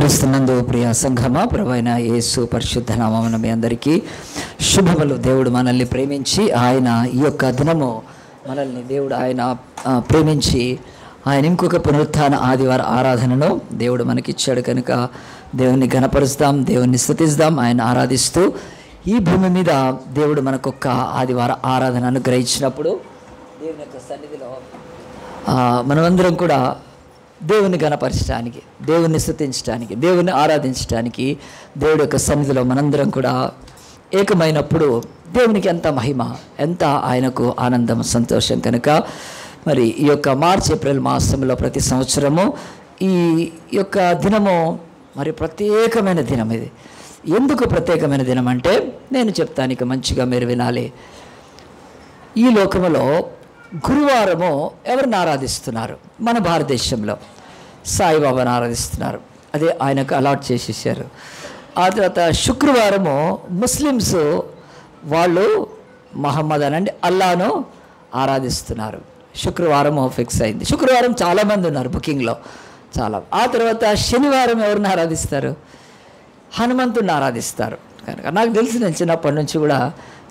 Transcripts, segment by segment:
క్రీస్తునందు ప్రియ సంఘమా, ప్రభువైన యేసు పరిశుద్ధ నామమున మీ అందరికీ శుభములు. దేవుడు మనల్ని ప్రేమించి ఆయన ఈ యొక్క దినము మనల్ని దేవుడు ఆయన ప్రేమించి ఆయన ఇంకొక పునరుత్థాన ఆదివార ఆరాధనను దేవుడు మనకిచ్చాడు కనుక దేవుని ఘనపరుస్తాం, దేవుని స్తుతిస్తాం. ఆయన ఆరాధిస్తూ ఈ భూమి మీద దేవుడు మనకొక్క ఆదివార ఆరాధన అనుగ్రహించినప్పుడు దేవుని యొక్క సన్నిధిలో మనమందరం కూడా దేవుని ఘనపరచడానికి, దేవుని స్తుతించడానికి, దేవుని ఆరాధించడానికి దేవుడి యొక్క సన్నిధిలో మనందరం కూడా ఏకమైనప్పుడు దేవునికి ఎంత మహిమ, ఎంత ఆయనకు ఆనందం, సంతోషం. కనుక మరి ఈ యొక్క మార్చి ఏప్రిల్ మాసంలో ప్రతి సంవత్సరము ఈ యొక్క దినము మరి ప్రత్యేకమైన దినం. ఇది ఎందుకు ప్రత్యేకమైన దినం అంటే నేను చెప్తాను, ఇక మంచిగా మీరు వినాలి. ఈ లోకములో గురువారము ఎవరిని ఆరాధిస్తున్నారు? మన భారతదేశంలో సాయిబాబాను ఆరాధిస్తున్నారు, అదే ఆయనకు అలాట్ చేసేసారు. ఆ తర్వాత శుక్రవారము ముస్లిమ్స్ వాళ్ళు మహమ్మద్ అనండి అల్లాను ఆరాధిస్తున్నారు. శుక్రవారము ఫిక్స్ అయింది. శుక్రవారం చాలామంది ఉన్నారు బుకింగ్లో చాలా. ఆ తర్వాత శనివారం ఎవరిని ఆరాధిస్తారు? హనుమంతుడిని ఆరాధిస్తారు. కనుక నాకు తెలిసి నేను చిన్నప్పటి నుంచి కూడా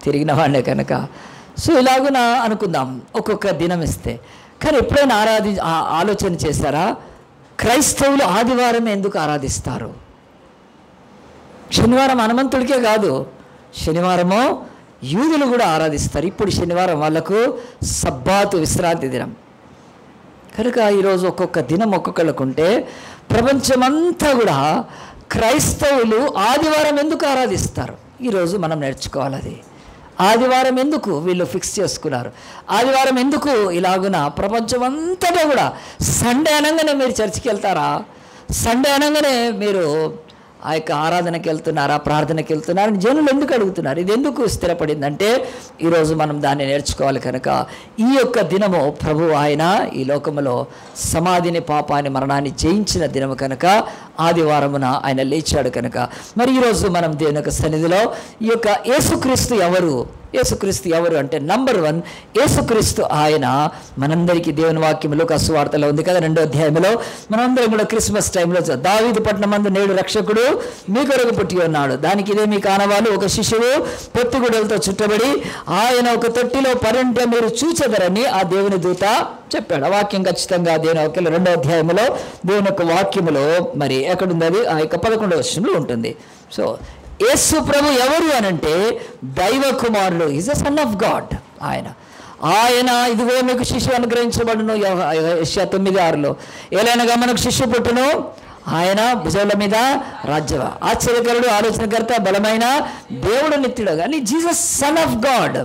తిరిగిన వాడినే కనుక సో ఇలాగున అనుకుందాం ఒక్కొక్క దినం ఇస్తే. కానీ ఎప్పుడైనా ఆలోచన చేశారా క్రైస్తవులు ఆదివారం ఎందుకు ఆరాధిస్తారు? శనివారం హనుమంతుడికే కాదు, శనివారము యూదులు కూడా ఆరాధిస్తారు. ఇప్పుడు శనివారం వాళ్ళకు సబ్బాతు, విశ్రాంతి దినం. కనుక ఈరోజు ఒక్కొక్క దినం ఒక్కొక్కళ్ళకు ఉంటే ప్రపంచమంతా కూడా క్రైస్తవులు ఆదివారం ఎందుకు ఆరాధిస్తారు? ఈరోజు మనం నేర్చుకోవాలి. అది ఆదివారం ఎందుకు వీళ్ళు ఫిక్స్ చేసుకున్నారు? ఆదివారం ఎందుకు ఇలాగున ప్రపంచం అంతటా కూడా సండే అనగానే మీరు చర్చికి వెళ్తారా? సండే అనగానే మీరు ఆ యొక్క ఆరాధనకి వెళ్తున్నారా, ప్రార్థనకి వెళ్తున్నారా అని జనులు ఎందుకు అడుగుతున్నారు? ఇది ఎందుకు స్థిరపడిందంటే ఈరోజు మనం దాన్ని నేర్చుకోవాలి. కనుక ఈ యొక్క దినము ప్రభు ఆయన ఈ లోకములో సమాధిని, పాపాన్ని, మరణాన్ని జయించిన దినము కనుక ఆదివారమున ఆయన లేచాడు. కనుక మరి ఈరోజు మనం దేవుని యొక్క సన్నిధిలో ఈ యొక్క యేసుక్రీస్తు ఎవరు, యేసుక్రీస్తు ఎవరు అంటే నంబర్ 1 యేసుక్రీస్తు ఆయన మనందరికీ దేవుని వాక్యం లూకా సువార్తలో ఉంది కదా 2వ అధ్యాయంలో. మనందరం కూడా క్రిస్మస్ టైంలో దావీదు పట్టణమందు నేడు రక్షకుడు మీ కొరకు పుట్టి ఉన్నాడు, దానికి ఇదే మీ కానవాలు, ఒక శిశువు పొత్తిగుడలతో చుట్టబడి ఆయన ఒక తొట్టిలో పరుంట మీరు చూచెదరని ఆ దేవుని దూత చెప్పాడు. ఆ వాక్యం ఖచ్చితంగా దేవుని వాక్యంలో 2వ అధ్యాయంలో దేవుని యొక్క వాక్యములో మరి ఎక్కడుంది? అది ఆ యొక్క 11వ వచనంలో ఉంటుంది. సో యేసు ప్రభు ఎవరు అనంటే దైవ కుమారుడు, is the son of God. ఆయన ఇదిగో మీకు శిశువు అనుగ్రహించబడును, యెషయా 9:6లో ఏలైనగా మనకు శిశువు పుట్టును, ఆయన భుజముల మీద రాజ్యం, ఆశ్చర్యకరుడు, ఆలోచనకర్త, బలమైన దేవుడు, నిత్యుడు. కానీ జీసస్ సన్ ఆఫ్ గాడ్.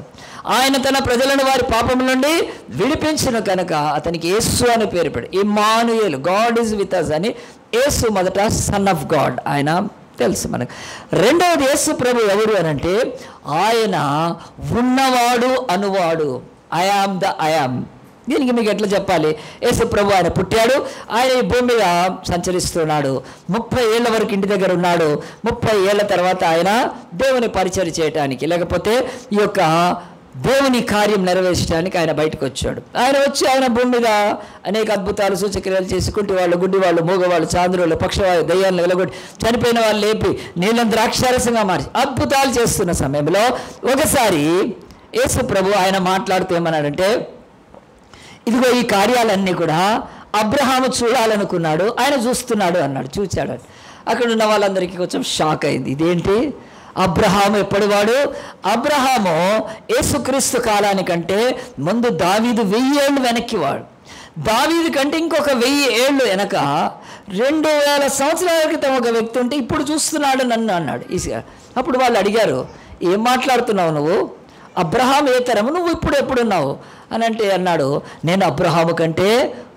ఆయన తన ప్రజలను వారి పాపముల నుండి విడిపించును కనుక అతనికి యేసు అని పేరు పెడు. Immanuel, God is with us అని. యేసు మొదట సన్ ఆఫ్ గాడ్, ఆయన తెలుసు మనకు. రెండవది యేసు ప్రభు ఎవరు అనంటే ఆయన ఉన్నవాడు అనువాడు, I am the I am. దీనికి మీకు ఎట్లా చెప్పాలి? యేసు ప్రభు ఆయన పుట్టాడు, ఆయన ఈ భూమి మీద సంచరిస్తున్నాడు, 30 ఏళ్ల వరకు ఇంటి దగ్గర ఉన్నాడు. 30 ఏళ్ల తర్వాత ఆయన దేవుని పరిచయం చేయటానికి, లేకపోతే ఈ యొక్క దేవుని కార్యం నెరవేర్చడానికి ఆయన బయటకు వచ్చాడు. ఆయన వచ్చి ఆయన భూమి మీద అనేక అద్భుతాలు, సూచక్రియలు చేసి కుంటి వాళ్ళు, గుడ్డి వాళ్ళు, మూగవాళ్ళు, చాంద్రులు, పక్షవాయు, దయ్యాలను వెలగొట్టి, చనిపోయిన వాళ్ళు లేపి, నీళ్ళని ద్రాక్షారసంగా మార్చి అద్భుతాలు చేస్తున్న సమయంలో ఒకసారి యేసు ప్రభు ఆయన మాట్లాడుతూ ఏమన్నాడంటే ఇదిగో ఈ కార్యాలన్నీ కూడా అబ్రహాము చూడాలనుకున్నాడు, ఆయన చూస్తున్నాడు అన్నాడు. చూచాడు. అక్కడ ఉన్న వాళ్ళందరికీ కొంచెం షాక్ అయింది. ఇదేంటి, అబ్రహాము ఎప్పటివాడు? అబ్రహాము యేసుక్రీస్తు కాలానికంటే ముందు దావీదు 1000 ఏళ్ళు వెనక్కివాడు. దావీదు కంటే ఇంకొక 1000 ఏళ్ళు వెనక 2000 సంవత్సరాల క్రితం ఒక వ్యక్తి ఉంటే ఇప్పుడు చూస్తున్నాడు నన్ను అన్నాడు. అప్పుడు వాళ్ళు అడిగారు, ఏం మాట్లాడుతున్నావు నువ్వు? అబ్రహాము ఏ తరము, నువ్వు ఇప్పుడు ఎప్పుడున్నావు అని అంటే అన్నాడు, నేను అబ్రహాము కంటే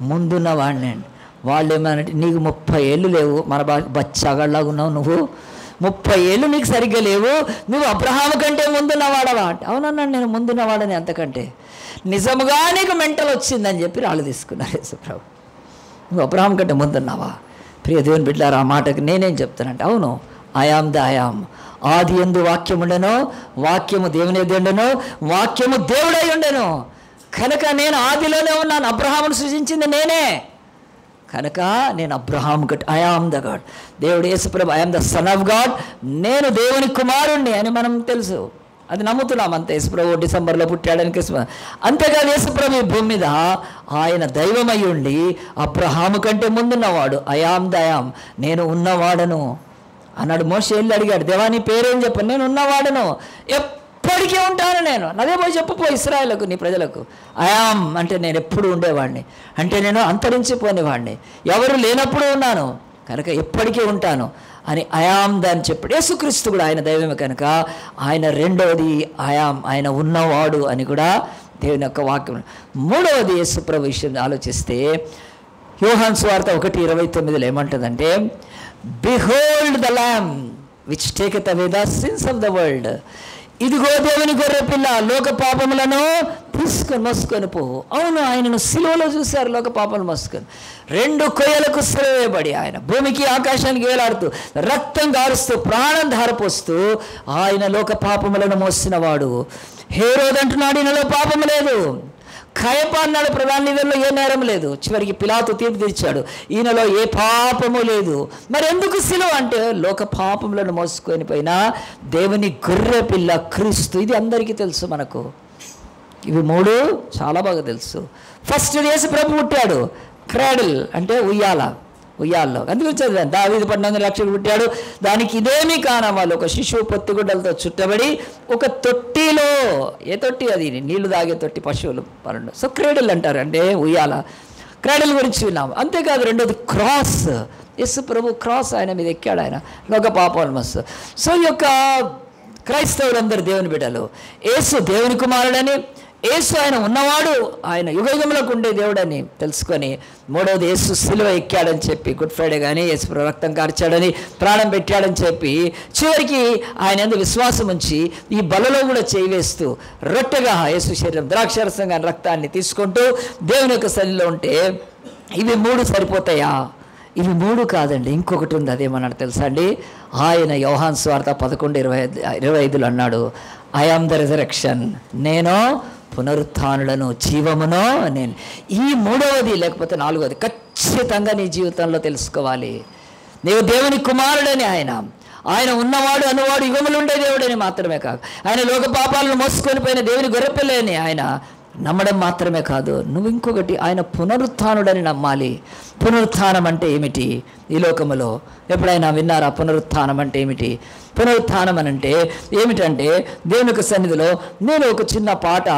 ముందున్నవాడిని. వాళ్ళు ఏమనంటే నీకు 30 ఏళ్ళు లేవు, మన బచ్చాగాళ్ళలాగా ఉన్నావు నువ్వు, 30 ఏళ్ళు నీకు సరిగ్గా లేవు, నువ్వు అబ్రహాము కంటే ముందున్నవాడవా అంటే అవునన్నాడు, నేను ముందున్నవాడని. అంతకంటే నిజముగా నీకు మెంటల్ వచ్చిందని చెప్పి రాళ్ళు తీసుకున్నారు యేసుప్రభు. నువ్వు అబ్రహాం కంటే ముందున్నావా? ప్రియ దేవుని బిడ్డలారా, ఆ మాటకు నేనేం చెప్తానంటే అవును, I am the I yam. ఆది యందు వాక్యం ఉండెను, వాక్యము దేవుని యొద్ద ఉండెను, వాక్యము దేవుడై ఉండెను. కనుక నేను ఆదిలోనే ఉన్నాను. అబ్రహామును సృజించింది నేనే, కనుక నేను Abraham God, I am the God. దేవుడు యేసుప్రభు I am the son of God, నేను దేవుని కుమారుణ్ణి అని మనం తెలుసు, అది నమ్ముతున్నాం అంతే. యేసుప్రభు డిసెంబర్లో పుట్టాడని క్రిస్మస్. అంతేకాదు యేసుప్రభు ఈ భూమి మీద ఆయన దైవమై ఉండి అబ్రహాము కంటే ముందున్నవాడు. I am the I am, నేను ఉన్నవాడను అన్నాడు. మోషే వెళ్ళి అడిగాడు, దేవా నీ పేరేం చెప్పను, నేను ఉన్నవాడను, ఎప్పటికీ ఉంటాను నేను. అదే పోయి చెప్పు ఇశ్రాయేలుకు, నీ ప్రజలకు. ఐ ఆమ్ అంటే నేను ఎప్పుడు ఉండేవాడిని, అంటే నేను అంతరించిపోయినవాడిని, ఎవరు లేనప్పుడు ఉన్నాను కనుక ఎప్పటికీ ఉంటాను అని ఐ ఆమ్ దాన్ని చెప్పాడు. యేసుక్రీస్తు కూడా ఆయన దైవమే కనుక ఆయన రెండవది ఐ ఆమ్, ఆయన ఉన్నవాడు అని కూడా దేవుని యొక్క వాక్యం. మూడవది యేసుప్రభు విషయం ఆలోచిస్తే యోహాను సువార్త 1:29 ఏమంటుందంటే, behold the lamb which taketh away the sins of the world. ఇదిగో దేవుని గొర్రె పిల్ల, లోక పాపములను తీసుకొని మోసుకొని పోవు. అవును, ఆయనను సిలువలో చూశారు, లోక పాపములు మోసుకొని. 2 కొయ్యలకు సిలువేయబడి ఆయన భూమికి ఆకాశానికి వేలాడుతూ రక్తం గారుస్తూ ప్రాణం ధారపోస్తూ ఆయన లోక పాపములను మోసినవాడు. హేరోదు అంటున్నాడు ఈయనలో పాపము లేదు. కయప అన్నాడు ప్రధాన నిధుల్లో ఏ నేరం లేదు. చివరికి పిలాతు తీర్పు తీర్చాడు, ఈయనలో ఏ పాపము లేదు. మరి ఎందుకు సిలువ అంటే లోక పాపములను మోసుకొని పోయిన దేవుని గొర్రె పిల్ల క్రీస్తు. ఇది అందరికీ తెలుసు మనకు, ఇవి 3 చాలా బాగా తెలుసు. ఫస్ట్ యేసు ప్రభు పుట్టాడు, క్రాడిల్ అంటే ఉయ్యాల్లో, అందుకు చదివాను. దావీదు 18 లక్షలు పుట్టాడు, దానికి ఇదేమీ కానవాళ్ళు ఒక శిశువు పొత్తిగుడ్డలతో చుట్టబడి ఒక తొట్టిలో, ఏ తొట్టి అది, నీళ్లు తాగే తొట్టి, పశువులు పరండు. సో క్రాడిల్ అంటారు, అంటే ఉయ్యాల. క్రాడిల్ గురించి విన్నాము. అంతేకాదు రెండోది క్రాస్, యేసు ప్రభు క్రాస్ ఆయన మీద ఎక్కాడు, ఆయన లోక పాపాలు మస్తు. సో ఈ యొక్క క్రైస్తవులందరూ దేవుని బిడ్డలు, యేసు దేవుని కుమారుడని, యేసు ఆయన ఉన్నవాడు, ఆయన యుగయుగములకు ఉండే దేవుడని తెలుసుకొని, మూడవది యేసు సిలువ ఎక్కాడని చెప్పి, గుడ్ ఫ్రైడే కానీ యేసు రక్తం కార్చాడని, ప్రాణం పెట్టాడని చెప్పి, చివరికి ఆయన యందు విశ్వాసం ఉంచి ఈ బలలో కూడా చేయి వేస్తూ రొట్టెగా యేసు శరీరం ద్రాక్షరసం కానీ రక్తాన్ని తీసుకుంటూ దేవుని యొక్క సన్నిధిలో ఉంటే, ఇవి 3 సరిపోతాయా? ఇవి 3 కాదండి, ఇంకొకటి ఉంది. అదేమన్నాడు తెలుసా అండి? ఆయన యోహాను సువార్త 11:25 అన్నాడు, ఐ ఆమ్ ద రిజరెక్షన్, నేను పునరుత్థానులను, జీవమును నేను. ఈ 3వది లేకపోతే 4వది ఖచ్చితంగా నీ జీవితంలో తెలుసుకోవాలి. నీవు దేవుని కుమారుడని, ఆయన ఉన్నవాడు అనువాడు యుగములు ఉండే దేవుడని మాత్రమే కాదు, ఆయన లోక పాపాలను మోసుకొని పోయిన దేవుని గొర్రెపిల్లని ఆయన నమ్మడం మాత్రమే కాదు, నువ్వు ఇంకొకటి ఆయన పునరుత్థానుడని నమ్మాలి. పునరుత్థానం అంటే ఏమిటి? ఈ లోకములో ఎప్పుడైనా విన్నారా పునరుత్థానం అంటే ఏమిటి? పునరుత్థానం అని అంటే ఏమిటంటే, దేవుని యొక్క సన్నిధిలో నేను ఒక చిన్న పాట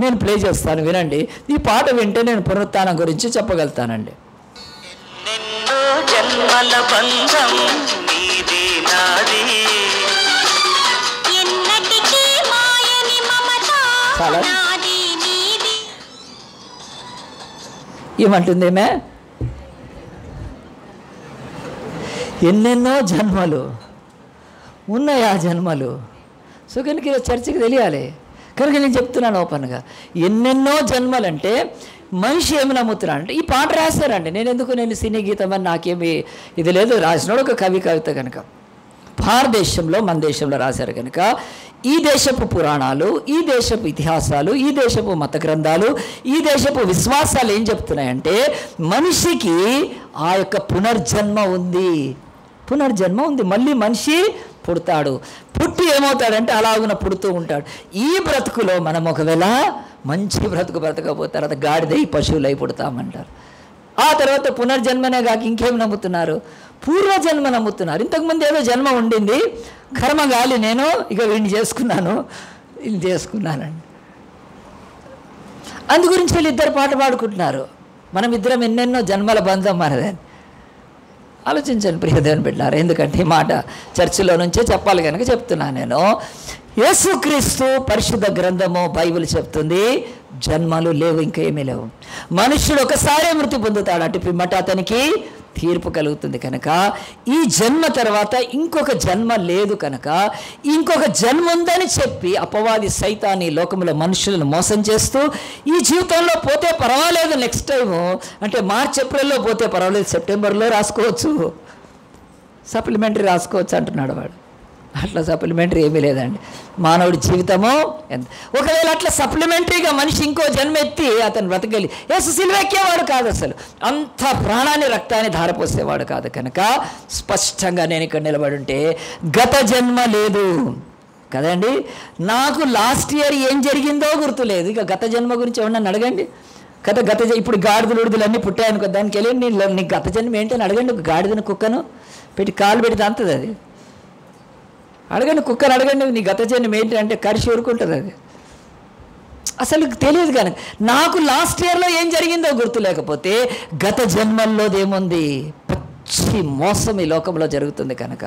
నేను ప్లే చేస్తాను, వినండి. ఈ పాట వింటే నేను పునరుత్థానం గురించి చెప్పగలుగుతానండి. చాలా ఏమంటుందేమే, ఎన్నెన్నో జన్మలు ఉన్నాయి ఆ జన్మలు. సో కనుక చర్చకి తెలియాలి కనుక నేను చెప్తున్నాను ఓపెన్గా, ఎన్నెన్నో జన్మలు అంటే మనిషి ఏమి నమ్ముతున్నాడు అంటే, ఈ పాట రాశారండి, నేను సినీ గీతం అని నాకేమి ఇది లేదు, రాసినాడు ఒక కవిత కనుక భారతదేశంలో మన దేశంలో రాశారు కనుక ఈ దేశపు పురాణాలు, ఈ దేశపు ఇతిహాసాలు, ఈ దేశపు మత గ్రంథాలు, ఈ దేశపు విశ్వాసాలు ఏం చెప్తున్నాయంటే, మనిషికి ఆ యొక్క పునర్జన్మ ఉంది, మళ్ళీ మనిషి పుడతాడు. పుట్టి ఏమవుతాడంటే అలాగున పుడుతూ ఉంటాడు. ఈ బ్రతుకులో మనం ఒకవేళ మంచి బ్రతుకు బ్రతకపోతే తర్వాత గాడిదై పశువులై పుడతామంటారు. ఆ తర్వాత పునర్జన్మనే కాక ఇంకేం నమ్ముతున్నారు? పూర్వజన్మ నమ్ముతున్నారు. ఇంతకుముందు ఏదో జన్మ ఉండింది, కర్మగాలి నేను ఇక వీడిని చేసుకున్నానండి. అందు గురించి వీళ్ళిద్దరు పాట పాడుకుంటున్నారు, మనం ఇద్దరం ఎన్నెన్నో జన్మల బంధం మనదని. ఆలోచించండి ప్రియ దేవుని బిడ్డలారా, ఎందుకంటే ఈ మాట చర్చిలో నుంచే చెప్పాలి కనుక చెప్తున్నాను నేను. యేసుక్రీస్తు పరిశుద్ధ గ్రంథము బైబిల్ చెప్తుంది, జన్మలు లేవు, ఇంకేమీ లేవు. మనుష్యుడు ఒకసారి మృతి పొందుతాడు, అటు పిమ్మట అతనికి తీర్పు కలుగుతుంది. కనుక ఈ జన్మ తర్వాత ఇంకొక జన్మ లేదు కనుక ఇంకొక జన్మ ఉందని చెప్పి అపవాది సైతాన్ని లోకంలో మనుషులను మోసం చేస్తూ, ఈ జీవితంలో పోతే పర్వాలేదు, నెక్స్ట్ టైము అంటే మార్చ్ ఏప్రిల్లో పోతే పర్వాలేదు, సెప్టెంబర్లో రాసుకోవచ్చు, సప్లిమెంటరీ రాసుకోవచ్చు అంటున్నాడు వాడు. అట్లా సప్లిమెంటరీ ఏమీ లేదండి. మానవుడి జీవితము ఎంత, ఒకవేళ అట్లా సప్లిమెంటరీగా మనిషి ఇంకో జన్మ ఎత్తి అతను బ్రతకలి, యేసు సిలువ ఎక్కేవాడు కాదు, అసలు అంత ప్రాణాన్ని రక్తాన్ని ధారపోసేవాడు కాదు. కనుక స్పష్టంగా నేను ఇక్కడ నిలబడి ఉంటే గత జన్మ లేదు కదండి. నాకు లాస్ట్ ఇయర్ ఏం జరిగిందో గుర్తులేదు, ఇక గత జన్మ గురించి ఏమన్నా అడగండి. ఇప్పుడు గాడిదలు ఉడిదలు అన్నీ పుట్టాయనుకో, దానికి వెళ్ళి నీకు గత జన్మ ఏంటని అడగండి. ఒక గాడిదని కుక్కను పెట్టి కాలు పెడితే అంతది అది. అడగండి, కుక్కను అడగండి నీ గత జన్మ ఏంటి అంటే కరిచి ఊరుకుంటుంది అది. అసలు తెలియదు. కనుక నాకు లాస్ట్ ఇయర్లో ఏం జరిగిందో గుర్తు లేకపోతే గత జన్మల్లోదేముంది, పచ్చి మోసం ఈ లోకంలో జరుగుతుంది. కనుక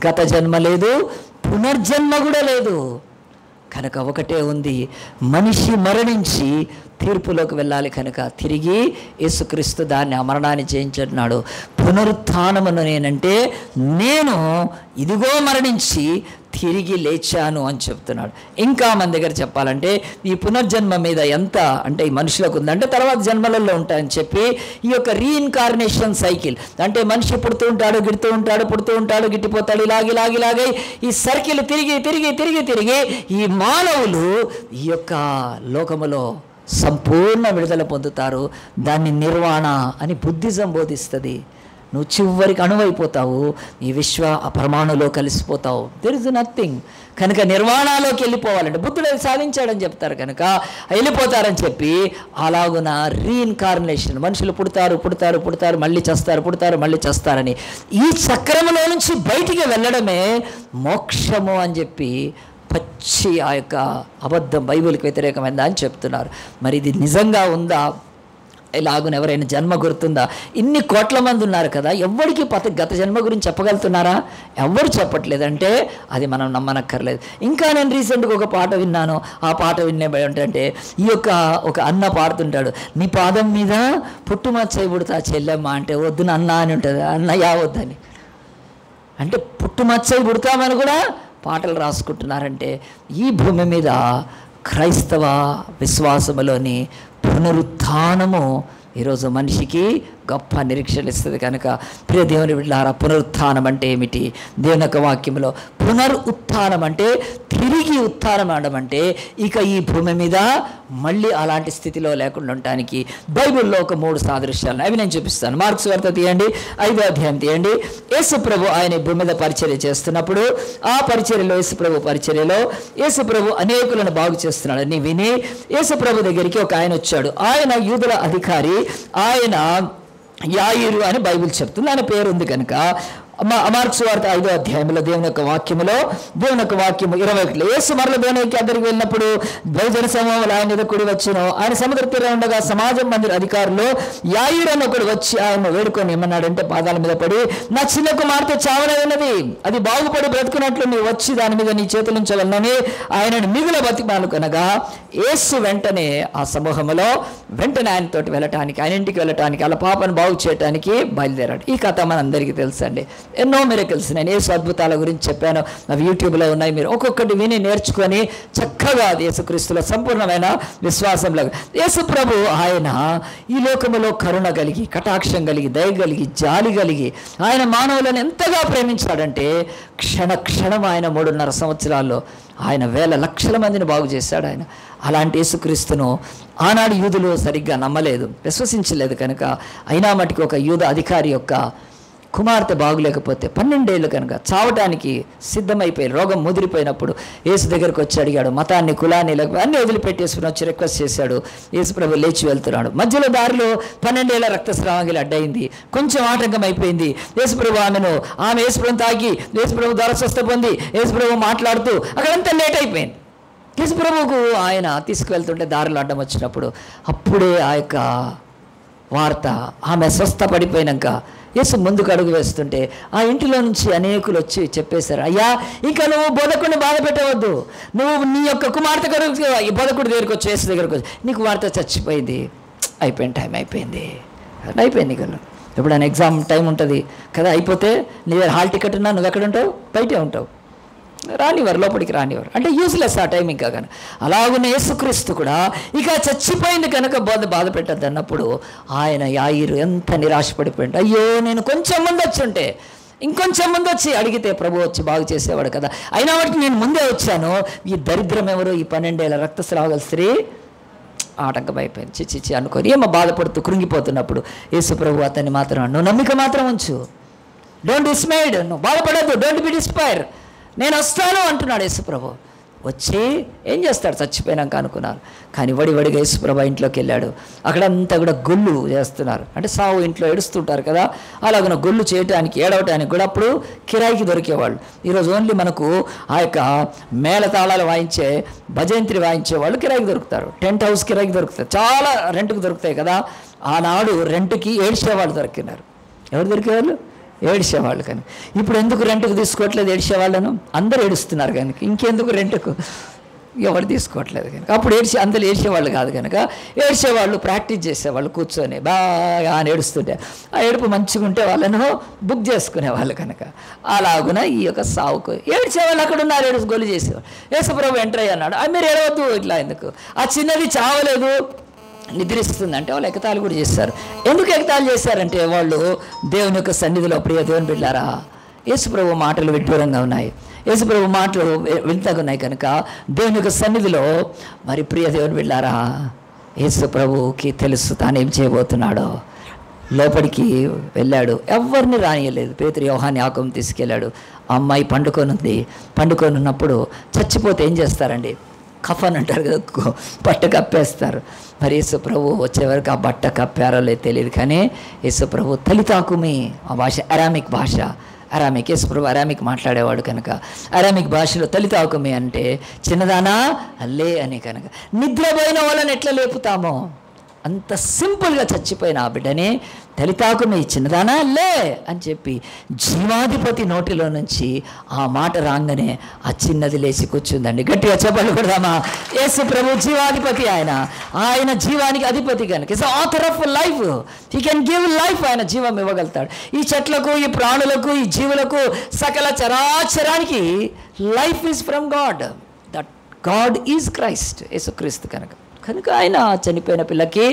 గత జన్మ లేదు, పునర్జన్మ కూడా లేదు. కనుక ఒకటే ఉంది, మనిషి మరణించి తీర్పులోకి వెళ్ళాలి. కనుక తిరిగి యేసుక్రీస్తు దాన్ని ఆ మరణాన్ని జయించున్నాడు. పునరుత్థానమును నేనంటే నేను ఇదిగో మరణించి తిరిగి లేచాను అని చెప్తున్నాడు. ఇంకా మన దగ్గర చెప్పాలంటే ఈ పునర్జన్మ మీద ఎంత అంటే ఈ మనుషులకు ఉందంటే తర్వాత జన్మలలో ఉంటాయని చెప్పి ఈ యొక్క రీఇన్కార్నేషన్ సైకిల్ అంటే మనిషి పుడుతూ ఉంటాడు, గిడుతూ ఉంటాడు, పుడుతూ ఉంటాడు, గిట్టిపోతాడు, ఇలాగే ఈ సర్కిల్ తిరిగి తిరిగి తిరిగి తిరిగి ఈ మానవులు ఈ యొక్క లోకములో సంపూర్ణ విడుదల పొందుతారు. దాన్ని నిర్వాణ అని బుద్ధిజం బోధిస్తుంది. నువ్వు చివరికి అణువైపోతావు, ఈ విశ్వ పరమాణులో కలిసిపోతావు. There is nothing. కనుక నిర్వాణలోకి వెళ్ళిపోవాలంటే బుద్ధుడు అది సాధించాడని చెప్తారు. కనుక వెళ్ళిపోతారని చెప్పి అలాగున రీఇన్కార్నేషన్, మనుషులు పుడతారు మళ్ళీ చేస్తారు, పుడతారు మళ్ళీ చేస్తారని ఈ చక్రములో నుంచి బయటికి వెళ్ళడమే మోక్షము అని చెప్పి పచ్చి ఆ యొక్క అబద్ధం బైబిల్కి వ్యతిరేకమైందా అని చెప్తున్నారు. మరి ఇది నిజంగా ఉందా? ఇలాగున ఎవరైనా జన్మ గుర్తుందా? ఇన్ని కోట్ల మంది ఉన్నారు కదా, ఎవరికి గత జన్మ గురించి చెప్పగలుగుతున్నారా? ఎవరు చెప్పట్లేదంటే అది మనం నమ్మనక్కర్లేదు. ఇంకా నేను రీసెంట్గా ఒక పాట విన్నాను. ఆ పాట వినే ఏంటంటే ఈ యొక్క ఒక అన్న పాడుతుంటాడు, నీ పాదం మీద పుట్టుమచ్చయి పుడతా చెల్లెమ్మ అంటే వద్దున అన్న అని ఉంటుంది, అన్నయ్య వద్దని అంటే పుట్టుమచ్చయి పుడతామని కూడా పాటలు రాసుకుంటున్నారంటే ఈ భూమి మీద క్రైస్తవ విశ్వాసములోని పునరుత్థానము ఈరోజు మనిషికి గొప్ప నిరీక్షలు ఇస్తుంది. కనుక ప్రియ దేవుని బిడ్డలారా, పునరుత్థానం అంటే ఏమిటి? దేవుని యొక్క వాక్యంలో పునరుత్థానం అంటే తిరిగి ఉత్థానం అనడం అంటే ఇక ఈ భూమి మీద మళ్ళీ అలాంటి స్థితిలో లేకుండా ఉండటానికి బైబిల్లో ఒక 3 సాదృశ్యాలను అవి నేను చూపిస్తాను. మార్క్స్ వార్త తీయండి, 5వ అధ్యాయం తీయండి. యేసు ప్రభు ఆయన భూమి మీద పరిచర్య చేస్తున్నప్పుడు ఆ పరిచర్యలో యేసు ప్రభు అనేకులను బాగు చేస్తున్నాడని విని యేసు ప్రభు దగ్గరికి ఒక ఆయన వచ్చాడు. ఆయన యూదుల అధికారి, ఆయన యాయిరు అని బైబిల్ చెప్తుంది. ఆయన పేరు ఉంది కనుక మార్క్స్ వార్త 5వ అధ్యాయంలో దేవుని యొక్క వాక్యము 21 యేసు మరల దేవుని దగ్గరికి వెళ్ళినప్పుడు బహుజన సమూహములు ఆయన మీద కూడి వచ్చును. ఆయన సముద్ర తీరం ఉండగా సమాజం మందిర అధికారులు యాయిరు అని ఒకడు వచ్చి ఆయన వేడుకొని ఏమన్నాడంటే పాదాల మీద పడి, నా చిన్న కుమార్తె చావనైనది, అది బాగుపడి బ్రతుకున్నట్లు నీవు వచ్చి దాని మీద నీ చేతులు ఉంచవలనని ఆయనను మిగుల బతిమాలుకొనగా యేసు వెంటనే ఆ సమూహములో ఆయనతోటి వెళ్ళటానికి, ఆయన ఇంటికి వెళ్ళటానికి, అలా పాపను బాగు చేయడానికి బయలుదేరాడు. ఈ కథ మనందరికీ తెలుసండి. ఎన్నో మిరకిల్స్ నేను యేసు అద్భుతాల గురించి చెప్పాను, అవి యూట్యూబ్లో ఉన్నాయి. మీరు ఒక్కొక్కటి విని నేర్చుకొని చక్కగా యేసుక్రీస్తులో సంపూర్ణమైన విశ్వాసంలో యేసు ప్రభు ఆయన ఈ లోకములో కరుణ కలిగి, కటాక్షం కలిగి, దయ కలిగి, జాలి కలిగి ఆయన మానవులను ఎంతగా ప్రేమించాడంటే క్షణం ఆయన 3.5 సంవత్సరాల్లో ఆయన వేల లక్షల మందిని బాగు చేశాడు. ఆయన అలాంటి యేసుక్రీస్తును ఆనాడు యూదులు సరిగ్గా నమ్మలేదు, విశ్వసించలేదు. కనుక అయినా మటుకు ఒక యూద అధికారి యొక్క కుమార్తె బాగులేకపోతే 12 ఏళ్ళు కనుక చావటానికి సిద్ధమైపోయి రోగం ముదిరిపోయినప్పుడు యేసు దగ్గరకు వచ్చి అడిగాడు. మతాన్ని, కులాన్ని, లేకపోతే అన్ని వదిలిపెట్టేసుకుని వచ్చి రిక్వెస్ట్ చేశాడు. యేసు ప్రభు లేచి వెళ్తున్నాడు. మధ్యలో దారిలో 12 ఏళ్ల రక్తస్రావం అడ్డయింది, కొంచెం ఆటంకం అయిపోయింది. యేసు ప్రభు ఆమె యేసు ప్రభు తాకి యేసు ప్రభు ద్వారా స్వస్థ పొంది యేసు ప్రభు మాట్లాడుతూ అక్కడంతా లేట్ అయిపోయింది. యేసు ప్రభువుకు ఆయన తీసుకువెళ్తుంటే దారిలో అడ్డం వచ్చినప్పుడు అప్పుడే ఆ యొక్క వార్త, ఆమె స్వస్థ పడిపోయినాక యేసు ముందుకు అడుగు వేస్తుంటే ఆ ఇంటిలో నుంచి అనేకులు వచ్చి చెప్పేశారు, అయ్యా ఇంకా నువ్వు బోధకుడిని బాధ పెట్టవద్దు, నువ్వు నీ యొక్క కుమార్తె కొరకు ఈ బోధకుడి దగ్గరకు వచ్చి యేసు దగ్గరకు వచ్చి నీ కుమార్తె చచ్చిపోయింది, టైం అయిపోయింది కదా. ఎప్పుడైనా ఎగ్జామ్ టైం ఉంటుంది కదా, అయిపోతే నీ దగ్గర హాల్ టికెట్ ఉన్నా నువ్వు ఎక్కడ ఉంటావు? బయటే ఉంటావు, రానివారు, లోపలికి రానివారు. అంటే యూస్లెస్ ఆ టైం ఇంకా. కనుక అలాగున్న యేసుక్రీస్తు కూడా ఇక చచ్చిపోయింది కనుక బాధ పెట్టద్దు అన్నప్పుడు ఆయన యాయిరు ఎంత నిరాశపడిపోయింది. అయ్యో నేను కొంచెం ముందు వచ్చి ఉంటే ఇంకొంచెం ముందు వచ్చి అడిగితే ప్రభు వచ్చి బాగు చేసేవాడు కదా. అయినా వాటికి నేను ముందే వచ్చాను. ఈ దరిద్రం ఎవరు? ఈ 12 ఏళ్ల రక్తస్రావ గల స్త్రీ ఆటంకం అయిపోయింది. చిచ్చి అనుకొని ఏమో బాధపడుతూ కృంగిపోతున్నప్పుడు యేసు ప్రభు అతన్ని మాత్రం, నువ్వు నమ్మిక మాత్రం ఉంచు, డోంట్ డిస్మైడ్, నువ్వు బాధపడద్దు, డోంట్ బి డిస్పైర్, నేను వస్తాను అంటున్నాడు యేసు ప్రభు. వచ్చి ఏం చేస్తాడు? చచ్చిపోయినాక అనుకున్నారు. కానీ వడివడిగా యేసు ప్రభు ఇంట్లోకి వెళ్ళాడు. అక్కడంతా కూడా గొల్లు చేస్తున్నారు. అంటే సావు ఇంట్లో ఏడుస్తుంటారు కదా, అలాగన గొల్లు చేయటానికి ఏడవటానికి కూడా అప్పుడు కిరాయికి దొరికేవాళ్ళు. ఈరోజు ఓన్లీ మనకు ఆ యొక్క మేళతాళాలు వాయించే భజంత్రి వాయించే వాళ్ళు కిరాయికి దొరుకుతారు. టెంట్ హౌస్ కిరాయికి దొరుకుతారు, చాలా రెంట్కి దొరుకుతాయి కదా. ఆనాడు రెంట్కి ఏడ్చేవాళ్ళు దొరికినారు. ఎవరు దొరికేవాళ్ళు? ఏడ్చేవాళ్ళు. కానీ ఇప్పుడు ఎందుకు రెంట్కు తీసుకోవట్లేదు ఏడ్చేవాళ్ళను? అందరూ ఏడుస్తున్నారు కనుక ఇంకెందుకు రెంట్కు ఎవరు తీసుకోవట్లేదు కనుక. అప్పుడు అందరూ ఏడ్చేవాళ్ళు కాదు కనుక ఏడ్చేవాళ్ళు ప్రాక్టీస్ చేసేవాళ్ళు కూర్చొని బాగా అని ఏడుస్తుంటే ఆ ఏడుపు మంచిగా ఉంటే వాళ్ళను బుక్ చేసుకునేవాళ్ళు కనుక. అలాగున ఈ యొక్క సావుకు ఏడ్చేవాళ్ళు అక్కడ ఉన్నారు, ఏడుసు గొల్లు చేసేవాళ్ళు. యేసుప్రభు ఎంటర్ అయ్యి అన్నాడు, మీరు ఏడవద్దు, ఇట్లా ఎందుకు, ఆ చిన్నది చావలేదు నిద్రిస్తుందంటే వాళ్ళు ఎగతాళి కూడా చేస్తారు. ఎందుకు ఎగతాళి చేశారంటే వాళ్ళు దేవుని యొక్క సన్నిధిలో, ప్రియ దేవుని బిడ్డలారా, యేసుప్రభు మాటలు విడ్డూరంగా ఉన్నాయి, యేసుప్రభు మాటలు వింతగా ఉన్నాయి కనుక దేవుని యొక్క సన్నిధిలో మరి ప్రియ దేవుని బిడ్డలారా, యేసుప్రభుకి తెలుసు తానేం చేయబోతున్నాడో. లోపలికి వెళ్ళాడు, ఎవరిని రానియలేదు. పేతురు యోహాను యాకోబుని తీసుకెళ్ళాడు. ఆ అమ్మాయి పండుకొని ఉన్నప్పుడు చచ్చిపోతే ఏం చేస్తారండి? కఫన్ అంటారు కదా, బట్ట కప్పేస్తారు. మరి యేసు ప్రభు వచ్చేవరకు ఆ బట్ట కప్పారో లేదు తెలియదు. కానీ యేసు ప్రభు తలితాకుమి, ఆ భాష అరామిక్ భాష, అరామిక్, యేసు ప్రభు అరామిక్ మాట్లాడేవాడు కనుక అరామిక్ భాషలో తలితాకుమి అంటే చిన్నదానా లే అని. కనుక నిద్రపోయిన వాళ్ళని ఎట్లా లేపుతామో అంత సింపుల్గా చచ్చిపోయిన ఆ బిడ్డని తలితాకుమి, చిన్నదానా లే అని చెప్పి జీవాధిపతి నోటిలో నుంచి ఆ మాట రాగానే ఆ చిన్నది లేచి కూర్చుందండి. గట్టిగా చెప్పలు కొడదామా? యేసు ప్రభు జీవాధిపతి, ఆయన జీవానికి అధిపతి కనుక is author of life. He can give life. ఆయన జీవం ఇవ్వగలుగుతాడు. ఈ చెట్లకు, ఈ ప్రాణులకు, ఈ జీవులకు, సకల చరాచరానికి life is from God. That God is Christ, యేసుక్రీస్తు కనుక ఆయన చనిపోయిన పిల్లకి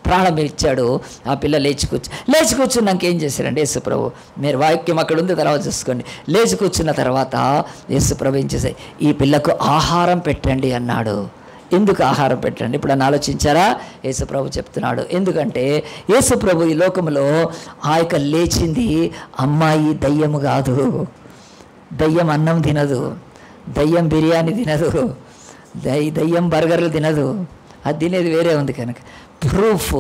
ప్రాణం ఇచ్చాడు. ఆ పిల్ల లేచి కూర్చున్నాక ఏం చేశారండి యేసు ప్రభు? మీరు వాక్యం అక్కడ ఉంది, తర్వాత చూసుకోండి. లేచి కూర్చున్న తర్వాత యేసు ప్రభు ఏం చేశారు? ఈ పిల్లకు ఆహారం పెట్టండి అన్నాడు. ఎందుకు ఆహారం పెట్టండి? ఇప్పుడు అని ఆలోచించారా? యేసు ప్రభు చెప్తున్నాడు. ఎందుకంటే యేసు ప్రభు ఈ లోకంలో ఆ యొక్క లేచింది అమ్మాయి దయ్యము కాదు. దయ్యం అన్నం తినదు, దయ్యం బిర్యానీ తినదు, దయ్యం బర్గర్లు తినదు. అది తినేది వేరే ఉంది కనుక ప్రూఫ్.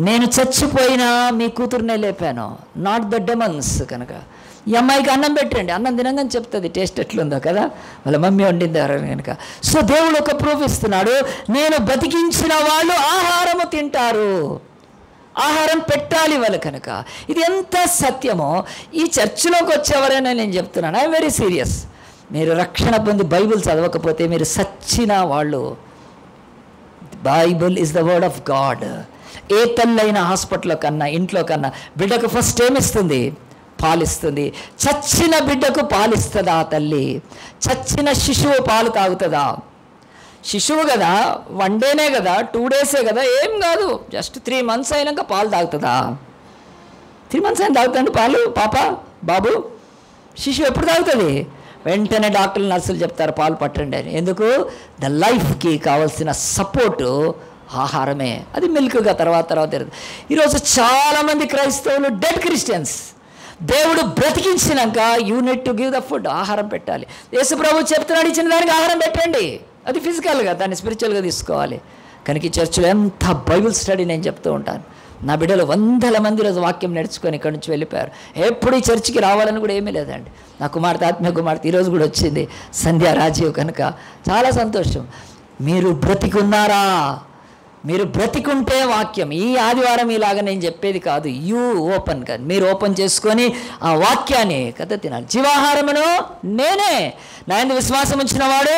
నేను చచ్చిపోయినా మీ కూతురునే లేపాను, నాట్ ద డెమన్స్. కనుక ఈ అమ్మాయికి అన్నం పెట్టండి, అన్నం తినంగానే చెప్తుంది టేస్ట్ ఎట్లుందో కదా, వాళ్ళ మమ్మీ వండింది ఎవరైనా కనుక. సో దేవుడు ఒక ప్రూఫ్ ఇస్తున్నాడు, నేను బతికించిన వాళ్ళు ఆహారము తింటారు, ఆహారం పెట్టాలి వాళ్ళు కనుక. ఇది ఎంత సత్యమో ఈ చర్చిలోకి వచ్చేవరైనా నేను చెప్తున్నాను, ఐఎమ్ వెరీ సీరియస్. మీరు రక్షణ పొంది బైబిల్ చదవకపోతే మీరు సచ్చిన వాళ్ళు. Bible is the word of God. ఏ తల్లైన హాస్పిటల్లో కన్నా, ఇంట్లో కన్నా బిడ్డకు ఫస్ట్ ఏమిస్తుంది? పాలిస్తుంది. చచ్చిన బిడ్డకు పాలిస్తుందా తల్లి? చచ్చిన శిశువు పాలు తాగుతుందా? శిశువు కదా, 1 డేనే కదా, 2 డేసే కదా, ఏం కాదు, జస్ట్ 3 months అయినాక పాలు తాగుతుందా? 3 months అయినా తాగుతుంది పాలు పాప బాబు? శిశువు ఎప్పుడు తాగుతుంది? వెంటనే డాక్టర్లు, నర్సులు చెప్తారు పాలు పట్టండి అని. ఎందుకు? ద లైఫ్కి కావాల్సిన సపోర్టు ఆహారమే. అది మిల్క్గా తర్వాత ఈరోజు చాలామంది క్రైస్తవులు డెడ్ క్రిస్టియన్స్. దేవుడు బ్రతికించినాక you need to give the food, ఆహారం పెట్టాలి. యేసు ప్రభు చెప్తున్నాడు, ఇచ్చిన దానికి ఆహారం పెట్టండి. అది ఫిజికల్గా, దాన్ని స్పిరిచువల్గా తీసుకోవాలి. కనుక ఈ చర్చిలో ఎంత బైబిల్ స్టడీ నేను చెప్తూ ఉంటాను. నా బిడ్డలు 100 మంది రోజు వాక్యం నేర్చుకొని ఇక్కడి నుంచి వెళ్ళిపోయారు. ఎప్పుడు ఈ చర్చికి రావాలని కూడా ఏమీ లేదండి. నా కుమార్తె, ఆత్మీయ కుమార్తె ఈరోజు కూడా వచ్చింది, సంధ్యా రాజీవ్. కనుక చాలా సంతోషం. మీరు బ్రతికున్నారా? మీరు బ్రతికుంటే వాక్యం ఈ ఆదివారం ఇలాగా నేను చెప్పేది కాదు, యూ ఓపెన్ కాదు, మీరు ఓపెన్ చేసుకొని ఆ వాక్యాన్ని కథ తినాలి. జీవాహారమును నేనే, నా యందు విశ్వాసం ఉంచిన వాడు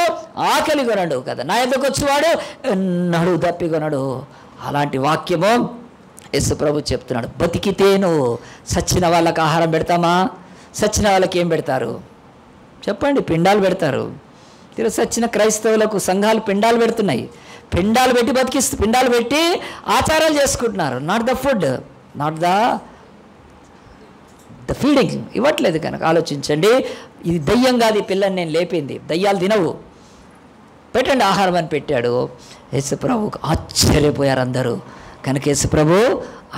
ఆకలి కొనడు కదా, నా యొద్దకు వచ్చేవాడు ఎన్నడూ దప్పికొనడు. అలాంటి వాక్యము యేసు ప్రభు చెప్తున్నాడు. బతికితే నువ్వు సచ్చిన వాళ్ళకి ఆహారం పెడతామా? సచ్చిన వాళ్ళకి ఏం పెడతారు చెప్పండి? పిండాలు పెడతారు. ఈరోజు సచ్చిన క్రైస్తవులకు సంఘాలు పిండాలు పెడుతున్నాయి. పిండాలు పెట్టి పిండాలు పెట్టి ఆచారాలు చేసుకుంటున్నారు. Not the food, not the the feeding ఇవ్వట్లేదు కనుక ఆలోచించండి. ఇది దయ్యం కాదు, ఈ పిల్లని నేను లేపింది, దయ్యాలు తినవు, పెట్టండి ఆహారం అని పెట్టాడు. యేసుప్రభుకు ఆశ్చర్యపోయారు అందరూ. కనుక యేసుప్రభు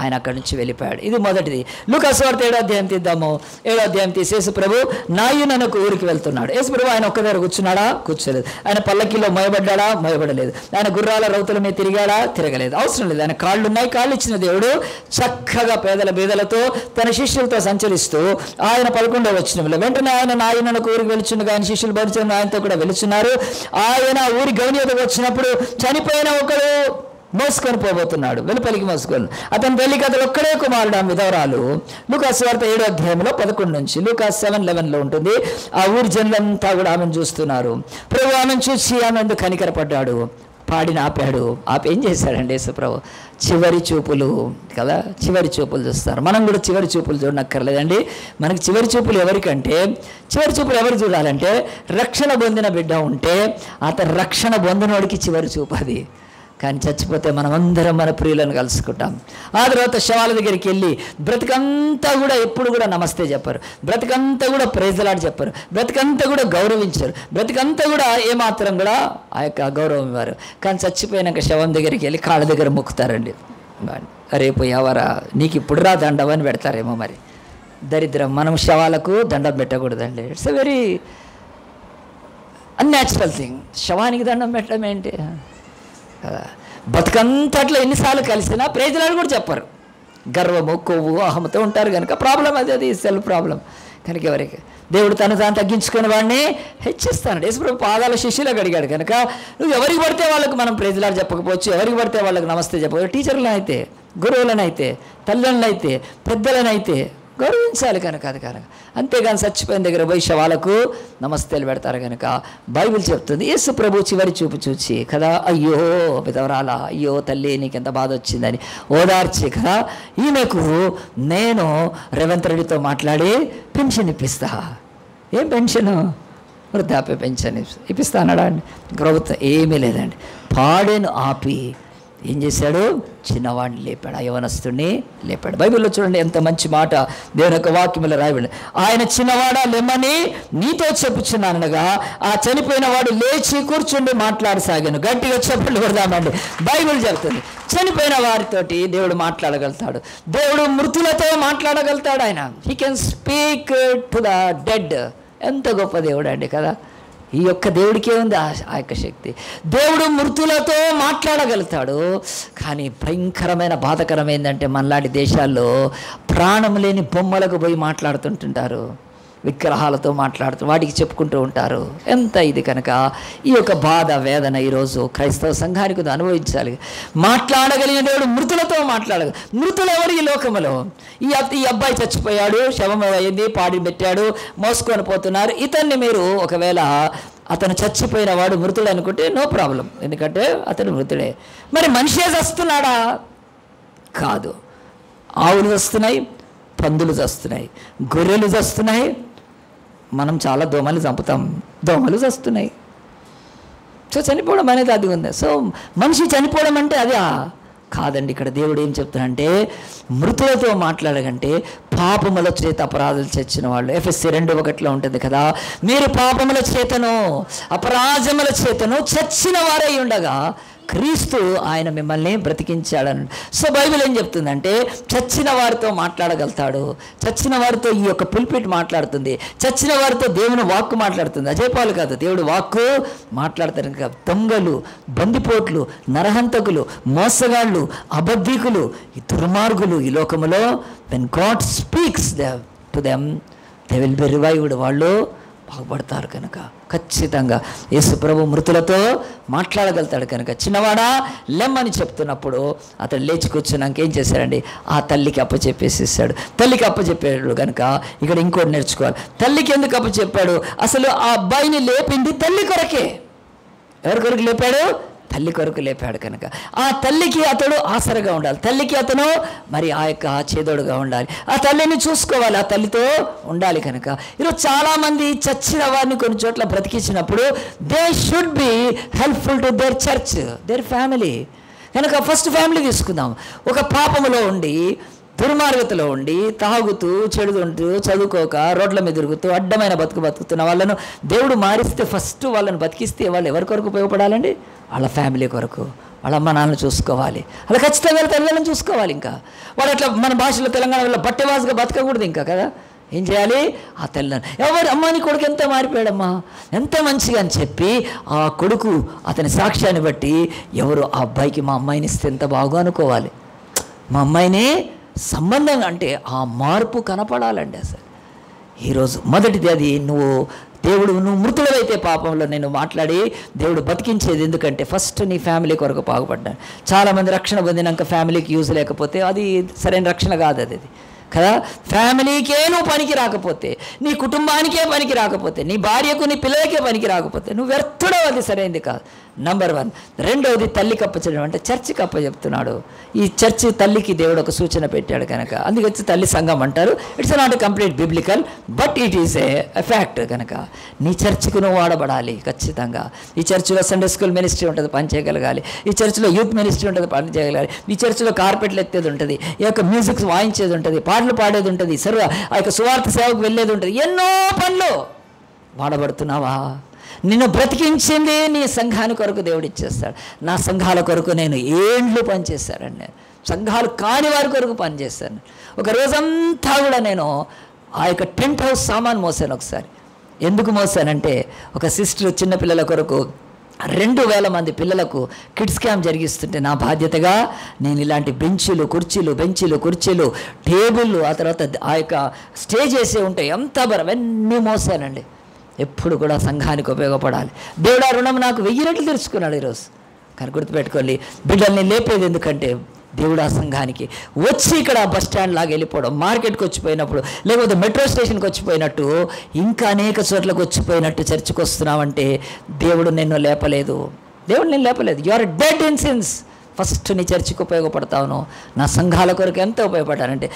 ఆయన అక్కడి నుంచి వెళ్ళిపోయాడు. ఇది మొదటిది. లూకాసు వార్త 7వ అధ్యాయం తీద్దాము. 7వ అధ్యాయం తీసి యేసుప్రభు నాయునకు ఊరికి వెళ్తున్నాడు. యేసుప్రభు ఆయన ఒక్క దగ్గర కూర్చున్నాడా? కూర్చోలేదు. ఆయన పల్లకిలో మోయబడ్డాడా? మోయబడలేదు. ఆయన గుర్రాల రౌతుల మీద తిరిగాడా? తిరగలేదు. అవసరం లేదు. ఆయన కాళ్ళు ఉన్నాయి. కాళ్ళు ఇచ్చిన దేవుడు చక్కగా పేదల బీదలతో తన శిష్యులతో సంచరిస్తూ ఆయన 11వ వచనంలో వెంటనే ఆయన నాయునకు ఊరికి వెళుచుండగా ఆయన శిష్యులు భరించిన ఆయనతో కూడా వెళుచున్నారు. ఆయన ఊరి గౌని ఎదుగు వచ్చినప్పుడు చనిపోయిన ఒకడు మోసుకొని పోబోతున్నాడు, వెలుపలికి మోసుకొని. అతని పెళ్లికి అతడు ఒక్కడే కుమారుడు, ఆ విధవరాలు. లూకాసు వార్త 7వ అధ్యాయంలో 11 నుంచి. లూకాసు 7:11 ఉంటుంది. ఆ ఊరి జనులంతా కూడా ఆమెను చూస్తున్నారు. ప్రభు ఆమెను చూసి ఆమె ఎందుకు కనికరపడ్డాడు, పాడిని ఆపాడు. ఏం చేశాడండి యేసుప్రభు? చివరి చూపులు కదా, చివరి చూపులు చూస్తారు. మనం కూడా చివరి చూపులు చూడనక్కర్లేదండి. మనకి చివరి చూపులు ఎవరికంటే, చివరి చూపులు ఎవరు చూడాలంటే, రక్షణ పొందిన బిడ్డ ఉంటే అతను రక్షణ పొందినోడికి చివరి చూపు అది. కానీ చచ్చిపోతే మనం అందరం మన ప్రియులను కలుసుకుంటాం. ఆ తర్వాత శవాల దగ్గరికి వెళ్ళి బ్రతికంతా కూడా ఎప్పుడు కూడా నమస్తే చెప్పరు, బ్రతికంతా కూడా ప్రైజ్లాడ్ చెప్పరు, బ్రతికంతా కూడా గౌరవించరు, బ్రతికంతా కూడా ఏమాత్రం కూడా ఆ యొక్క గౌరవం ఇవ్వరు. కానీ చచ్చిపోయినాక శవం దగ్గరికి వెళ్ళి కాళ్ళ దగ్గర మొక్కుతారండి. రేపు ఎవరా నీకు ఇప్పుడు రా దండం అని పెడతారేమో. మరి దరిద్రం. మనం శవాలకు దండం పెట్టకూడదండి. It's a very unnatural thing. శవానికి దండం పెట్టడం ఏంటి? బతుకంతట్లో ఎన్నిసార్లు కలిసినా ప్రేజలాడు కూడా చెప్పరు. గర్వము, కొవ్వు, అహంతో ఉంటారు కనుక ప్రాబ్లం అది సెల్ఫ్ ప్రాబ్లం. కనుక ఎవరికి దేవుడు తను తాను తగ్గించుకునే వాడిని హెచ్చిస్తాడు. యేసుప్రభు పాదాల శిష్యులకు అడిగాడు కనుక నువ్వు ఎవరికి పడితే వాళ్ళకు మనం ప్రేజలాడు చెప్పకపోవచ్చు, ఎవరికి పడితే వాళ్ళకి నమస్తే చెప్పవచ్చు. టీచర్లను అయితే, గురువులనైతే, తల్లులనైతే, పెద్దలనైతే గౌరవించాలి కనుక. అది కనుక అంతేగాని చచ్చిపోయిన దగ్గర పోయి శవాలకు నమస్తేలు పెడతారు కనుక బైబిల్ చెప్తుంది. యేసు ప్రభు చివరి చూపు చూచి కదా, అయ్యో విధవరాలా, అయ్యో తల్లి నీకెంత బాధ వచ్చిందని ఓదార్చి కదా, ఈమెకు నేను రేవంత్ రెడ్డితో మాట్లాడి పెన్షన్ ఇప్పిస్తా. ఏం పెన్షను? వృద్ధాప్య పెన్షన్ ఇప్పిస్తా అన్నాడా అండి? ప్రభుత్వం ఏమీ లేదండి. పాడేను ఆపి ఏం చేశాడు? చిన్నవాడిని లేపాడు, ఆ యవనస్తుడిని లేపాడు. బైబిల్లో చూడండి ఎంత మంచి మాట దేవుని యొక్క వాక్యములో రాయబడి, ఆయన చిన్నవాడా లెమ్మని నీతో చెప్పుచున్నానగా ఆ చనిపోయిన వాడు లేచి కూర్చుండి మాట్లాడసాగాను. గట్టిగా చెప్పులు కొడదామండి. బైబిల్ చెప్తుంది చనిపోయిన వారితోటి దేవుడు మాట్లాడగలుగుతాడు. దేవుడు మృతులతో మాట్లాడగలుగుతాడు. ఆయన he can speak to the dead. ఎంత గొప్ప దేవుడు అండి కదా. ఈ యొక్క దేవుడికే ఉంది ఆ యొక్క శక్తి. దేవుడు మృతులతో మాట్లాడగలుగుతాడు. కానీ భయంకరమైన బాధకరం ఏంటంటే మనలాంటి దేశాల్లో ప్రాణం లేని బొమ్మలకు పోయి మాట్లాడుతుంటుంటారు, విగ్రహాలతో మాట్లాడుతూ వాటికి చెప్పుకుంటూ ఉంటారు. ఎంత ఇది కనుక ఈ యొక్క బాధ వేదన ఈరోజు క్రైస్తవ సంఘానికి అనుభవించాలి. మాట్లాడగలిగిన దేవుడు మృతులతో మృతులు ఎవరు ఈ లోకములో? ఈ అబ్బాయి చచ్చిపోయాడు, శవం అయింది, పాడి పెట్టాడు, మోసుకొని పోతున్నారు. ఇతన్ని మీరు ఒకవేళ అతను చచ్చిపోయిన వాడు మృతుడు అనుకుంటే నో ప్రాబ్లం, ఎందుకంటే అతను మృతుడే. మరి మనిషే చస్తున్నాడా? కాదు. ఆవులు చస్తున్నాయి, పందులు చస్తున్నాయి, గొర్రెలు చస్తున్నాయి. మనం చాలా దోమలు చంపుతాం, దోమలు చస్తున్నాయి. సో చనిపోవడం అనేది అది ఉంది. సో మనిషి చనిపోవడం అంటే అదే కాదండి. ఇక్కడ దేవుడు ఏం చెప్తాడంటే మృతులతో మాట్లాడకంటే పాపముల చేత అపరాధాలు చచ్చిన వాళ్ళు. ఎఫెసీ 2:1 ఉంటుంది కదా, మీరు పాపముల చేతను అపరాధముల చేతను చచ్చిన వారై ఉండగా క్రీస్తు ఆయన మిమ్మల్ని బ్రతికించాడని. సో బైబిల్ ఏం చెప్తుందంటే చచ్చిన వారితో మాట్లాడగలుగుతాడు. చచ్చిన వారితో ఈ యొక్క పుల్పిట్ మాట్లాడుతుంది. చచ్చిన వారితో దేవుని వాక్కు మాట్లాడుతుంది. అజయపాలు కాదు, దేవుడు వాక్కు మాట్లాడతారు. ఇంకా దొంగలు, బందిపోట్లు, నరహంతకులు, మోసగాళ్ళు, అబద్ధికులు, ఈ దుర్మార్గులు ఈ లోకములో when God speaks to them they will be revived. వాళ్ళు బాగుపడతారు కనుక ఖచ్చితంగా యేసు ప్రభు మృతులతో మాట్లాడగలుగుతాడు కనుక చిన్నవాడా లెమ్మని చెప్తున్నప్పుడు అతను లేచి కూర్చున్నాక ఏం చేశాడండి? ఆ తల్లికి అప్పచెప్పేసేసాడు. తల్లికి అప్పచెప్పాడు కనుక ఇక్కడ ఇంకోటి నేర్చుకోవాలి. తల్లికి ఎందుకు అప్పచెప్పాడు? అసలు ఆ అబ్బాయిని లేపింది తల్లి కొరకే. ఎవరి కొరకు లేపాడు? తల్లి కొరకు లేపాడు కనుక ఆ తల్లికి అతడు ఆసరగా ఉండాలి. తల్లికి అతను మరి ఆ యొక్క చేదోడుగా ఉండాలి. ఆ తల్లిని చూసుకోవాలి, ఆ తల్లితో ఉండాలి కనుక ఈరోజు చాలామంది చచ్చిన వారిని కొన్ని చోట్ల బ్రతికించినప్పుడు they should be helpful to their church, their family. కనుక ఫస్ట్ ఫ్యామిలీ తీసుకుందాం. ఒక పాపములో ఉండి దుర్మార్గతలో ఉండి తాగుతూ చెడుతుంటూ చదువుకోక రోడ్ల మీద తిరుగుతూ అడ్డమైన బతుకుతున్న వాళ్ళను దేవుడు మారిస్తే ఫస్ట్ వాళ్ళని బతికిస్తే వాళ్ళు ఎవరి కొరకు ఉపయోగపడాలండి? వాళ్ళ ఫ్యామిలీ కొరకు, వాళ్ళ అమ్మ నాన్నలు చూసుకోవాలి, అలా ఖచ్చితంగా తల్లిదండ్రులను చూసుకోవాలి. ఇంకా వాడు అట్లా మన భాషలో తెలంగాణలో బట్టెవాసుగా బతకకూడదు ఇంకా కదా. ఏం చేయాలి? ఆ తల్లిదండ్రులు ఎవరు అమ్మాని కొడుకు ఎంత మారిపోయాడమ్మా, ఎంత మంచిగా అని చెప్పి ఆ కొడుకు అతని సాక్ష్యాన్ని బట్టి ఎవరు ఆ అబ్బాయికి మా అమ్మాయిని ఇస్తే ఎంత బాగా అనుకోవాలి, మా అమ్మాయిని సంబంధం అంటే ఆ మార్పు కనపడాలండి. అసలు ఈరోజు మొదటిది అది, నువ్వు మృతులైతే పాపంలో నేను మాట్లాడి దేవుడు బతికించేది. ఎందుకంటే ఫస్ట్ నీ ఫ్యామిలీ కొరకు బాగుపడ్డాను. చాలామంది రక్షణ పొందినాక ఫ్యామిలీకి యూజ్ లేకపోతే అది సరైన రక్షణ కాదు. అది కదా, ఫ్యామిలీకే నువ్వు పనికి రాకపోతే, నీ కుటుంబానికే పనికి రాకపోతే, నీ భార్యకు నీ పిల్లలకే పనికి రాకపోతే నువ్వు వ్యర్థుడవు, అది సరైనది కాదు. నంబర్ 1. రెండవది తల్లికి అప్పచెప్పడం అంటే చర్చికి అప్పచెప్తున్నాడు. ఈ చర్చి తల్లికి దేవుడు ఒక సూచన పెట్టాడు కనుక అందుకొచ్చి తల్లి సంఘం అంటారు. It's not a complete biblical but it is a fact. కనుక నీ చర్చికి నువ్వు వాడబడాలి ఖచ్చితంగా. ఈ చర్చిలో సండే స్కూల్ మినిస్ట్రీ ఉంటుంది, పని చేయగలగాలి. ఈ చర్చిలో యూత్ మినిస్ట్రీ ఉంటుంది, పని చేయగలగాలి. ఈ చర్చిలో కార్పెట్లు ఎత్తేది ఉంటుంది, ఈ యొక్క మ్యూజిక్ వాయించేది ఉంటుంది, పాటలు పాడేది ఉంటుంది, ఆ యొక్క సువార్త సేవకు వెళ్ళేది ఉంటుంది. ఎన్నో పనులు వాడబడుతున్నావా? నిన్ను బ్రతికించింది నీ సంఘాని కొరకు దేవుడు ఇచ్చేస్తాడు. నా సంఘాల కొరకు నేను ఏండ్లు పనిచేశానండి. నేను సంఘాలు కాని వారి కొరకు పనిచేశాను. ఒక రోజంతా కూడా నేను ఆ యొక్క టెంట్ హౌస్ సామాన్ మోసాను. ఒకసారి ఎందుకు మోసానంటే, ఒక సిస్టర్ చిన్నపిల్లల కొరకు 2000 మంది పిల్లలకు కిడ్స్ క్యాంప్ జరిగిస్తుంటే నా బాధ్యతగా నేను ఇలాంటి బెంచీలు కుర్చీలు టేబుళ్ళు, ఆ తర్వాత ఆ యొక్క స్టేజ్ వేసే ఉంటాయి, ఎంత అవన్నీ మోసానండి. ఎప్పుడు కూడా సంఘానికి ఉపయోగపడాలి. దేవుడు ఆ రుణం నాకు 1000 రెట్లు తెరుచుకున్నాడు ఈరోజు. కానీ గుర్తుపెట్టుకోండి, బిడ్డల్ని లేపేది ఎందుకంటే దేవుడు ఆ సంఘానికి వచ్చి ఇక్కడ బస్ స్టాండ్ లాగా వెళ్ళిపోవడం, మార్కెట్కి వచ్చిపోయినప్పుడు, లేకపోతే మెట్రో స్టేషన్కి వచ్చిపోయినట్టు, ఇంకా అనేక చోట్లకు వచ్చిపోయినట్టు చర్చికి వస్తున్నావంటే దేవుడు నిన్ను లేపలేదు. You are dead in sins. First నీ చర్చికి ఉపయోగపడతాను. నా సంఘాల కొరకు ఎంత ఉపయోగపడ్డానంటే,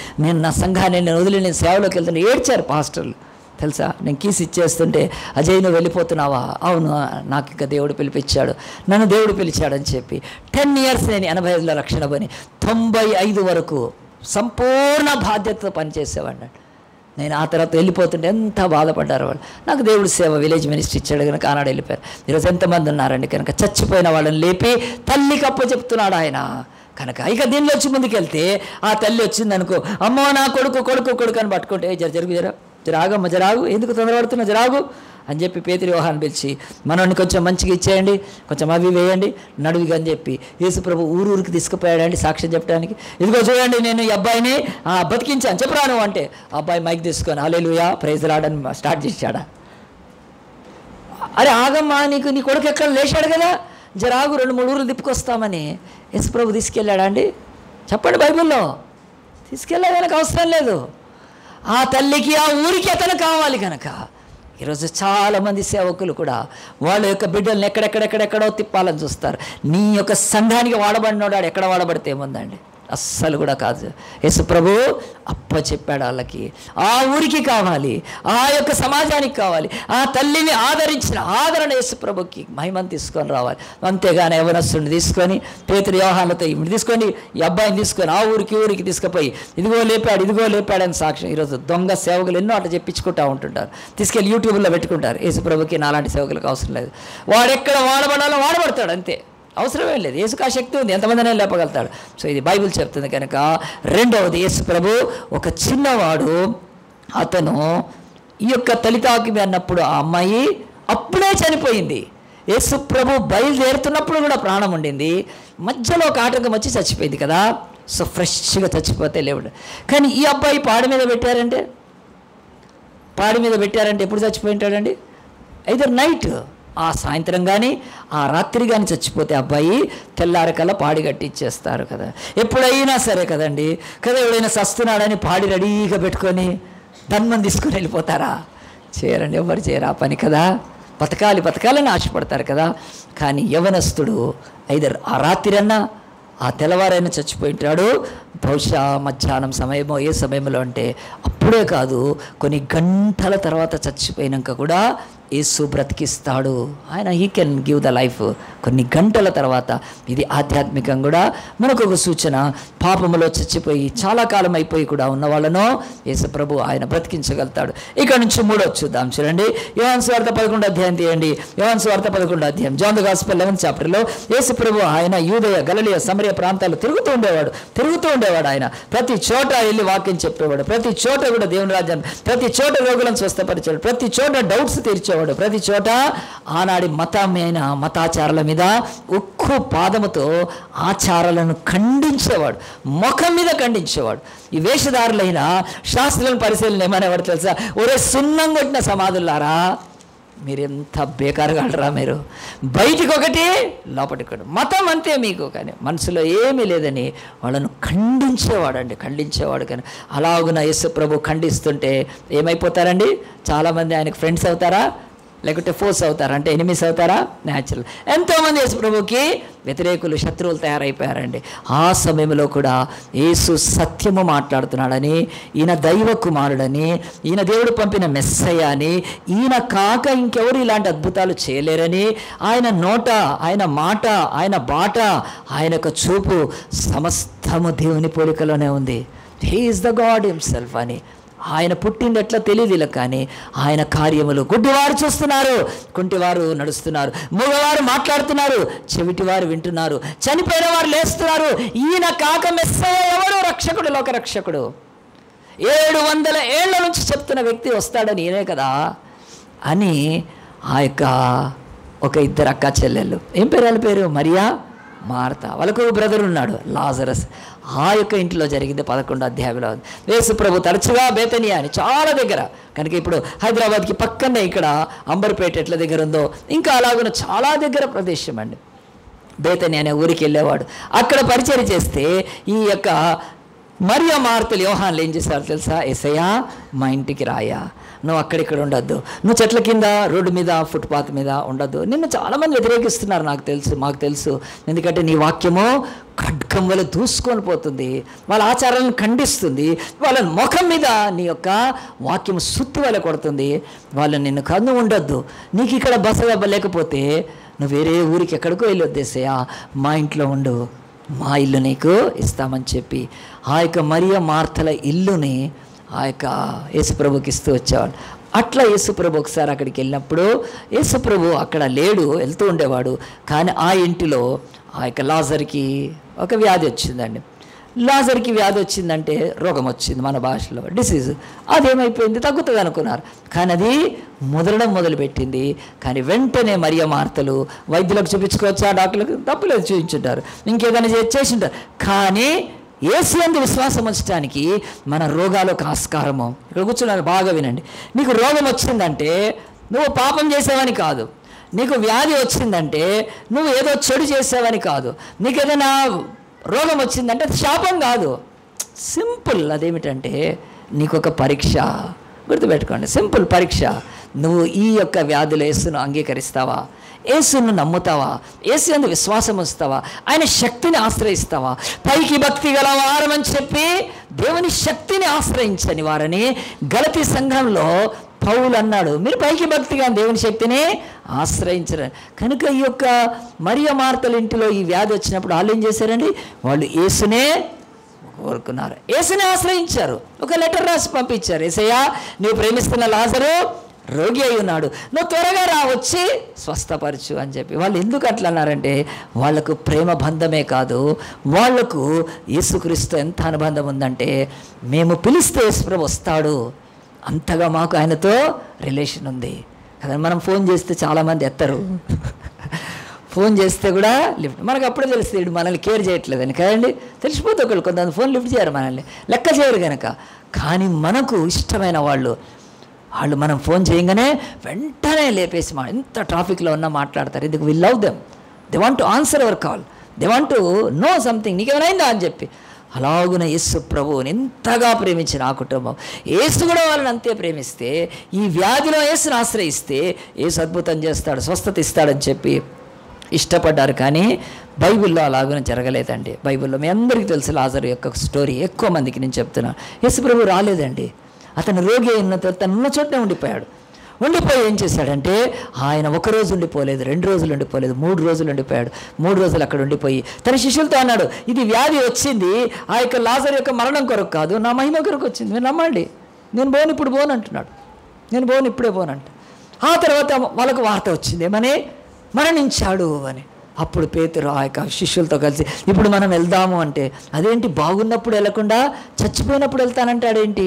నా సంఘాన్ని వదిలి నేను సేవలోకి వెళ్తుంటే ఏడ్చారు పాస్టర్లు తెలుసా. నేను కీస్ ఇచ్చేస్తుంటే, అజయ్ నువ్వు వెళ్ళిపోతున్నావా? అవును, నాకు ఇంకా దేవుడు పిలిపించాడు, నన్ను దేవుడు పిలిచాడని చెప్పి 10 years నేను 85లో రక్షణ పని 95 వరకు సంపూర్ణ బాధ్యతతో పనిచేసేవాడిని. నేను ఆ తర్వాత వెళ్ళిపోతుంటే ఎంత బాధపడ్డారు వాళ్ళు. నాకు దేవుడు సేవ విలేజ్ మినిస్ట్రీ ఇచ్చాడు కనుక ఆనాడు వెళ్ళిపోయారు. ఈరోజు ఎంతమంది ఉన్నారండి కనుక చచ్చిపోయిన వాళ్ళని లేపి తల్లికి అప్పచెప్తున్నాడు ఆయన. కనుక ఇక దీనిలో వచ్చి ముందుకెళ్తే ఆ తల్లి వచ్చింది అనుకో, అమ్మో నా కొడుకు అని పట్టుకుంటే జరాగమ్మ జరాగు, ఎందుకు తొందరపడుతున్నా జరాగు అని చెప్పి పేతురు యోహాను పిలిచి, మనోడిని కొంచెం మంచిగా ఇచ్చేయండి, కొంచెం అవి వేయండి నడువిగా అని చెప్పి యేసుప్రభు ఊరికి తీసుకుపోయాడండి సాక్ష్యం చెప్పడానికి. ఇదిగో చూడండి, నేను ఈ అబ్బాయిని బతికించాను, చెప్పరా నువ్వు అంటే ఆ అబ్బాయి మైక్ తీసుకొని హల్లెలూయా ప్రైజ్ లార్డ్ అని స్టార్ట్ చేశాడా. అరే ఆగమ్మా, నీ కొడుకు ఎక్కడ లేచాడు కదా, జరాగు 2-3 ఊర్లు తిప్పుకొస్తామని యేసుప్రభు తీసుకెళ్ళాడా అండి? చెప్పండి, బైబిల్లో తీసుకెళ్ళడానికి అవసరం లేదు. ఆ తల్లికి ఆ ఊరికి అతను కావాలి కనుక ఈరోజు చాలామంది సేవకులు కూడా వాళ్ళ యొక్క బిడ్డల్ని ఎక్కడెక్కడో తిప్పాలని చూస్తారు. నీ యొక్క సంఘానికి వాడబడినోడాడు ఎక్కడ వాడబడితే ఏముందండి? అస్సలు కూడా కాదు. యేసు ప్రభు చెప్పాడు వాళ్ళకి, ఆ ఊరికి కావాలి, ఆ యొక్క సమాజానికి కావాలి. ఆ తల్లిని ఆదరించిన ఆదరణ యేసు ప్రభుకి మహిమను తీసుకొని రావాలి. అంతేగాని యవనస్తుడిని తీసుకొని పేతురు యోహానులతో తీసుకొని ఈ అబ్బాయిని తీసుకొని ఆ ఊరికి తీసుకుపోయి ఇదిగో లేపాడని సాక్ష్యం. ఈరోజు దొంగ సేవకులు ఎన్నో అట్లా చెప్పించుకుంటూ ఉంటుంటారు, తీసుకెళ్ళి యూట్యూబ్లో పెట్టుకుంటారు. యేసు ప్రభుకి నాలాంటి సేవకులకు అవసరం లేదు. వాడెక్కడ వాడబడాలో వాడబడతాడు అంతే, అవసరమే లేదు. యేసుకు ఆ శక్తి ఉంది, ఎంతమందినే లేపగలుగుతాడు. సో ఇది బైబిల్ చెప్తుంది కనుక. రెండవది, యేసు ప్రభు ఒక చిన్నవాడు, అతను ఈ యొక్క తలితాకిమి అన్నప్పుడు ఆ అమ్మాయి అప్పుడే చనిపోయింది. యేసు ప్రభు బయలుదేరుతున్నప్పుడు కూడా ప్రాణం ఉండింది, మధ్యలో ఒక ఆటంకం వచ్చి చచ్చిపోయింది కదా. సో ఫ్రెష్గా చచ్చిపోతే లేవుడు. కానీ ఈ అబ్బాయి పాడి మీద పెట్టారంటే ఎప్పుడు చచ్చిపోయి ఉంటాడండి? ఐదర్ నైట్, ఆ సాయంత్రం కానీ ఆ రాత్రి కానీ చచ్చిపోతే అబ్బాయి తెల్లారకల్లా పాడి కట్టిచ్చేస్తారు కదా. ఎప్పుడైనా సరే కదండి కదా, ఎవడైనా సస్తున్నాడని పాడి రెడీగా పెట్టుకొని ధన్మం తీసుకొని వెళ్ళిపోతారా? చేయరండి, ఎవరు చేయరు ఆ పని కదా. బతకాలని ఆశపడతారు కదా. కానీ యవనస్తుడు ఐదర్ ఆ రాత్రి అన్నా ఆ తెల్లవారైనా చచ్చిపోయింటాడు. బహుశా మధ్యాహ్నం సమయమో ఏ సమయంలో అంటే అప్పుడే కాదు, కొన్ని గంటల తర్వాత చచ్చిపోయినాక కూడా యేసు బ్రతికిస్తాడు. ఆయన he can give the life. కొన్ని గంటల తర్వాత ఇది ఆధ్యాత్మికంగా కూడా మనకు ఒక సూచన. పాపములో చచ్చిపోయి చాలా కాలం అయిపోయి కూడా ఉన్న వాళ్ళను యేసు ప్రభు ఆయన బ్రతికించగలుగుతాడు. ఇక్కడ నుంచి 3వ చూద్దాం. చూడండి, యోహాను సువార్త 11వ అధ్యాయం తీయండి. యోహాను సువార్త 11వ అధ్యాయం, జాన్ ద గాస్పెల్ 11th చాప్టర్లో యేసు ప్రభు ఆయన యూదయ, గలిలయ, సమరయ ప్రాంతాలు తిరుగుతూ ఉండేవాడు. ఆయన ప్రతి చోట వెళ్ళి వాక్యం చెప్పేవాడు. ప్రతి చోట కూడా దేవుని రాజ్యాన్ని, ప్రతి చోట రోగులను స్వస్థపరిచాడు. ప్రతి చోట డౌట్స్ తీర్చేవాడు. ప్రతి చోట ఆనాడి మతాచారాల మీద ఉక్కు పాదముతో ఆచారాలను ఖండించేవాడు. ముఖం మీద ఖండించేవాడు. ఈ వేషధారులైన శాస్త్రులను పరిశీలన ఏమనేవాడు తెలుసా? ఒరే సున్నం కొట్టిన సమాధులారా, మీరెంత బేకారుగా ఆడరా, మీరు బయటికి ఒకటి లోపలికి ఒకటి, మతం అంతే మీకు, కానీ మనసులో ఏమీ లేదని వాళ్ళను ఖండించేవాడు. కానీ అలాగున యేసు ప్రభు ఖండిస్తుంటే ఏమైపోతారండి? చాలామంది ఆయనకు ఫ్రెండ్స్ అవుతారా, లేకుంటే ఫోర్స్ అవుతారా, అంటే ఎనిమిస్ అవుతారా? న్యాచురల్. ఎంతోమంది యేసు ప్రభుకి వ్యతిరేకులు, శత్రువులు తయారైపోయారండి. ఆ సమయంలో కూడా యేసు సత్యము మాట్లాడుతున్నాడని, ఈయన దైవ కుమారుడని, ఈయన దేవుడు పంపిన మెస్సయ్య అని, ఈయన కాక ఇంకెవరు ఇలాంటి అద్భుతాలు చేయలేరని, ఆయన నోట, ఆయన మాట, ఆయన బాట, ఆయన యొక్క చూపు సమస్తము దేవుని పోలికలోనే ఉంది. He is the God himself అని. ఆయన పుట్టింది ఎట్లా తెలియదు ఇలా, కానీ ఆయన కార్యములు, గుడ్డివారు చూస్తున్నారు, కుంటివారు నడుస్తున్నారు, మూగవారు మాట్లాడుతున్నారు, చెవిటివారు వింటున్నారు, చనిపోయిన వారు లేస్తున్నారు. ఈయన కాక మెస్సయ్య ఎవరు? రక్షకుడు, లోక రక్షకుడు. 700 ఏళ్ల నుంచి చెప్తున్న వ్యక్తి వస్తాడని ఈయనే కదా అని ఆ యొక్క ఒక 2 అక్క చెల్లెళ్ళు, ఏం పేరు వాళ్ళ పేరు? మరియా, మార్త. వాళ్ళకు బ్రదర్ ఉన్నాడు లాజరస్. ఆ యొక్క ఇంట్లో జరిగింది 11వ అధ్యాయంలో. యేసు ప్రభు తరచుగా బేతనియా అని చాలా దగ్గర, కనుక ఇప్పుడు హైదరాబాద్కి పక్కనే ఇక్కడ అంబర్పేట ఎట్ల దగ్గర ఉందో, ఇంకా అలాగున్న చాలా దగ్గర ప్రదేశం అండి. బేతనియా అనే ఊరికి వెళ్ళేవాడు. అక్కడ పరిచయం చేస్తే ఈ యొక్క మరియా, మార్తలు, యోహాన్లు ఏం చేశారు తెలుసా? యేసయ్యా మా ఇంటికి రాయా, నువ్వు అక్కడిక్కడ ఉండొద్దు, నువ్వు చెట్ల కింద, రోడ్డు మీద, ఫుట్పాత్ మీద ఉండొద్దు. నిన్ను చాలామంది వ్యతిరేకిస్తున్నారు, మాకు తెలుసు, ఎందుకంటే నీ వాక్యము ఖడ్గం వల్ల దూసుకొని పోతుంది, వాళ్ళ ఆచారాలను ఖండిస్తుంది, వాళ్ళ ముఖం మీద నీ యొక్క వాక్యం సుత్తి వల్ల కొడుతుంది. వాళ్ళని నిన్ను కన్ను ఉండొద్దు, నీకు ఇక్కడ బస లేకపోతే నువ్వు వేరే ఊరికి ఎక్కడికో వెళ్ళి వద్దేసయ్యా, మా ఇంట్లో ఉండు, మా ఇల్లు నీకు ఇస్తామని చెప్పి ఆ యొక్క మరియా, మార్తల ఇల్లుని ఆ యొక్క యేసుప్రభుకి ఇస్తూ వచ్చేవాడు. అట్లా యేసుప్రభు ఒకసారి అక్కడికి వెళ్ళినప్పుడు, యేసుప్రభు అక్కడ లేడు, వెళ్తూ ఉండేవాడు. కానీ ఆ ఇంటిలో ఆ యొక్క లాజర్కి ఒక వ్యాధి వచ్చిందండి. లాజర్కి వ్యాధి వచ్చిందంటే రోగం వచ్చింది, మన భాషలో డిసీజ్. అదేమైపోయింది, తగ్గుతుంది అనుకున్నారు, కానీ అది ముదరడం మొదలుపెట్టింది. కానీ వెంటనే మరియా, మార్తలు వైద్యులకు చూపించుకోవచ్చా, డాక్టర్లకు తప్పులేదు, చూపించుంటారు, ఇంకేదైనా చేసి ఉంటారు. కానీ యేసు యందు విశ్వాసం ఉంచడానికి మన రోగాలకు ఆస్కారము. ఇక్కడ కూర్చున్నారు, బాగా వినండి. నీకు రోగం వచ్చిందంటే నువ్వు పాపం చేసావని కాదు, నీకు వ్యాధి వచ్చిందంటే నువ్వు ఏదో చెడు చేసావని కాదు, నీకు ఏదైనా రోగం వచ్చిందంటే శాపం కాదు. సింపుల్. అదేమిటంటే నీకు ఒక పరీక్ష, గుర్తుపెట్టుకోండి, సింపుల్ పరీక్ష. నువ్వు ఈ యొక్క వ్యాధుల యేసును అంగీకరిస్తావా, యేసును నమ్ముతావా, యేసు యందు విశ్వాసం ఉంచుతావా, ఆయన శక్తిని ఆశ్రయిస్తావా? పైకి భక్తి గలవారమని చెప్పి దేవుని శక్తిని ఆశ్రయించని వారని గలతీ సంఘంలో పౌలు అన్నాడు. మీరు పైకి భక్తిగా దేవుని శక్తిని ఆశ్రయించరు. కనుక ఈ యొక్క మరియా, మార్తల ఇంటిలో ఈ వ్యాధి వచ్చినప్పుడు వాళ్ళు ఏం చేశారండి? వాళ్ళు యేసునే కోరుకున్నారు, యేసునే ఆశ్రయించారు. ఒక లెటర్ రాసి పంపించారు, యేసయ్యా నువ్వు ప్రేమిస్తున్న లాజరు రోగి అయి ఉన్నాడు, నువ్వు త్వరగా రా, వచ్చి స్వస్థపరచు అని చెప్పి. వాళ్ళు ఎందుకు అట్లా అన్నారంటే వాళ్లకు ప్రేమ బంధమే కాదు, వాళ్లకు యేసుక్రీస్తు ఎంత అనుబంధం ఉందంటే, మేము పిలిస్తే యేసుప్రభు వస్తాడు, అంతగా మాకు ఆయనతో రిలేషన్ ఉంది కదా. మనం ఫోన్ చేస్తే చాలామంది ఎత్తరు, ఫోన్ చేస్తే కూడా లిఫ్ట్, మనకు అప్పుడే తెలుస్తుంది మనల్ని కేర్ చేయట్లేదని కదండి, తెలిసిపోతే ఒకళ్ళు కొంతమంది ఫోన్ లిఫ్ట్ చేయరు, మనల్ని లెక్క చేయరు కనుక. కానీ మనకు ఇష్టమైన వాళ్ళు మనం ఫోన్ చేయగానే వెంటనే లేపేసి ఎంత ట్రాఫిక్లో ఉన్నా మాట్లాడతారు. ఎందుకు? We love them, they want to answer our call, they want to know something, నీకేమైనా అని చెప్పి. అలాగున యేసు ప్రభువుని ఎంతగా ప్రేమించిన ఆ కుటుంబం, యేసు కూడా వాళ్ళని అంతే ప్రేమిస్తే, ఈ వ్యాధిలో యేసుని ఆశ్రయిస్తే యేసు అద్భుతం చేస్తాడు, స్వస్థత ఇస్తాడని చెప్పి ఇష్టపడ్డారు. కానీ బైబిల్లో అలాగున జరగలేదండి. బైబిల్లో మీ అందరికీ తెలుసు లాజరు యొక్క స్టోరీ, ఎక్కువ మందికి నేను చెప్తున్నాను. యేసు ప్రభు రాలేదండి, అతను రోగి అయిన తను ఉన్న చోటనే ఉండిపోయాడు. ఉండిపోయి ఏం చేశాడంటే ఆయన ఒకరోజు ఉండిపోలేదు, 2 రోజులు ఉండిపోలేదు, 3 రోజులు ఉండిపోయాడు. 3 రోజులు అక్కడ ఉండిపోయి తన శిష్యులతో అన్నాడు, ఇది వ్యాధి వచ్చింది ఆ యొక్క లాజరు యొక్క మరణం కొరకు కాదు, నా మహిమ కొరకు వచ్చింది, మీరు నమ్మండి. నేను పోను, ఇప్పుడు పోను అంటున్నాడు. నేను పోను, ఇప్పుడే పోను అంట. ఆ తర్వాత వాళ్ళకు వార్త వచ్చింది ఏమని, మరణించాడు అని. అప్పుడు పేతురు ఆ యొక్క శిష్యులతో కలిసి ఇప్పుడు మనం వెళ్దాము అంటే, అదేంటి బాగున్నప్పుడు వెళ్ళకుండా చచ్చిపోయినప్పుడు వెళ్తానంటాడేంటి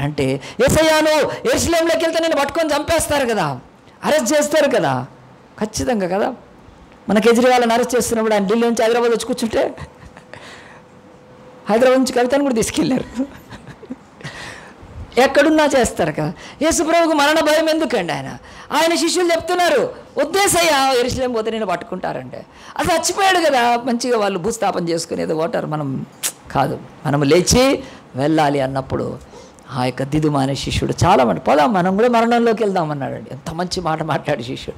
అంటే, యేసయ్యాను యెరూషలేములోకి వెళ్తే నేను పట్టుకొని చంపేస్తారు కదా, అరెస్ట్ చేస్తారు కదా, ఖచ్చితంగా కదా. మన కేజ్రీవాల్ని అరెస్ట్ చేస్తున్నప్పుడు ఆయన ఢిల్లీ నుంచి హైదరాబాద్ వచ్చి కూర్చుంటే, హైదరాబాద్ నుంచి కవితను కూడా తీసుకెళ్ళారు. ఎక్కడున్నా చేస్తారు కదా. యేసుప్రభువుకు మరణ భయం ఎందుకండి? ఆయన శిష్యులు చెప్తున్నారు, వద్దేసయ్యా యెరూషలేము పోతే నేను పట్టుకుంటారంటే. అది చచ్చిపోయాడు కదా, మంచిగా వాళ్ళు భూస్థాపన చేసుకుని ఏదో ఓటారు. మనం కాదు, మనం లేచి వెళ్ళాలి అన్నప్పుడు ఆ యొక్క దిదుమ అనే శిష్యుడు చాలామంది పోదాం మనం కూడా మరణంలోకి వెళ్దామన్నాడండి. ఎంత మంచి మాట మాట్లాడి శిష్యుడు.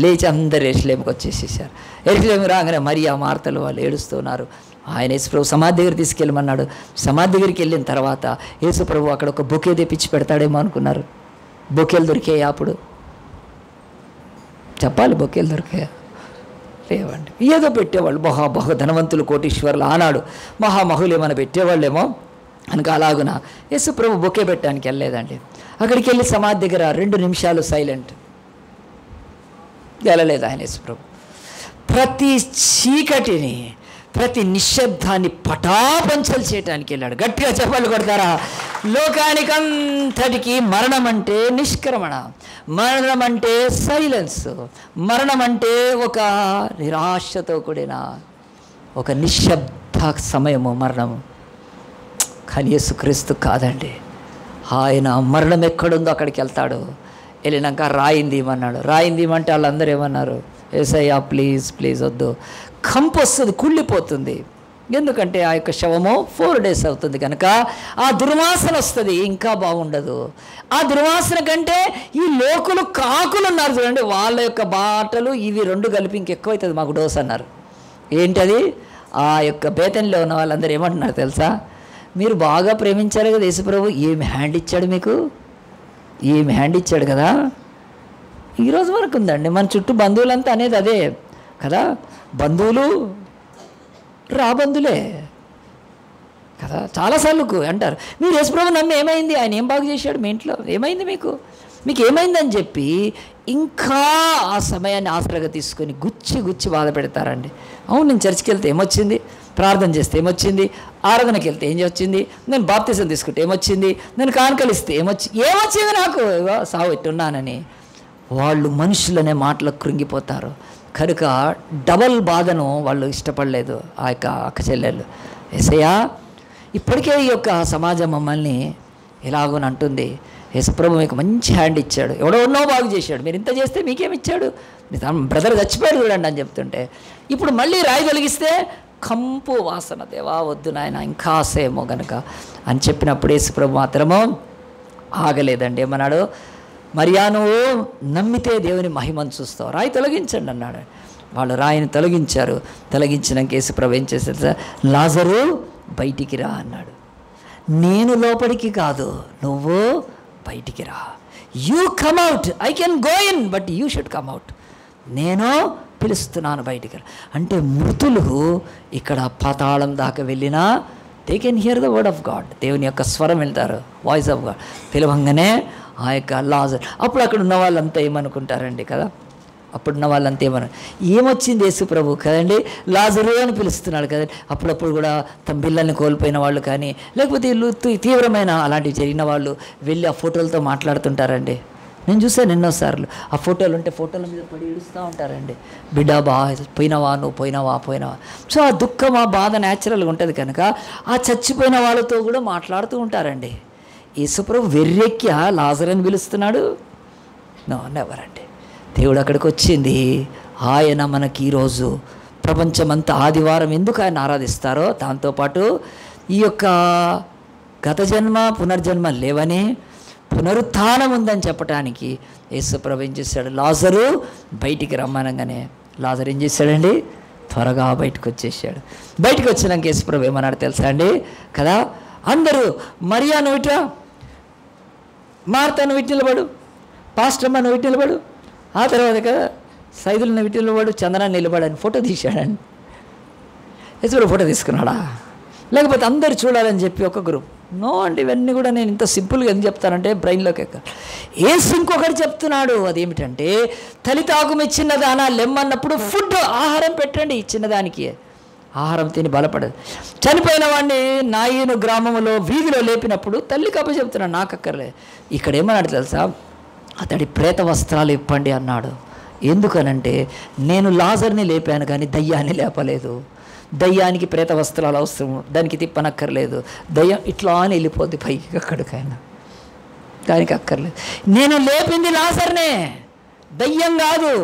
లేచి అందరు యెరూషలేముకి వచ్చేసేసారు. యెరూషలేము రాగానే మరియా మార్తలు వాళ్ళు ఏడుస్తున్నారు. ఆయన యేసుప్రభు సమాధి దగ్గర తీసుకెళ్ళమన్నాడు. సమాధి దగ్గరికి వెళ్ళిన తర్వాత యేసుప్రభు అక్కడ ఒక బొకే తెప్పించి పెడతాడేమో అనుకున్నారు. బొకేలు దొరికాయా అప్పుడు? చెప్పాలి, బొకేలు దొరికాయా? లేవండి. ఏదో పెట్టేవాళ్ళు, బహు ధనవంతులు, కోటీశ్వర్లు ఆనాడు మహామహులు ఏమైనా పెట్టేవాళ్ళేమో కనుక అలాగున యేసుప్రభు బొకే పెట్టడానికి వెళ్ళలేదండి. అక్కడికి వెళ్ళి సమాధి దగ్గర 2 నిమిషాలు సైలెంట్ వెళ్ళలేదు ఆయన యేసుప్రభు. ప్రతి చీకటిని, ప్రతి నిశ్శబ్దాన్ని పటాపంచలు చేయడానికి వెళ్ళాడు. గట్టిగా చెప్పలు కొడతారా? లోకానికంతటికి మరణం అంటే నిష్క్రమణ, మరణం అంటే సైలెన్స్, మరణం అంటే ఒక నిరాశతో కూడిన ఒక నిశ్శబ్ద సమయము మరణము. కానీ యేసుక్రీస్తు కాదండి. ఆయన మరణం ఎక్కడుందో అక్కడికి వెళ్తాడు. వెళ్ళినాక రాయింది ఇవ్వన్నాడు. రాయింది ఇవ్వమంటే వాళ్ళందరూ ఏమన్నారు, యేసయ్యా ప్లీజ్ ప్లీజ్ వద్దు. కంపు వస్తుంది, కుళ్ళిపోతుంది. ఎందుకంటే ఆ యొక్క శవము 4 days అవుతుంది కనుక ఆ దుర్వాసన వస్తుంది, ఇంకా బాగుండదు. ఆ దుర్వాసన కంటే ఈ లోకులు కాకులు ఉన్నారు చూడండి, వాళ్ళ యొక్క బాటలు ఇవి 2 కలిపి ఇంకెక్కువైతుంది మాకు డోస్ అన్నారు. ఏంటది? ఆ యొక్క బేతన్లో ఉన్న వాళ్ళందరూ ఏమంటున్నారు తెలుసా? మీరు బాగా ప్రేమించారు కదా యేసుప్రభు, ఏమి హ్యాండ్ ఇచ్చాడు మీకు, ఏమి హ్యాండ్ ఇచ్చాడు కదా. ఈరోజు వరకు ఉందండి మన చుట్టూ బంధువులంతా అనేది అదే కదా. బంధువులు రాబంధులే కదా. చాలాసార్లు అంటారు, మీరు యేసుప్రభు నమ్మి ఏమైంది, ఆయన ఏం బాగు చేశాడు మీ ఇంట్లో, ఏమైంది మీకు ఏమైందని చెప్పి ఇంకా ఆ సమయాన్ని ఆసరాగా తీసుకొని గుచ్చి బాధ పెడతారండి. అవును, నేను చర్చికి వెళ్తే ఏమొచ్చింది, ప్రార్థన చేస్తే ఏమొచ్చింది, ఆరాధనకి వెళ్తే ఏం వచ్చింది, నేను బాప్తిజం తీసుకుంటే ఏమొచ్చింది, నేను కానుకలిస్తే ఏమొచ్చింది నాకు, సావు ఎట్టున్నానని వాళ్ళు మనుషులనే మాటలకు కృంగిపోతారు. కనుక డబల్ బాధను వాళ్ళు ఇష్టపడలేదు ఆ యొక్క అక్క చెల్లెళ్ళు. యేసయ్యా ఇప్పటికే ఈ యొక్క సమాజం మమ్మల్ని ఎలాగోనంటుంది, యేసుప్రభు మీకు మంచి హ్యాండ్ ఇచ్చాడు, ఎవడో బాగు చేశాడు, మీరు ఇంత చేస్తే మీకేమిచ్చాడు, బ్రదర్ చచ్చిపోయాడు చూడండి అని చెప్తుంటే, ఇప్పుడు మళ్ళీ రాయి తొలగిస్తే కంపు వాసన, దేవా వద్దు నాయన ఇంకా ఆశయమో గనక అని చెప్పినప్పుడు యేసుప్రభు మాత్రము ఆగలేదండి. ఏమన్నాడు? మరియా నువ్వు నమ్మితే దేవుని మహిమను చూస్తావు, రాయి తొలగించండి అన్నాడు. వాళ్ళు రాయిని తొలగించారు. తొలగించినాక యేసుప్రభు ఏం చేశారు సార్? లాజరు బయటికి రా అన్నాడు. నేను లోపలికి కాదు, నువ్వు బయటికి రా. You come out, I can go in but you should come out. నేను పిలుస్తున్నాను బయటికి రా అంటే, మృతులు ఇక్కడ పాతాళం దాకా వెళ్ళినా they can hear the word of God, దేవుని యొక్క స్వరం వెళ్తారు, వాయిస్ ఆఫ్ గాడ్. పిలవంగానే ఆ యొక్క లాజర్, అప్పుడు అక్కడ ఉన్న వాళ్ళంతా ఏమనుకుంటారండి కదా, అప్పుడున్న వాళ్ళంతా ఏమొచ్చింది యేసుప్రభు కదండి, లాజరు అని పిలుస్తున్నాడు కదండి. అప్పుడప్పుడు కూడా తమ పిల్లల్ని కోల్పోయిన వాళ్ళు కానీ, లేకపోతే వీళ్ళు తీవ్రమైన అలాంటివి జరిగిన వాళ్ళు వెళ్ళి ఆ ఫోటోలతో మాట్లాడుతుంటారండి. నేను చూసాను ఎన్నోసార్లు. ఆ ఫోటోలు ఉంటే ఫోటోల మీద పడి ఏడుస్తూ ఉంటారండి, బిడ్డ పోయినవా నువ్వు, పోయినవా. సో ఆ దుఃఖం, ఆ బాధ న్యాచురల్గా ఉంటుంది కనుక ఆ చచ్చిపోయిన వాళ్ళతో కూడా మాట్లాడుతూ ఉంటారండి. యేసుప్రభు వెర్రెక్కి లాజరని పిలుస్తున్నాడు? నో, నెవర్ అండి. దేవుడు అక్కడికి వచ్చింది. ఆయన మనకి ఈరోజు ప్రపంచమంతా ఆదివారం ఎందుకు ఆయన ఆరాధిస్తారో, దాంతోపాటు ఈ యొక్క గత జన్మ పునర్జన్మ లేవని, పునరుత్థానం ఉందని చెప్పడానికి యేసుప్రభు ఏం చేశాడు? లాజరు బయటికి రమ్మనగానే లాజరు ఏం చేశాడండి? త్వరగా బయటకు వచ్చేసాడు. బయటకు వచ్చినాక యేసుప్రభు ఏమన్నాడు తెలుసా అండి కదా, అందరూ మరియా నువ్వు ఇట్రా, మార్తా నువ్వు ఇటు నిలబడు, పాస్టర్ అమ్మ నువ్వు ఇటు నిలబడు, ఆ తర్వాత కదా సైదులు నువ్వు ఇటు నిలబడు, చందనాన్ని నిలబడని ఫోటో తీశాడని. యేసుప్రభు ఫోటో తీసుకున్నాడా? లేకపోతే అందరు చూడాలని చెప్పి ఒక గ్రూప్? నో అండి. ఇవన్నీ కూడా నేను ఇంత సింపుల్గా ఎందుకు చెప్తానంటే బ్రెయిన్లోకి ఎక్కాలి. యేసు ఇంకొకటి చెప్తున్నాడు, అదేమిటంటే తలితాకు మీ చిన్నదానా లెమ్మన్నప్పుడు ఫుడ్ ఆహారం పెట్టండి. చిన్నదానికి ఆహారం తిని బలపడదు. చనిపోయిన వాడిని నాయను గ్రామంలో వీధిలో లేపినప్పుడు తల్లి కప్ప చెప్తున్నాడు, నాకు అక్కర్లేదు. ఇక్కడ ఏమన్నాడు తెలుసా? అతడి ప్రేత వస్త్రాలు ఇప్పండి అన్నాడు. ఎందుకనంటే నేను లాజర్ని లేపాను కానీ దయ్యాన్ని లేపలేదు. దయ్యానికి ప్రేత వస్త్రాలు అవసరం, దానికి తిప్పనక్కర్లేదు. దయ్యం ఇట్లా అని వెళ్ళిపోద్ది పైకి అక్కడికైనా, దానికి అక్కర్లేదు. నేను లేపింది లాజర్నే, దయ్యం కాదు.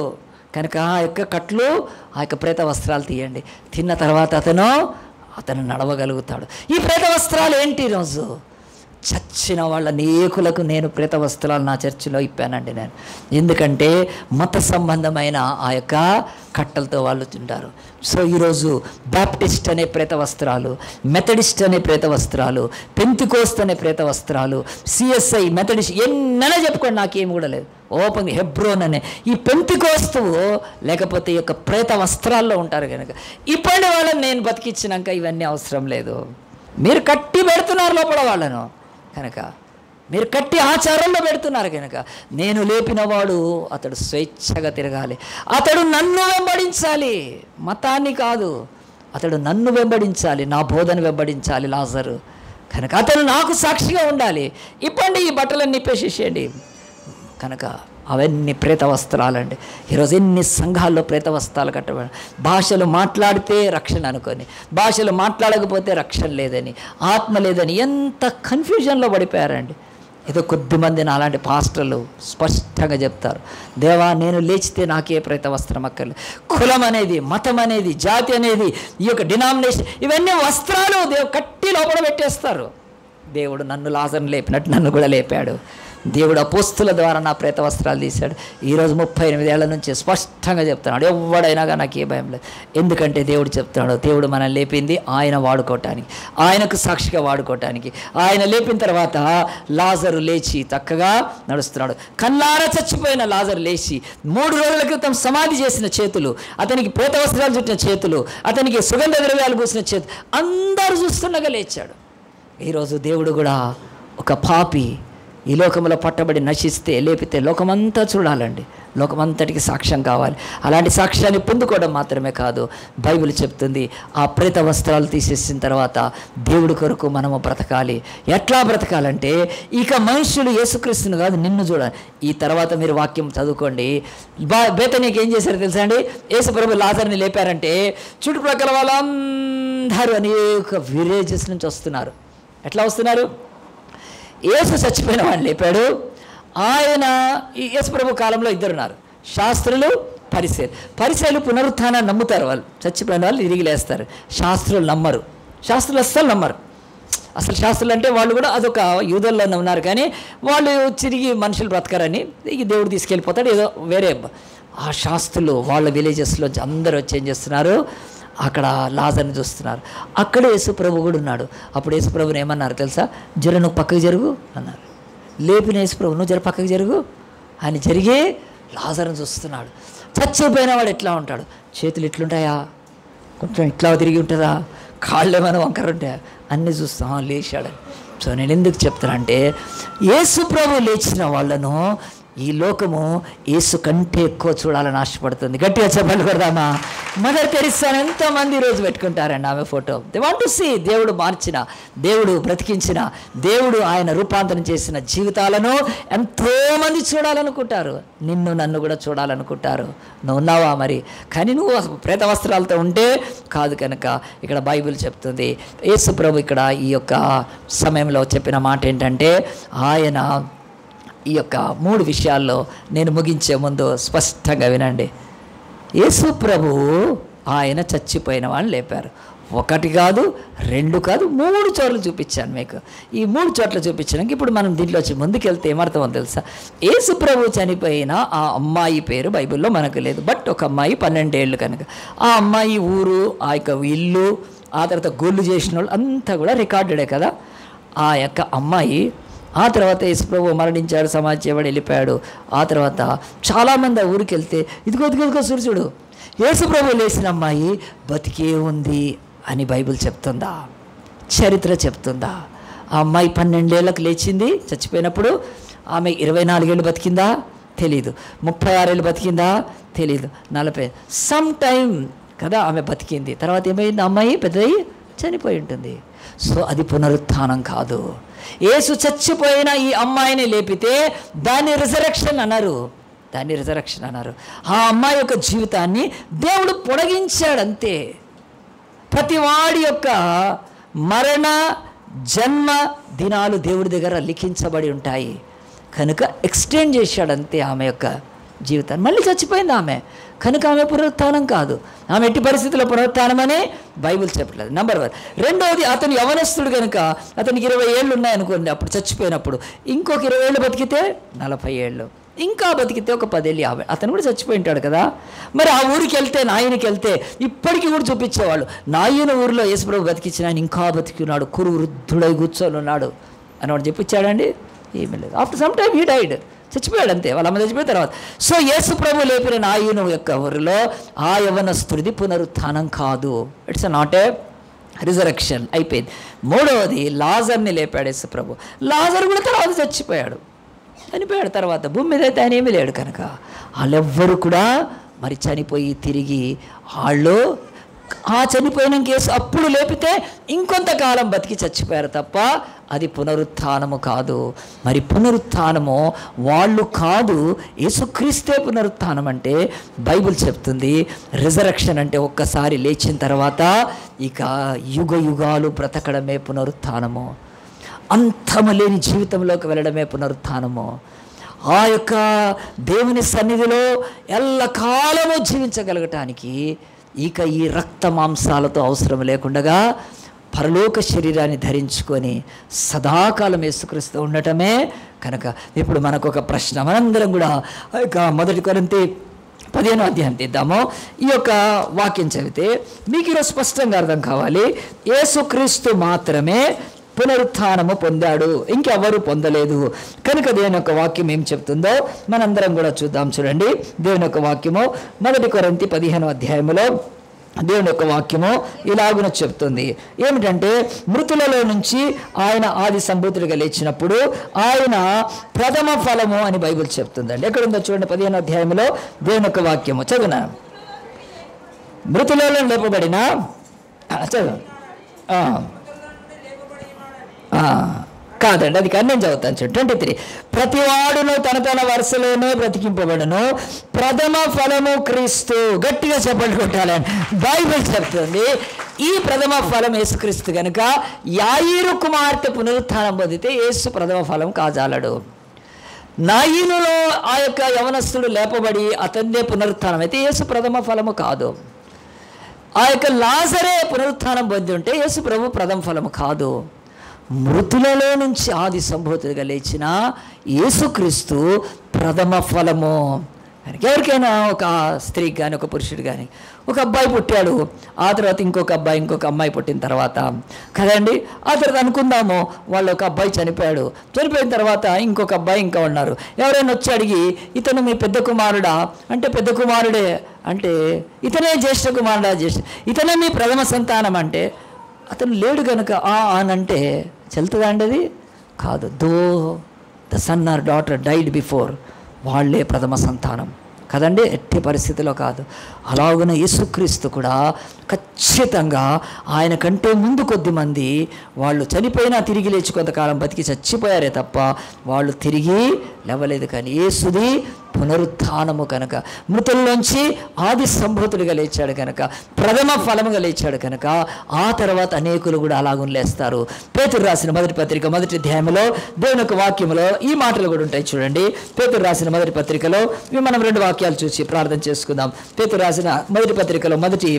కనుక ఆ యొక్క కట్లు, ఆ యొక్క ప్రేత వస్త్రాలు తీయండి. తిన్న తర్వాత అతను నడవగలుగుతాడు. ఈ ప్రేత వస్త్రాలు ఏంటి? ఈరోజు చచ్చిన వాళ్ళ అనేకులకు నేను ప్రేత వస్త్రాలు నా చర్చిలో ఇప్పానండి నేను. ఎందుకంటే మత సంబంధమైన ఆ యొక్క కట్టలతో వాళ్ళు తింటారు. సో ఈరోజు బాప్టిస్ట్ అనే ప్రేత వస్త్రాలు, మెథడిస్ట్ అనే ప్రేత వస్త్రాలు, పెంతికోస్త్ అనే ప్రేత వస్త్రాలు, సిఎస్ఐ, మెథడిస్ట్ ఎన్నైనా చెప్పుకోండి, నాకేమి కూడా లేదు. ఓపెన్ హెబ్రోన్ అనే ఈ పెంతికోస్తు లేకపోతే ఈ యొక్క ప్రేత వస్త్రాల్లో ఉంటారు. కనుక ఇప్పటి వాళ్ళని నేను బతికించినాక ఇవన్నీ అవసరం లేదు. మీరు కట్టి పెడుతున్నారు లోపల వాళ్ళను, కనుక మీరు కట్టి ఆచారంలో పెడుతున్నారు. కనుక నేను లేపినవాడు అతడు స్వేచ్ఛగా తిరగాలి. అతడు నన్ను వెంబడించాలి, మతాన్ని కాదు. అతడు నన్ను వెంబడించాలి, నా బోధన వెంబడించాలి లాజరు. కనుక అతను నాకు సాక్షిగా ఉండాలి. ఇప్పండి ఈ బట్టలన్నీ ఇప్పేసేసేయండి. కనుక అవన్నీ ప్రేత వస్త్రాలండి. ఈరోజు ఎన్ని సంఘాల్లో ప్రేత వస్త్రాలు కట్టబడి, భాషలు మాట్లాడితే రక్షణ అనుకొని, భాషలు మాట్లాడకపోతే రక్షణ లేదని, ఆత్మ లేదని ఎంత కన్ఫ్యూజన్లో పడిపోయారండి. ఏదో కొద్దిమంది అలాంటి పాస్టర్లు స్పష్టంగా చెప్తారు, దేవా నేను లేచితే నాకే ప్రేత వస్త్రం అక్కర్లేదు. కులం అనేది, మతం అనేది, జాతి అనేది, ఈ యొక్క డినామినేషన్, ఇవన్నీ వస్త్రాలు కట్టి లోపల పెట్టేస్తారు. దేవుడు నన్ను లాజర్ని లేపినట్టు నన్ను కూడా లేపాడు. దేవుడు అపోస్తుల ద్వారా నా ప్రేత వస్త్రాలు తీశాడు. ఈరోజు 38 ఏళ్ల నుంచి స్పష్టంగా చెప్తున్నాడు, ఎవడైనా కానీ నాకు ఏ భయం లేదు. ఎందుకంటే దేవుడు చెప్తున్నాడు, దేవుడు మనల్ని లేపింది ఆయన వాడుకోవటానికి, ఆయనకు సాక్షిగా వాడుకోవటానికి. ఆయన లేపిన తర్వాత లాజరు లేచి చక్కగా నడుస్తున్నాడు. కళ్ళారా చచ్చిపోయిన లాజరు లేచి 3 రోజుల క్రితం సమాధి చేసిన చేతులు, అతనికి ప్రేత వస్త్రాలు చుట్టిన చేతులు, అతనికి సుగంధ ద్రవ్యాలు పూసిన చేతులు, అందరూ చూస్తుండగా లేచాడు. ఈరోజు దేవుడు కూడా ఒక పాపి ఈ లోకంలో పట్టబడి నశిస్తే లేపితే లోకమంతా చూడాలండి, లోకమంతటికి సాక్ష్యం కావాలి. అలాంటి సాక్ష్యాన్ని పొందుకోవడం మాత్రమే కాదు, బైబిల్ చెప్తుంది ఆ ప్రేత వస్త్రాలు తీసేసిన తర్వాత దేవుడి కొరకు మనము బ్రతకాలి. ఎట్లా బ్రతకాలంటే ఇక మనుషులు యేసుక్రీస్తుని కాదు నిన్ను చూడాలి. ఈ తర్వాత మీరు వాక్యం చదువుకోండి. బేతనీకి ఏం చేశారు తెలుసా అండి? యేసు ప్రభు లాజర్ని లేపారంటే చుట్టుప్రక్కల వాళ్ళందరూ అనేక విలేజెస్ నుంచి వస్తున్నారు. ఎట్లా వస్తున్నారు? యేసు చచ్చిపోయిన వాడిని లేపాడు. ఆయన యేసు ప్రభు కాలంలో 2 ఉన్నారు, శాస్త్రులు, పరిసయ్యులు. పరిసయ్యులు పునరుత్థానాన్ని నమ్ముతారు, వాళ్ళు చచ్చిపోయిన వాళ్ళు తిరిగి లేస్తారు. శాస్త్రులు నమ్మరు, శాస్త్రులు అస్సలు నమ్మరు. అసలు శాస్త్రులు అంటే వాళ్ళు కూడా అదొక యూదుల్లోనే ఉన్నారు, కానీ వాళ్ళు తిరిగి మనుషులు బ్రతకరని దేవుడు తీసుకెళ్ళిపోతాడు ఏదో వేరే. ఆ శాస్త్రులు వాళ్ళ విలేజెస్లోంచి అందరూ వచ్చి ఏం చేస్తున్నారు, అక్కడ లాజర్ని చూస్తున్నారు. అక్కడ యేసుప్రభు కూడా ఉన్నాడు. అప్పుడు యేసుప్రభుని ఏమన్నారు తెలుసా? జర నువ్వు పక్కకు జరుగు అన్నారు. లేపిన యేసుప్రభు నువ్వు జర పక్కకు జరుగు అని జరిగి లాజర్ని చూస్తున్నాడు. చచ్చిపోయిన వాడు ఎట్లా ఉంటాడు? చేతులు ఇట్లుంటాయా, కొంచెం ఇట్లా తిరిగి ఉంటుందా, కాళ్ళు ఏమైనా వంకర ఉంటాయా, అన్నీ చూస్తాం. లేచాడు. సో నేను ఎందుకు చెప్తానంటే యేసుప్రభు లేచిన వాళ్ళను ఈ లోకము యేసు కంటే ఎక్కువ చూడాలని ఆశపడుతుంది. గట్టిగా చెప్పాలి కొడదామా? మదర్ తెరిసా ఎంతమంది ఈరోజు పెట్టుకుంటారండి ఆమె photo. They want to see దేవుడు మార్చిన, దేవుడు బ్రతికించిన, దేవుడు ఆయన రూపాంతరం చేసిన జీవితాలను ఎంతోమంది చూడాలనుకుంటారు. నిన్ను నన్ను కూడా చూడాలనుకుంటారు. నువ్వు ఉన్నావా మరి? కానీ నువ్వు ప్రేత వస్త్రాలతో ఉంటే కాదు. కనుక ఇక్కడ బైబిల్ చెప్తుంది, యేసు ప్రభు ఇక్కడ ఈ యొక్క సమయంలో చెప్పిన మాట ఏంటంటే, ఆయన ఈ యొక్క 3 విషయాల్లో నేను ముగించే ముందు స్పష్టంగా వినండి. యేసు ప్రభు ఆయన చచ్చిపోయిన వాళ్ళని లేపారు. 1 కాదు, 2 కాదు, 3 చోట్ల చూపించాను మీకు. ఈ 3 చోట్ల చూపించడానికి ఇప్పుడు మనం దీంట్లో వచ్చి ముందుకెళ్తే ఏమర్థమో తెలుసా? యేసు ప్రభు చనిపోయిన ఆ అమ్మాయి పేరు బైబిల్లో మనకు లేదు, బట్ ఒక అమ్మాయి 12 ఏళ్ళు. కనుక ఆ అమ్మాయి ఊరు, ఆ యొక్క ఇల్లు, ఆ తర్వాత గోళ్ళు చేసిన వాళ్ళు అంతా కూడా రికార్డెడే కదా. ఆ యొక్క అమ్మాయి ఆ తర్వాత యేసుప్రభు మరణించాడు, సమాధి చేయబడి వెళ్ళిపోయాడు. ఆ తర్వాత చాలామంది ఆ ఊరికి వెళ్తే ఇదిగో సూర్యుడు యేసుప్రభు లేచిన అమ్మాయి బతికే ఉంది అని బైబిల్ చెప్తుందా? చరిత్ర చెప్తుందా? ఆ అమ్మాయి 12 ఏళ్ళకు లేచింది చచ్చిపోయినప్పుడు. ఆమె 24 ఏళ్ళు బతికిందా? తెలీదు. 36 ఏళ్ళు బతికిందా? తెలీదు. 40 సమ్ టైం కదా ఆమె బతికింది. తర్వాత ఏమైంది? అమ్మాయి పెద్దయి చనిపోయి ఉంటుంది. సో అది పునరుత్థానం కాదు. యేసు చచ్చిపోయిన ఈ అమ్మాయిని లేపితే దాన్ని రిజరెక్షన్ అన్నారు. ఆ అమ్మాయి యొక్క జీవితాన్ని దేవుడు పొడిగించాడంతే. ప్రతివాడి యొక్క మరణ జన్మ దినాలు దేవుడి దగ్గర లిఖించబడి ఉంటాయి కనుక ఎక్స్టెండ్ చేశాడంతే ఆమె యొక్క జీవితాన్ని. మళ్ళీ చచ్చిపోయింది ఆమె కనుక ఆమె పునరుత్థానం కాదు. ఆమె ఎట్టి పరిస్థితుల్లో పునరుత్థానం అని బైబిల్ చెప్పట్లేదు. నెంబర్ 1. రెండవది, అతను యవనస్తుడు కనుక అతనికి 20 ఏళ్ళు ఉన్నాయనుకోండి అప్పుడు చచ్చిపోయినప్పుడు. ఇంకొక 20 ఏళ్ళు బతికితే 40 ఏళ్ళు, ఇంకా బతికితే ఒక 10 ఏళ్ళు 50. అతను కూడా చచ్చిపోయి ఉంటాడు కదా. మరి ఆ ఊరికి వెళ్తే, నాయనకి వెళ్తే ఇప్పటికీ కూడా చూపించేవాళ్ళు, నాయన ఊరిలో యేసుప్రభు బతికించిన ఆయన ఇంకా బతికి ఉన్నాడు, కురు వృద్ధుడై కూర్చొని ఉన్నాడు అని వాడు చెప్పించాడండి? ఏమీ లేదు. After some time he died, చచ్చిపోయాడు అంతే. వాళ్ళ అమ్మ చచ్చిపోయిన తర్వాత. సో యేసుప్రభు లేపిన నాయన యొక్క ఊరిలో ఆ యవనస్తుడిది పునరుత్థానం కాదు. It's not a resurrection. అయిపోయింది. మూడవది, లాజర్ని లేపాడు యేసుప్రభు. లాజర్ కూడా తర్వాత చనిపోయాడు తర్వాత. భూమి మీద అయితే ఆయన ఏమీ లేడు కనుక వాళ్ళెవ్వరు కూడా మరి చనిపోయి తిరిగి వాళ్ళు ఆ చనిపోయిన కేసు అప్పుడు లేపితే ఇంకొంతకాలం బతికి చచ్చిపోయారు తప్ప అది పునరుత్థానము కాదు. మరి పునరుత్థానము వాళ్ళు కాదు, యేసుక్రీస్తే పునరుత్థానం అంటే బైబిల్ చెప్తుంది. రిజరెక్షన్ అంటే ఒక్కసారి లేచిన తర్వాత ఇక యుగ యుగాలు బ్రతకడమే పునరుత్థానము. అంతము లేని జీవితంలోకి వెళ్ళడమే పునరుత్థానము. ఆ యొక్క దేవుని సన్నిధిలో ఎల్లకాలము జీవించగలగటానికి ఇక ఈ రక్త మాంసాలతో అవసరం లేకుండా పరలోక శరీరాన్ని ధరించుకొని సదాకాలం యేసుక్రీస్తు ఉండటమే కనుక. ఇప్పుడు మనకు ఒక ప్రశ్న, మనందరం కూడా ఇక 1 కొరింథీ 15వ అధ్యాయం తీద్దాము. ఈ యొక్క వాక్యం చదివితే మీకు ఈరోజు స్పష్టంగా అర్థం కావాలి. యేసుక్రీస్తు మాత్రమే పునరుత్థానము పొందాడు, ఇంకెవరు పొందలేదు కనుక దేవుని యొక్క వాక్యం ఏం చెప్తుందో మనందరం కూడా చూద్దాం. చూడండి, దేవుని యొక్క వాక్యము 1 కొరింథీ 15వ అధ్యాయంలో దేవుని యొక్క వాక్యము ఇలాగున చెప్తుంది. ఏమిటంటే, మృతులలో నుంచి ఆయన ఆది సంభూతుడిగా లేచినప్పుడు ఆయన ప్రథమ ఫలము అని బైబిల్ చెప్తుందండి. ఎక్కడుందో చూడండి, 15వ అధ్యాయంలో దేవుని యొక్క వాక్యము చదువునా. మృతులలో లేపబడిన చదువు కాదండి, అది కానీ నేను చదువుతాను. 23 ప్రతివాడును తన వరుసలోనే బ్రతికింపబడును, ప్రథమ ఫలము క్రీస్తు. గట్టిగా చెప్పండి కొట్టాలని బైబిల్ చెప్తుంది. ఈ ప్రథమ ఫలం యేసుక్రీస్తు కనుక యాయీరు కుమార్తె పునరుత్థానం పొందితే యేసు ప్రథమ ఫలం కాజాలడు. నాయీనులో ఆ యొక్క యవనస్తుడు లేపబడి అతన్నే పునరుత్థానం అయితే యేసు ప్రథమ ఫలము కాదు. ఆ యొక్క లాజరే పునరుత్థానం పొంది ఉంటే యేసు ప్రభు ప్రథమ ఫలము కాదు. మృతులలో నుంచి ఆది సంభూతుడిగా లేచిన యేసుక్రీస్తు ప్రథమ ఫలము. ఎవరికైనా ఒక స్త్రీకి కానీ ఒక పురుషుడు కానీ ఒక అబ్బాయి పుట్టాడు, ఆ తర్వాత ఇంకొక అమ్మాయి పుట్టిన తర్వాత కదండి, ఆ తర్వాత అనుకుందాము వాళ్ళు ఒక అబ్బాయి చనిపోయిన తర్వాత ఇంకొక అబ్బాయి ఇంకా ఉన్నారు. ఎవరైనా వచ్చి అడిగి ఇతను మీ పెద్ద కుమారుడా అంటే పెద్ద కుమారుడే అంటే ఇతనే జ్యేష్ఠ కుమారుడా ఇతనే మీ ప్రథమ సంతానం అంటే అతను లేడు కనుక అనంటే చెల్తుందా అండి? అది కాదు. Though the son or daughter died before, వాళ్ళే ప్రథమ సంతానం కదండి, ఎట్టి పరిస్థితిలో కాదు. అలాగున యేసుక్రీస్తు కూడా ఖచ్చితంగా ఆయన కంటే ముందు కొద్దిమంది వాళ్ళు చనిపోయినా తిరిగి లేచి కొంతకాలం బతికి చచ్చిపోయారే తప్ప వాళ్ళు తిరిగి లేవలేదు. కానీ యేసుది పునరుత్థానము కనుక, మృతుల్లోంచి ఆది సంభూతుడిగా లేచాడు కనుక, ప్రథమ ఫలముగా లేచాడు కనుక ఆ తర్వాత అనేకులు కూడా అలాగున లేస్తారు. పేతురు రాసిన మొదటి పత్రిక 1వ అధ్యాయంలో దేవుని యొక్క వాక్యంలో ఈ మాటలు కూడా ఉంటాయి. చూడండి, పేతురు రాసిన మొదటి పత్రికలో మనం 2 వాక్యాలు చూసి ప్రార్థన చేసుకుందాం. పేతురు రాసిన మొదటి పత్రికలో మొదటి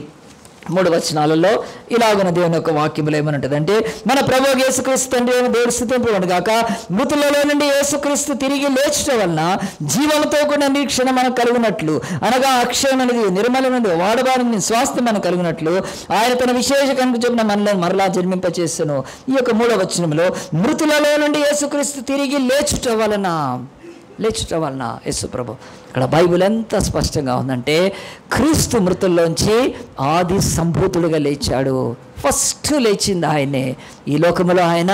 3 వచనాలలో ఇలాగున్న దేవుని యొక్క వాక్యములు ఏమనుంటుందంటే, మన ప్రభువు యేసుక్రీస్తు తండ్రి అయిన దేవుడు స్తుతింపబడును గాక, మృతులలో నుండి యేసుక్రీస్తు తిరిగి లేచడం వలన జీవముతో కూడిన నిరీక్షణ మనకు కలుగునట్లు, అనగా అక్షయమైనది నిర్మలమైనది వాడబారిన స్వాస్థ్యం మనకు కలుగునట్లు ఆయన తన విశేష కనుక చెప్పిన మనల్ని మరలా జన్మింపచేసెను. ఈ యొక్క 3వ వచనంలో మృతులలో నుండి యేసుక్రీస్తు తిరిగి లేచుట వలన యేసు ప్రభు, ఇక్కడ బైబిల్ ఎంత స్పష్టంగా ఉందంటే, క్రీస్తు మృతుల్లోంచి ఆది సంభూతుడుగా లేచాడు. ఫస్ట్ లేచింది ఆయనే. ఈ లోకములో ఆయన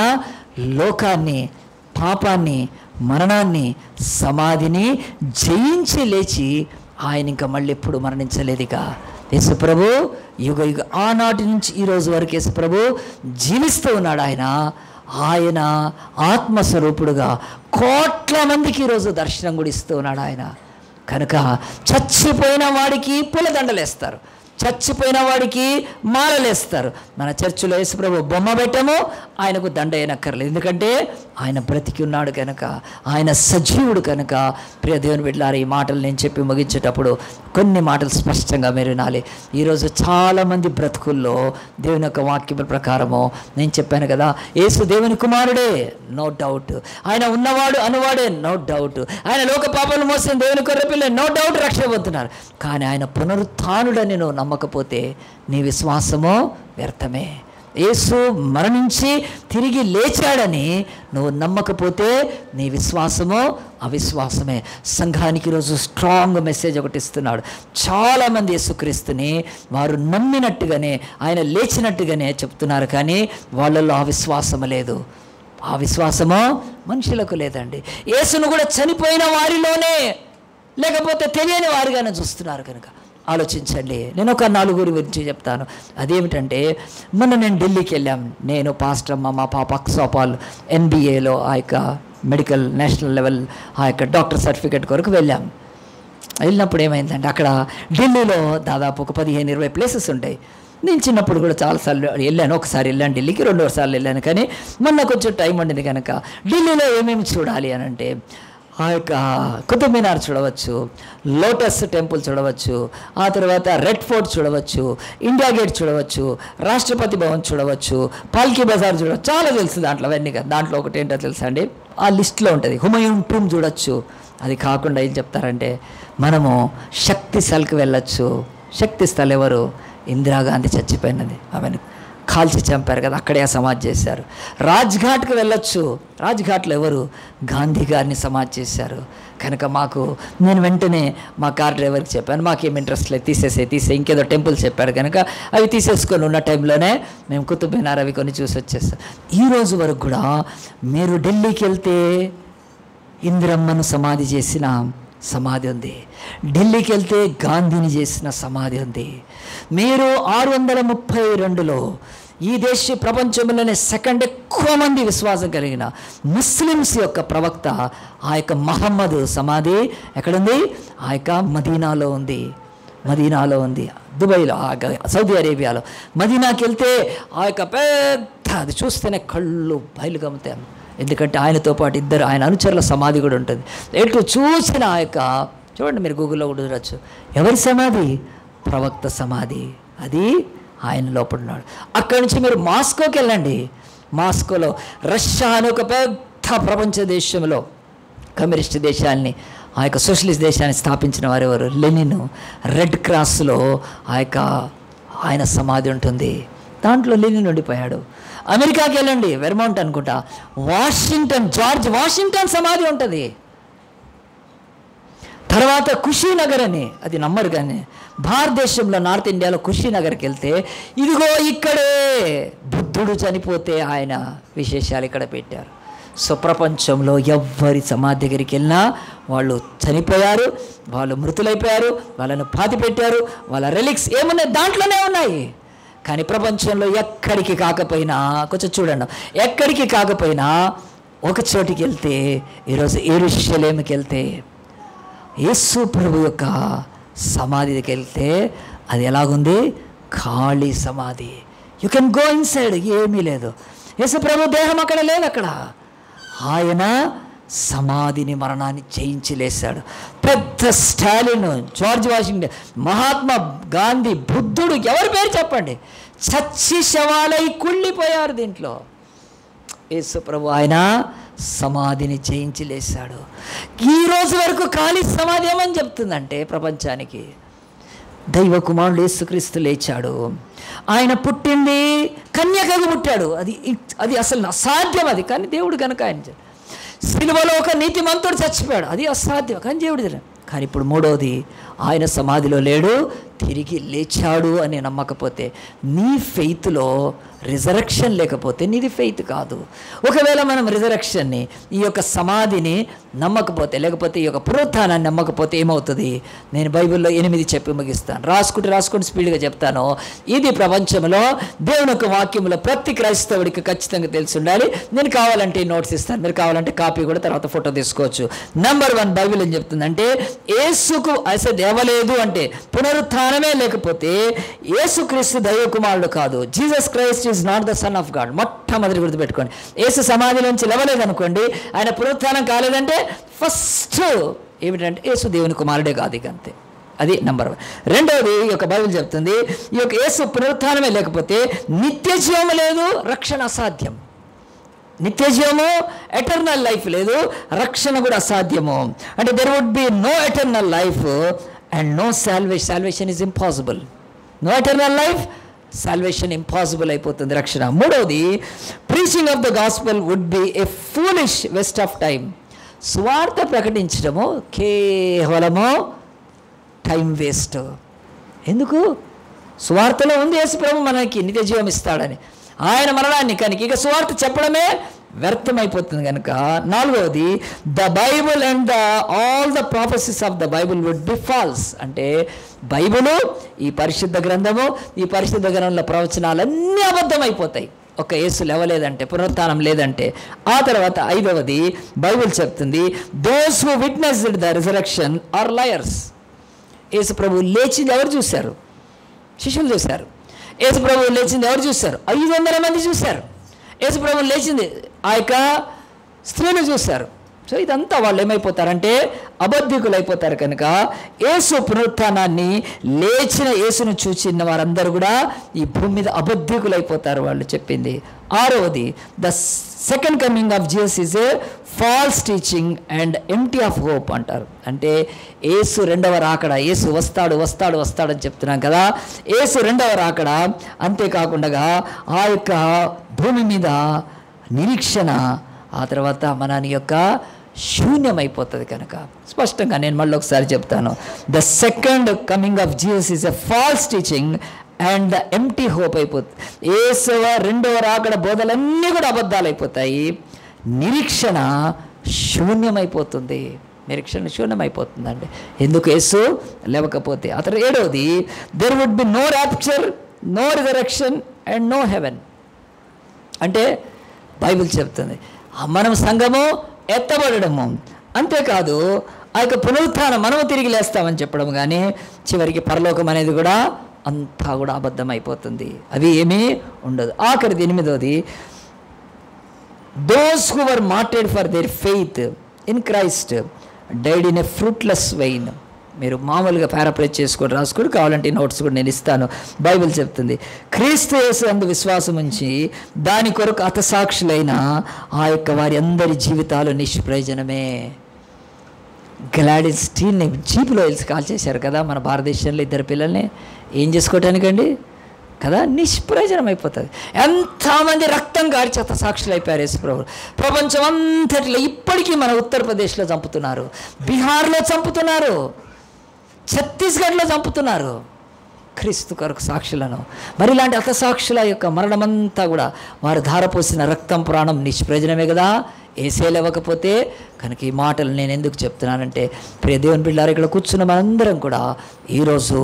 లోకాన్ని, పాపాన్ని, మరణాన్ని, సమాధిని జయించి లేచి ఆయన ఇంకా మళ్ళీ ఎప్పుడు మరణించలేదుగా. యేసు ప్రభు యుగ ఆనాటి నుంచి ఈ రోజు వరకు యేసు ప్రభు జీవిస్తూ ఉన్నాడు. ఆయన ఆత్మస్వరూపుడుగా కోట్ల మందికి ఈరోజు దర్శనం కూడా ఇస్తూ ఉన్నాడు ఆయన. కనుక చచ్చిపోయిన వాడికి పూలదండలేస్తారు, చచ్చిపోయిన వాడికి మాలలేస్తారు. మన చర్చిలో యేసుప్రభు బొమ్మ పెట్టము, ఆయనకు దండ అయినక్కర్లేదు. ఎందుకంటే ఆయన బ్రతికి ఉన్నాడు కనుక, ఆయన సజీవుడు కనుక. ప్రియ దేవుని బిడ్డలారా, ఈ మాటలు నేను చెప్పి ముగించేటప్పుడు కొన్ని మాటలు స్పష్టంగా మీరు వినాలి. ఈరోజు చాలామంది బ్రతుకుల్లో దేవుని యొక్క వాక్యముల ప్రకారము నేను చెప్పాను కదా, యేసు దేవుని కుమారుడే, నో డౌట్. ఆయన ఉన్నవాడు అనువాడే, నో డౌట్. ఆయన లోక పాపాలు మోసిన దేవుని కొర్రపిల్ల, నో డౌట్ రక్షణ పొందుతున్నారు. కానీ ఆయన పునరుత్థానుడని నువ్వు నమ్మకపోతే నీ విశ్వాసము వ్యర్థమే. యేసు మరణించి తిరిగి లేచాడని నువ్వు నమ్మకపోతే నీ విశ్వాసము అవిశ్వాసమే. సంఘానికి ఈరోజు స్ట్రాంగ్ మెసేజ్ ఒకటి ఇస్తున్నాడు. చాలామంది యేసుక్రీస్తుని వారు నమ్మినట్టుగానే, ఆయన లేచినట్టుగానే చెప్తున్నారు, కానీ వాళ్ళల్లో ఆ విశ్వాసము లేదు. ఆ విశ్వాసము మనుషులకు లేదండి. యేసును కూడా చనిపోయిన వారిలోనే, లేకపోతే తెలియని వారిగానే చూస్తున్నారు. కనుక ఆలోచించండి. నేను ఒక 4 గురించి చెప్తాను. అదేమిటంటే, మొన్న నేను ఢిల్లీకి వెళ్ళాం. నేను, పాస్టర్ అమ్మ, మా పాప అక్సోపాల్ NBA ఆ యొక్క మెడికల్ నేషనల్ లెవెల్ ఆ యొక్క డాక్టర్ సర్టిఫికేట్ కొరకు వెళ్ళాం. వెళ్ళినప్పుడు ఏమైందంటే, అక్కడ ఢిల్లీలో దాదాపు ఒక 15-20 ప్లేసెస్ ఉంటాయి. నేను చిన్నప్పుడు కూడా చాలాసార్లు వెళ్ళాను. ఒకసారి వెళ్ళాను ఢిల్లీకి, 2వ సార్లు వెళ్ళాను. కానీ మొన్న కొంచెం టైం ఉండింది కనుక ఢిల్లీలో ఏమేమి చూడాలి అని అంటే, ఆ యొక్క కుతుబ్ మినార్ చూడవచ్చు, లోటస్ టెంపుల్ చూడవచ్చు, ఆ తర్వాత రెడ్ ఫోర్ట్ చూడవచ్చు, ఇండియా గేట్ చూడవచ్చు, రాష్ట్రపతి భవన్ చూడవచ్చు, పాల్కీ బజార్ చూడవచ్చు. చాలా తెలుసు దాంట్లో అవన్నీ. దాంట్లో ఒకటి ఏంటో తెలుసా అండి, ఆ లిస్ట్లో ఉంటుంది, హుమయూన్ టూమ్ చూడొచ్చు. అది కాకుండా ఏం చెప్తారంటే, మనము శక్తి స్థల్కి వెళ్ళొచ్చు. శక్తి స్థల్ ఎవరు? ఇందిరాగాంధీ చచ్చిపోయినది, ఆమెను కాల్చి చంపారు కదా, అక్కడే సమాధి చేశారు. రాజ్ఘాట్కి వెళ్ళొచ్చు. రాజ్ఘాట్లో ఎవరు? గాంధీ గారిని సమాధి చేశారు. కనుక నేను వెంటనే మా కార్ డ్రైవర్కి చెప్పాను, మాకేం ఇంట్రెస్ట్ లేదు, తీసే ఇంకేదో టెంపుల్ చెప్పాడు కనుక అవి తీసేసుకొని ఉన్న టైంలోనే మేము కుతుబ్ మినార్ అవి కొన్ని చూసి వచ్చేస్తాం. ఈరోజు వరకు కూడా మీరు ఢిల్లీకి వెళ్తే ఇందిరమ్మను సమాధి చేసిన సమాధి ఉంది, ఢిల్లీకి వెళ్తే గాంధీని చేసిన సమాధి ఉంది. మీరు 632లో ఈ దేశ ప్రపంచంలోనే సెకండ్ ఎక్కువ మంది విశ్వాసం కలిగిన ముస్లిమ్స్ యొక్క ప్రవక్త ఆ యొక్క మహమ్మద్ సమాధి ఎక్కడుంది? ఆ యొక్క మదీనాలో ఉంది, దుబాయ్లో, సౌదీ అరేబియాలో. మదీనాకి వెళ్తే ఆ యొక్క పెద్ద, అది చూస్తేనే కళ్ళు బయలు గమ్ముతాయి. ఎందుకంటే ఆయనతో పాటు 2 ఆయన అనుచరుల సమాధి కూడా ఉంటుంది. ఎటు చూసిన ఆ యొక్క, చూడండి మీరు గూగుల్లో కూడా చూడవచ్చు, ఎవరి సమాధి? ప్రవక్త సమాధి. అది ఆయన లోపల ఉన్నాడు. అక్కడి నుంచి మీరు మాస్కోకి వెళ్ళండి. మాస్కోలో రష్యా అని ఒక పెద్ద ప్రపంచ దేశంలో కమ్యూనిస్ట్ దేశాన్ని, ఆ యొక్క సోషలిస్ట్ దేశాన్ని స్థాపించిన వారు ఎవరు? లెనిన్. రెడ్ క్రాస్లో ఆయన సమాధి ఉంటుంది. దాంట్లో లెనిన్ ఉండిపోయాడు. అమెరికాకి వెళ్ళండి, వెర్మౌంట్ అనుకుంటా, జార్జ్ వాషింగ్టన్ సమాధి ఉంటుంది. తర్వాత కుషీనగర్ అని, అది నమ్మరు కానీ భారతదేశంలో నార్త్ ఇండియాలో కుషీనగర్కి వెళ్తే ఇదిగో ఇక్కడే బుద్ధుడు చనిపోతే ఆయన విశేషాలు ఇక్కడ పెట్టారు. సో ప్రపంచంలో ఎవ్వరి సమాధి దగ్గరికి వెళ్ళినా వాళ్ళు చనిపోయారు, వాళ్ళు మృతులైపోయారు, వాళ్ళను పాతి పెట్టారు, వాళ్ళ రెలిక్స్ ఏమున్నాయి దాంట్లోనే ఉన్నాయి. కానీ ప్రపంచంలో ఎక్కడికి కాకపోయినా, కొంచెం చూడండి, ఎక్కడికి కాకపోయినా ఒక చోటికి వెళ్తే, ఈరోజు యెరూషలేముకి వెళ్తే యేసు ప్రభు యొక్క సమాధికి వెళ్తే అది ఎలాగుంది? ఖాళీ సమాధి. యూ కెన్ గో ఇన్సైడ్, ఏమీ లేదు. యేసు ప్రభు దేహం అక్కడ లేదు. అక్కడ ఆయన సమాధిని మరణాన్ని జయించి లేశాడు. పెద్ద స్టాలిన్, జార్జ్ వాషింగ్టన్, మహాత్మా గాంధీ, బుద్ధుడు, ఎవరి పేరు చెప్పండి, చచ్చి శవాలై కుళ్ళిపోయారు. దీంట్లో యేసు ప్రభు ఆయన సమాధిని జయించి లేశాడు. ఈ రోజు వరకు ఖాళీ సమాధి ఏమని చెప్తుందంటే ప్రపంచానికి, దైవ కుమారుడు యేసుక్రీస్తు లేచాడు. ఆయన పుట్టింది కన్యకగా పుట్టాడు. అది అసలు అసాధ్యం. అది కానీ దేవుడు కనుక ఆయన సిలువలో ఒక నీతిమంతుడు చచ్చిపోయాడు. అది అసాధ్యం కానీ దేవుడు. కానీ ఇప్పుడు మూడవది, ఆయన సమాధిలో లేడు, తిరిగి లేచాడు అని నమ్మకపోతే, నీ ఫెయిత్లో రిజరక్షన్ లేకపోతే నీది ఫెయిత్ కాదు. ఒకవేళ మనం రిజరక్షన్ని, ఈ యొక్క సమాధిని నమ్మకపోతే, లేకపోతే ఈ యొక్క పునరుత్థానాన్ని నమ్మకపోతే ఏమవుతుంది? నేను బైబిల్లో 8 చెప్పి ముగిస్తాను. రాసుకుంటూ స్పీడ్గా చెప్తాను. ఇది ప్రపంచంలో దేవుని యొక్క వాక్యంలో ప్రతి క్రైస్తవుడికి ఖచ్చితంగా తెలిసి ఉండాలి. నేను కావాలంటే ఈ నోట్స్ ఇస్తాను, మీరు కావాలంటే కాపీ కూడా తర్వాత ఫోటో తీసుకోవచ్చు. నెంబర్ 1 బైబిల్ ఏం చెప్తుందంటే, యేసుకు అసలు దేవలేదు అంటే పునరుత్థానమే లేకపోతే యేసుక్రీస్తు దైవ కుమారుడు కాదు. Jesus Christ is not the son of God. మొట్టమొదటి గుర్తుపెట్టుకోండి. యేసు సమాధిలోంచి లేవలేదనుకోండి, ఆయన పునరుత్థానం కాలేదంటే ఫస్ట్ ఏమిటంటే యేసు దేవుని కుమారుడే కాదు. ఇక అంతే. అది నెంబర్ 1. రెండవది, ఈ యొక్క బైబిల్ చెప్తుంది, ఈ యొక్క యేసు పునరుత్థానమే లేకపోతే నిత్య జీవం లేదు, రక్షణ అసాధ్యం. నిత్య జీవము, ఎటర్నల్ లైఫ్ లేదు, రక్షణ కూడా అసాధ్యము. అంటే there would be no eternal life and no salvation. Salvation is impossible. No eternal life, salvation impossible అయిపోతుంది, రక్షణ. మూడవది, preaching of the gospel would be a foolish waste of time. సువార్త ప్రకటించడము కేవలము టైం వేస్ట్. ఎందుకు? సువార్తలో ఉంది యేసు ప్రభు మనకి నిత్య జీవం ఇస్తాడని, ఆయన మరణాన్ని కనుక ఇక సువార్త చెప్పడమే వ్యర్థమైపోతుంది కనుక. నాలుగవది, the Bible and all the prophecies of the Bible would be false. అంటే బైబులు, ఈ పరిశుద్ధ గ్రంథము, ఈ పరిశుద్ధ గ్రంథంలో ప్రవచనాలన్నీ అబద్ధమైపోతాయి ఒక యేసు లేవలేదంటే, పునరుత్థానం లేదంటే. ఆ తర్వాత 5వది, బైబుల్ చెప్తుంది, those who witnessed the resurrection are liars. Yesu ప్రభు లేచింది ఎవరు చూశారు? శిష్యులు చూశారు. యేసు ప్రభువు లేచింది ఎవరు చూశారు? 500 మంది చూశారు. యేసు ప్రభువు లేచింది ఆ యొక్క స్త్రీని చూశారు. సో ఇదంతా వాళ్ళు ఏమైపోతారంటే అబద్ధికులు అయిపోతారు. కనుక యేసు పునరుత్థానాన్ని, లేచిన యేసును చూచిన వారందరూ కూడా ఈ భూమి మీద అబద్ధికులు అయిపోతారు వాళ్ళు చెప్పింది. 6వది, the second coming of Jesus is a false teaching and empty of hope అంటారు. అంటే యేసు రెండవ రాకడ, యేసు వస్తాడని చెప్తున్నాం కదా, యేసు రెండవ రాకడ. అంతేకాకుండా ఆ యొక్క భూమి మీద నిరీక్షణ, ఆ తర్వాత మన యొక్క శూన్యమైపోతుంది. కనుక స్పష్టంగా నేను మళ్ళీ ఒకసారి చెప్తాను, the second coming of Jesus is a false teaching and the empty hope అయిపోతుంది. యేసు రెండవ రాకడ బోధలన్నీ కూడా అబద్ధాలు అయిపోతాయి. నిరీక్షణ శూన్యమైపోతుంది. నిరీక్షణ శూన్యమైపోతుందండి. ఎందుకు? యేసు లేవకపోతే. ఆ తర్వాత 7వది, there would be no rapture, no resurrection and no heaven. అంటే బైబిల్ చెప్తుంది మనం సంఘము ఎత్తబడము, అంతేకాదు ఆ యొక్క పునరుత్థానం మనము తిరిగి లేస్తామని చెప్పడం, కానీ చివరికి పరలోకం అనేది కూడా అంతా కూడా అబద్ధం అయిపోతుంది. అవి ఏమీ ఉండదు. ఆఖరిది 8వది, those who were martyred for their faith in Christ died in a fruitless vain. మీరు మామూలుగా పారాఫ్రేజ్ చేసుకొని రాసుకొని, కావాలంటే నోట్స్ కూడా నేను ఇస్తాను. బైబిల్ చెప్తుంది, క్రీస్తు యేసు అందు విశ్వాసం ఉంచి దాని కొరకు హతసాక్షులైన ఆ యొక్క వారి అందరి జీవితాలు నిష్ప్రయోజనమే. గ్లాడిస్ స్టీల్ని జీపులో వెలిసి కాల్ చేశారు కదా మన భారతదేశంలో 2 పిల్లల్ని. ఏం చేసుకోవటానికండి కదా? నిష్ప్రయోజనం అయిపోతుంది. ఎంతమంది రక్తం గార్చి హతసాక్షులు అయిపోయారు యేసు ప్రభు. ప్రపంచం అంతటిలో ఇప్పటికీ మన ఉత్తరప్రదేశ్లో చంపుతున్నారు, బీహార్లో చంపుతున్నారు, ఛత్తీస్గఢ్లో చంపుతున్నారు క్రీస్తు కొరకు సాక్షులను. మరి ఇలాంటి హతసాక్షుల యొక్క మరణమంతా కూడా వారు ధారపోసిన రక్తం, ప్రాణం నిష్ప్రయోజనమే కదా, ఏసే లేవకపోతే. కనుక ఈ మాటలు నేను ఎందుకు చెప్తున్నానంటే, ప్రియ దేవుని బిడ్డలారా, ఇక్కడ కూర్చున్న మనందరం కూడా ఈరోజు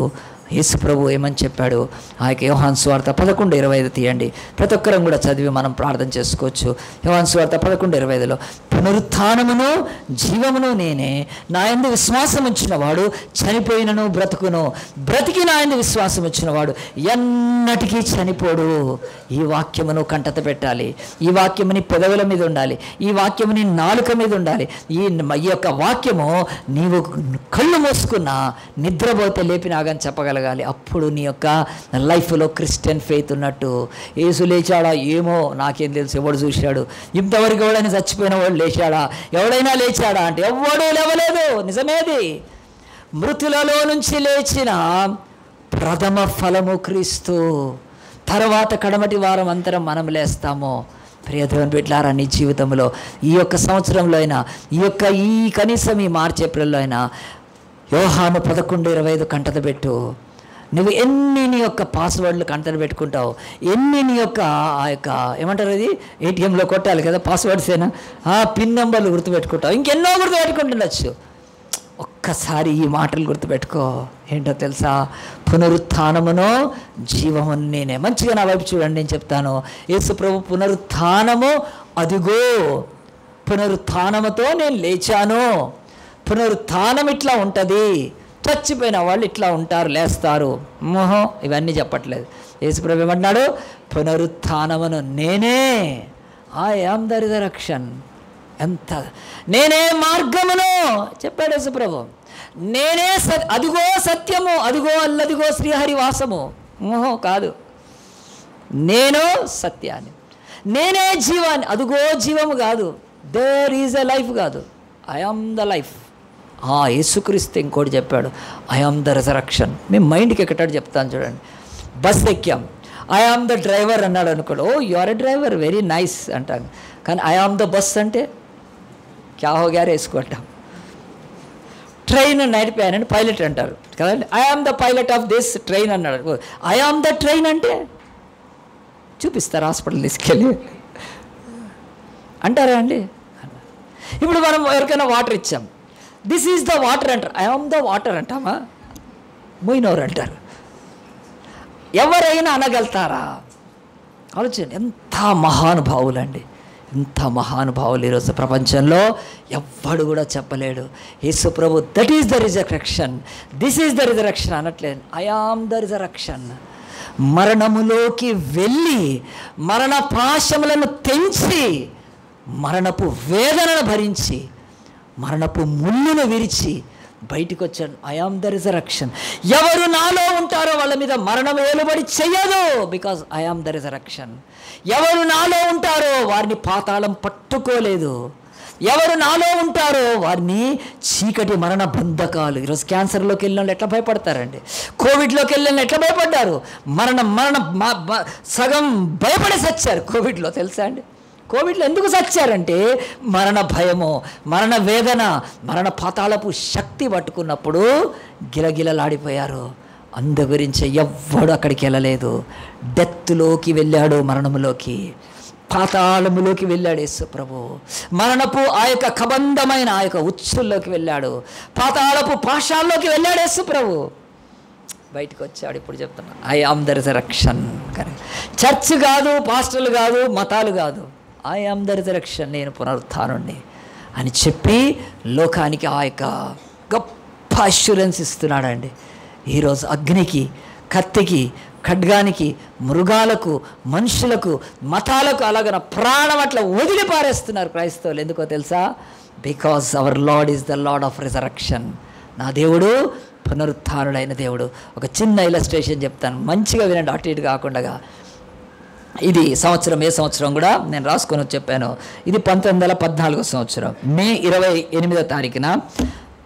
యేసు ప్రభు ఏమని చెప్పాడు? ఆ యొక్క యోహాను సువార్త 11:25 తీయండి. ప్రతి ఒక్కరం కూడా చదివి మనం ప్రార్థన చేసుకోవచ్చు. యోహాను సువార్త 11:25లో పునరుత్థానమును జీవమును నేనే, నా యందు విశ్వాసం ఉంచిన వాడు చనిపోయినను బ్రతుకును, బ్రతికి నా యందు విశ్వాసం ఉంచిన వాడు ఎన్నటికీ చనిపోడు. ఈ వాక్యమును కంటత పెట్టాలి, ఈ వాక్యముని పెదవుల మీద ఉండాలి, ఈ వాక్యముని నాలుక మీద ఉండాలి. ఈ యొక్క వాక్యము నీవు కళ్ళు మూసుకున్నా నిద్రపోతే లేపినాగని చెప్పగలగాలి. అప్పుడు నీ యొక్క లైఫ్లో క్రిస్టియన్ ఫెయిత్ ఉన్నట్టు. యేసు లేచాడా ఏమో నాకేం తెలుసు, ఎవడు చూశాడు? ఇంతవరకు ఎవడైనా చచ్చిపోయిన వాడు లేచాడా? ఎవడైనా లేచాడా అంటే ఎవడూ లేవలేదు. నిజమేది. మృతులలో నుంచి లేచిన ప్రథమ ఫలము క్రీస్తు. తర్వాత కడమటి వారం అంతరం మనం లేస్తాము. ప్రియ దేవుని బిడ్డలారా, నీ జీవితంలో ఈ యొక్క సంవత్సరంలో అయినా, ఈ కనీసం ఈ మార్చి ఏప్రిల్లో అయినా యోహాను 11:25 కంటత పెట్టు. నువ్వు ఎన్ని నీ యొక్క పాస్వర్డ్లు కంటత పెట్టుకుంటావు, ఎన్ని నీ యొక్క ఆ యొక్క ఏమంటారు అది ఏటీఎంలో కొట్టాలి కదా పాస్వర్డ్స్ అయినా, పిన్ నెంబర్లు గుర్తుపెట్టుకుంటావు, ఇంకెన్నో గుర్తుపెట్టుకుంటుండొచ్చు. ఒక్కసారి ఈ మాటలు గుర్తుపెట్టుకో. ఏంటో తెలుసా? పునరుత్థానమును జీవమును నేనే. మంచిగా నా వైపు చూడండి, నేను చెప్తాను. యేసు ప్రభు పునరుత్థానము అదిగో, పునరుత్థానముతో నేను లేచాను. పునరుత్థానం ఇట్లా ఉంటుంది. చచ్చిపోయిన వాళ్ళు ఇట్లా ఉంటారు, లేస్తారు. ఇవన్నీ చెప్పట్లేదు. యేసు ప్రభు ఏమన్నాడు? పునరుత్థానమును నేనే. I am the resurrection. ఎంత నేనే మార్గమును చెప్పాడు యేసు ప్రభు. నేనే అదిగో సత్యము, అదిగో అల్లదిగో శ్రీహరి వాసము. కాదు, నేను సత్యాన్ని, నేనే జీవాన్ని. అదిగో జీవము కాదు, దేర్ ఈజ్ ఎ లైఫ్ కాదు, ఐ ఆమ్ ద లైఫ్. యేసుక్రీస్తు ఇంకోటి చెప్పాడు, ఐ ఆమ్ ద రిజరెక్షన్. మేము మైండ్కి ఎక్కటాడు చెప్తాను చూడండి. బస్ ఎక్కాం, ఐ ఆమ్ ద డ్రైవర్ అన్నాడు అనుకోడు. You are a driver, very nice అంటాను. కానీ ఐ ఆమ్ ద బస్ అంటే క్యా హో గ్యా వేసుకుంటాం. ట్రైన్ నడిపానని పైలట్ అంటారు కదండి. I am the pilot of this train అన్నాడు. ఐ ఆమ్ ద ట్రైన్ అంటే చూపిస్తారు హాస్పిటల్ తీసుకెళ్ళి అంటారా అండి? ఇప్పుడు మనం ఎవరికైనా వాటర్ ఇచ్చాం, దిస్ ఈజ్ ద వాటర్ అంటారు. ఐ ఆమ్ ద వాటర్ అంటామా? మొయినోర్ అంటారు. ఎవరైనా అనగలుగుతారా? ఆలోచన. ఎంత మహానుభావులండి, ఎంత మహానుభావులు ఈరోజు ప్రపంచంలో ఎవ్వడు కూడా చెప్పలేడు. యేసు ప్రభు that is the resurrection, this is the resurrection అనట్లేదు. I am the resurrection. మరణములోకి వెళ్ళి మరణ పాశములను తెంచి మరణపు వేదనను భరించి మరణపు ముళ్ళును విరిచి బయటికి వచ్చాను. I am the resurrection. ఎవరు నాలో ఉంటారో వాళ్ళ మీద మరణం ఏలుబడి చెయ్యదు, because I am the resurrection. ఎవరు నాలో ఉంటారో వారిని పాతాళం పట్టుకోలేదు. ఎవరు నాలో ఉంటారో వారిని చీకటి మరణ బంధకాలు. ఈరోజు క్యాన్సర్లోకి వెళ్ళిన వాళ్ళు ఎట్లా భయపడతారండి? కోవిడ్లోకి వెళ్ళిన వాళ్ళు ఎట్లా భయపడ్డారు? సగం భయపడి సచ్చారు కోవిడ్లో, తెలుసా అండి? కోవిడ్లో ఎందుకు చచ్చారంటే మరణ భయము, మరణ వేదన, మరణ పాతాళపు శక్తి పట్టుకున్నప్పుడు గిలగిలలాడిపోయారు. అందు గురించి ఎవ్వడు అక్కడికి వెళ్ళలేదు. డెత్లోకి వెళ్ళాడు, మరణములోకి, పాతాళములోకి వెళ్ళాడు యేసు ప్రభు. మరణపు ఆ యొక్క కబంధమైన ఆ యొక్క ఉచ్చుల్లోకి వెళ్ళాడు, పాతాళపు పాశాల్లోకి వెళ్ళాడు యేసు ప్రభు. బయటకు వచ్చాడు. ఇప్పుడు చెప్తున్నా, I am the resurrection. Church కాదు, పాస్టర్లు కాదు, మతాలు కాదు, ఐ ఆమ్ ద రిజరెక్షన్, నేను పునరుత్థానుణ్ణి అని చెప్పి లోకానికి ఆ యొక్క గొప్ప అష్యూరెన్స్ ఇస్తున్నాడండి. ఈరోజు అగ్నికి, కత్తికి, ఖడ్గానికి, మృగాలకు, మనుషులకు, మతాలకు అలాగన ప్రాణం అట్లా వదిలిపారేస్తున్నారు క్రైస్తవులు. ఎందుకో తెలుసా? Because our Lord is the lord of resurrection. నా దేవుడు పునరుత్థానుడైన దేవుడు. ఒక చిన్న ఇలస్ట్రేషన్ చెప్తాను, మంచిగా వినండి, అటు ఇటు కాకుండా. ఇది సంవత్సరం, ఏ సంవత్సరం కూడా నేను రాసుకొని చెప్పాను. ఇది 1914 సంవత్సరం మే 28వ తారీఖున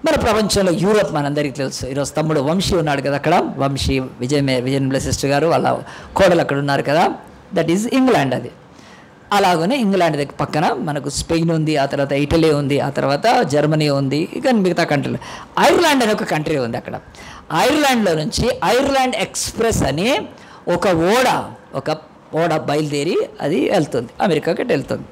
మన ప్రపంచంలో యూరోప్, మనందరికీ తెలుసు. ఈరోజు తమ్ముడు వంశీ ఉన్నాడు కదా అక్కడ, వంశీ విజయన్ సిస్టర్ గారు వాళ్ళ కోడలు అక్కడ ఉన్నారు కదా, దట్ ఈజ్ ఇంగ్లాండ్. అది అలాగనే ఇంగ్లాండ్ దగ్గర పక్కన మనకు స్పెయిన్ ఉంది, ఆ తర్వాత ఇటలీ ఉంది, ఆ తర్వాత జర్మనీ ఉంది, ఇక మిగతా కంట్రీలు. ఐర్లాండ్ అనే ఒక కంట్రీ ఉంది అక్కడ. ఐర్లాండ్లో నుంచి ఐర్లాండ్ ఎక్స్ప్రెస్ అని ఒక ఓడ బయలుదేరి అది వెళ్తుంది, అమెరికాకి వెళ్తుంది.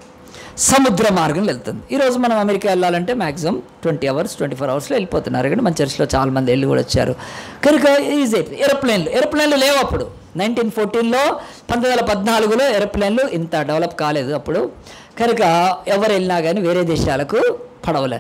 సముద్ర మార్గంలో వెళ్తుంది. ఈరోజు మనం అమెరికా వెళ్ళాలంటే మ్యాక్సిమం 20 hours 24 hours వెళ్ళిపోతున్నారు. కానీ మన చర్చిలో చాలామంది వెళ్ళి కూడా వచ్చారు. కనుక ఈజీ ఏరోప్లేన్లు లేవు అప్పుడు. 1914లో 1914లో ఏరోప్లేన్లు ఇంత డెవలప్ కాలేదు అప్పుడు. కనుక ఎవరు వెళ్ళినా కానీ వేరే దేశాలకు పడవలు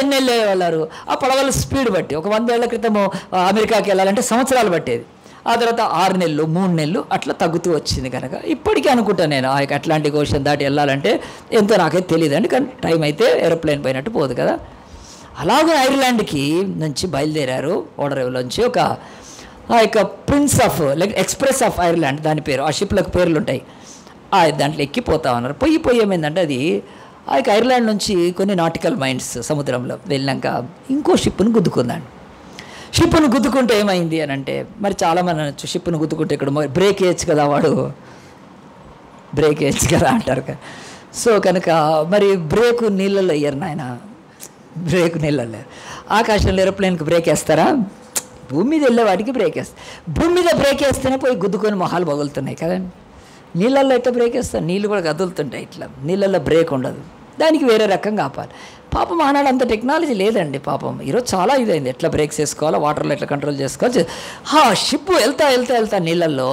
ఎన్ని వెళ్ళేవాళ్ళు. ఆ పడవల స్పీడ్ బట్టి ఒక 100 ఏళ్ల క్రితము అమెరికాకి వెళ్ళాలంటే సంవత్సరాలు పట్టేది. ఆ తర్వాత 6 నెలలు 3 నెలలు అట్లా తగ్గుతూ వచ్చింది. కనుక ఇప్పటికీ అనుకుంటాను నేను ఆ యొక్క అట్లాంటిక్ ఓషన్ దాటి వెళ్ళాలంటే ఎంతో నాకైతే తెలియదండి. కానీ టైం అయితే ఏరోప్లేన్ పోయినట్టు పోదు కదా. అలాగే ఐర్లాండ్కి నుంచి బయలుదేరారు ఓడరేవులోంచి ఆ యొక్క prince of express of Ireland దాని పేరు. ఆ షిప్లకు పేర్లు ఉంటాయి. దాంట్లో ఎక్కిపోతా ఉన్నారు. పోయి ఏమైందంటే అది ఆ యొక్క ఐర్లాండ్ నుంచి కొన్ని నాటికల్ మైండ్స్ సముద్రంలో వెళ్ళినాక ఇంకో షిప్ను గుద్దుకుందండి. షిప్ను గుద్దుకుంటే ఏమైంది అని అంటే మరి చాలామంది అనొచ్చు షిప్ను గుద్దుకుంటే ఇక్కడ బ్రేక్ వేయచ్చు కదా, వాడు బ్రేక్ వేయచ్చు కదా అంటారు కదా. సో కనుక మరి బ్రేకు నీళ్ళల్లో వేయరు నాయన, బ్రేక్ నీళ్ళల్లో. ఆకాశంలో ఏరోప్లేన్కి బ్రేక్ వేస్తారా? భూమి మీద వెళ్ళే వాటికి బ్రేక్ వేస్తారు. భూమి మీద బ్రేక్ వేస్తేనే పోయి గుద్దుకొని మొహాలు పగులుతున్నాయి కదండి. నీళ్ళల్లో ఎట్లా బ్రేక్ వేస్తారు? నీళ్ళు కూడా కదులుతుంటాయి. ఇట్లా నీళ్ళల్లో బ్రేక్ ఉండదు. దానికి వేరే రకంగా ఆపాలి. పాపం ఆనాడు అంత టెక్నాలజీ లేదండి. పాపం ఈరోజు చాలా ఇదైంది. ఎట్లా బ్రేక్స్ వేసుకోవాలో, వాటర్లో ఎట్లా కంట్రోల్ చేసుకోవచ్చు. షిప్ వెళ్తా నీళ్ళల్లో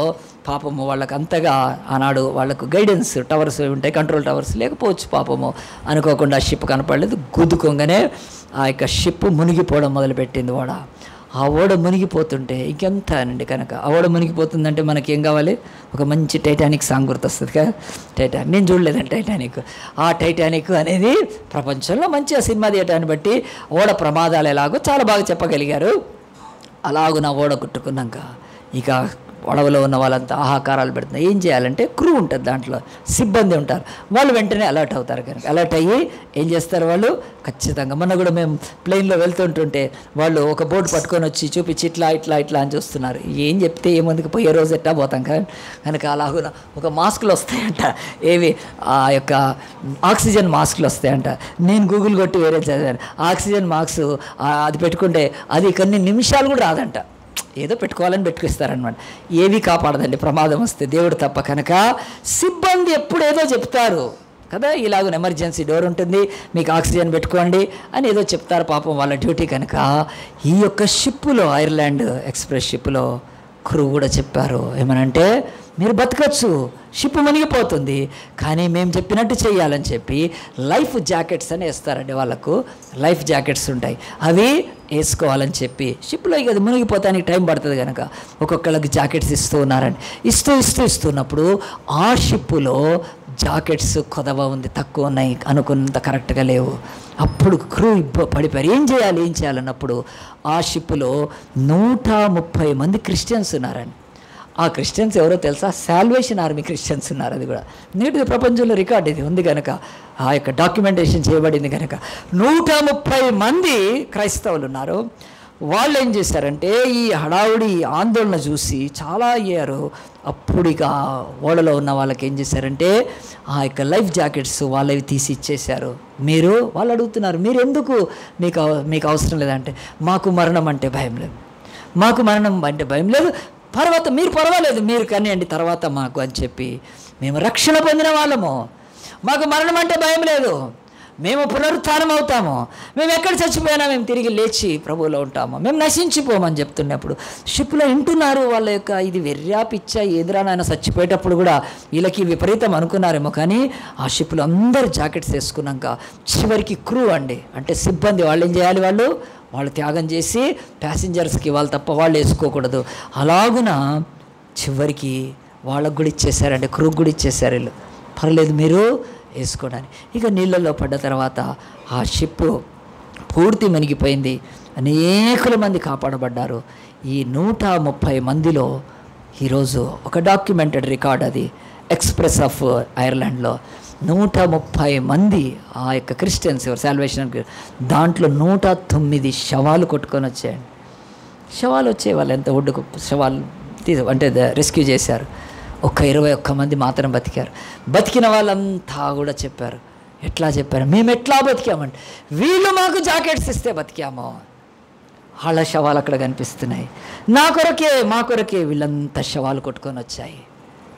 పాపము వాళ్ళకి అంతగా ఆనాడు వాళ్ళకు గైడెన్స్ టవర్స్ ఉంటాయి, కంట్రోల్ టవర్స్ లేకపోవచ్చు. పాపము అనుకోకుండా షిప్ కనపడలేదు. గుద్దుకోగానే ఆ యొక్క షిప్ మునిగిపోవడం మొదలుపెట్టింది. ఆ ఓడ మునిగిపోతుంటే ఇంకెంత అండి. కనుక ఆ ఓడ మునిగిపోతుందంటే మనకి ఏం కావాలి? ఒక మంచి టైటానిక్ సాంగ్ గుర్తొస్తుంది కదా. టైటానిక్ నేను చూడలేదండి టైటానిక్. ఆ టైటానిక్ అనేది ప్రపంచంలో మంచి ఆ సినిమా తీయటాన్ని బట్టి ఓడ ప్రమాదాలు ఎలాగో చాలా బాగా చెప్పగలిగారు. అలాగూ నా ఓడ కుట్టుకున్నాక ఇక పడవలో ఉన్న వాళ్ళంతా ఆహాకారాలు పెడుతున్నారు. ఏం చేయాలంటే క్రూ ఉంటుంది, దాంట్లో సిబ్బంది ఉంటారు. వాళ్ళు వెంటనే అలర్ట్ అవుతారు. కనుక అలర్ట్ అయ్యి ఏం చేస్తారు వాళ్ళు ఖచ్చితంగా. మొన్న కూడా మేము ప్లేన్లో వెళ్తుంటుంటే వాళ్ళు ఒక బోర్డు పట్టుకొని వచ్చి చూపించి ఇట్లా అని చూస్తున్నారు. ఏం చెప్తే ఏముందుకు పోయే రోజు ఎట్టా పోతాం కదా. కనుక అలాగున ఒక మాస్కులు వస్తాయంట. ఏవి? ఆ యొక్క ఆక్సిజన్ మాస్కులు వస్తాయంట. నేను గూగుల్ కొట్టి వేరే చదివాను. ఆక్సిజన్ మాస్క్ అది పెట్టుకుంటే అది కొన్ని నిమిషాలు కూడా రాదంట. ఏదో పెట్టుకోవాలని పెట్టుకొస్తారనమాట. ఏవి కాపాడదండి ప్రమాదం వస్తే దేవుడు తప్ప. కనుక సిబ్బంది ఎప్పుడు ఏదో చెప్తారు కదా. ఇలాగ ఎమర్జెన్సీ డోర్ ఉంటుంది, మీకు ఆక్సిజన్ పెట్టుకోండి అని ఏదో చెప్తారు. పాపం వాళ్ళ డ్యూటీ. కనుక ఈ యొక్క షిప్పులో ఐర్లాండ్ ఎక్స్ప్రెస్ షిప్లో క్రూ కూడా చెప్పారు ఏమనంటే మీరు బతకచ్చు, షిప్ మునిగిపోతుంది, కానీ మేము చెప్పినట్టు చేయాలని చెప్పి లైఫ్ జాకెట్స్ అని వేస్తారండి. వాళ్ళకు లైఫ్ జాకెట్స్ ఉంటాయి, అవి వేసుకోవాలని చెప్పి షిప్లో ఇక అది మునిగిపోతానికి టైం పడుతుంది కనుక ఒక్కొక్కళ్ళకి జాకెట్స్ ఇస్తున్నారండి. ఇస్తున్నప్పుడు ఆ షిప్పులో జాకెట్స్ కొదవ ఉంది, తక్కువ ఉన్నాయి, అనుకున్నంత కరెక్ట్గా లేవు. అప్పుడు క్రూ పడిపోయారు. ఏం చేయాలన్నప్పుడు ఆ షిప్పులో 130 మంది క్రిస్టియన్స్ ఉన్నారండి. ఆ క్రిస్టియన్స్ ఎవరో తెలుసా? సాల్వేషన్ ఆర్మీ క్రిస్టియన్స్ ఉన్నారు. అది కూడా నేటి ప్రపంచంలో రికార్డ్ ఇది ఉంది కనుక ఆ యొక్క డాక్యుమెంటేషన్ చేయబడింది కనుక 130 మంది క్రైస్తవులు ఉన్నారు. వాళ్ళు ఏం చేశారంటే ఈ హడావుడి ఆందోళన చూసి చాలా అయ్యారు. అప్పుడు ఇక ఓడలో ఉన్న వాళ్ళకి ఏం చేశారంటే ఆ యొక్క లైఫ్ జాకెట్స్ వాళ్ళవి తీసి ఇచ్చేశారు. వాళ్ళు అడుగుతున్నారు, మీరు ఎందుకు మీకు అవసరం లేదంటే మాకు మరణం అంటే భయం లేదు, తర్వాత మీరు పర్వాలేదు, మీరు కనియండి తర్వాత మాకు అని చెప్పి మేము రక్షణ పొందిన వాళ్ళము, మాకు మరణం అంటే భయం లేదు, మేము పునరుత్థానం అవుతాము, మేము ఎక్కడ చచ్చిపోయినా మేము తిరిగి లేచి ప్రభువులో ఉంటాము, మేము నశించిపోమని చెప్తున్నప్పుడు షిప్లో వింటున్నారు. వాళ్ళ యొక్క ఇది వెర్రా పిచ్చా ఎదురా నాయన చచ్చిపోయేటప్పుడు కూడా వీళ్ళకి విపరీతం అనుకున్నారేమో. కానీ ఆ షిప్లో అందరు జాకెట్స్ వేసుకున్నాక చివరికి క్రూ అంటే సిబ్బంది వాళ్ళు ఏం చేయాలి? వాళ్ళు త్యాగం చేసి ప్యాసింజర్స్కి వాళ్ళు తప్ప వాళ్ళు వేసుకోకూడదు. అలాగున చివరికి వాళ్ళకు కూడా ఇచ్చేసారండి, క్రూకి కూడా ఇచ్చేసారు. వీళ్ళు పర్లేదు మీరు వేసుకోవడానికి. ఇక నీళ్ళల్లో పడ్డ తర్వాత ఆ షిప్ పూర్తి మునిగిపోయింది. అనేకుల మంది కాపాడబడ్డారు. ఈ 130 మందిలో ఈరోజు ఒక డాక్యుమెంటెడ్ రికార్డ్, అది ఎక్స్ప్రెస్ ఆఫ్ ఐర్లాండ్లో 130 మంది ఆ యొక్క క్రిస్టియన్స్ సాల్వేషన్, దాంట్లో 109 శవాలు కొట్టుకొని వచ్చాయండి. శవాలు వచ్చే వాళ్ళు ఎంత ఒడ్డుకు శవాలు రెస్క్యూ చేశారు. 21 మంది మాత్రం బతికారు. బతికిన వాళ్ళంతా కూడా చెప్పారు. ఎట్లా చెప్పారు? మేము ఎట్లా బతికామంటే వీళ్ళు మాకు జాకెట్స్ ఇస్తే బతికాము. వాళ్ళ శవాలు అక్కడ కనిపిస్తున్నాయి. మా కొరకే వీళ్ళంతా శవాలు కొట్టుకొని వచ్చాయి.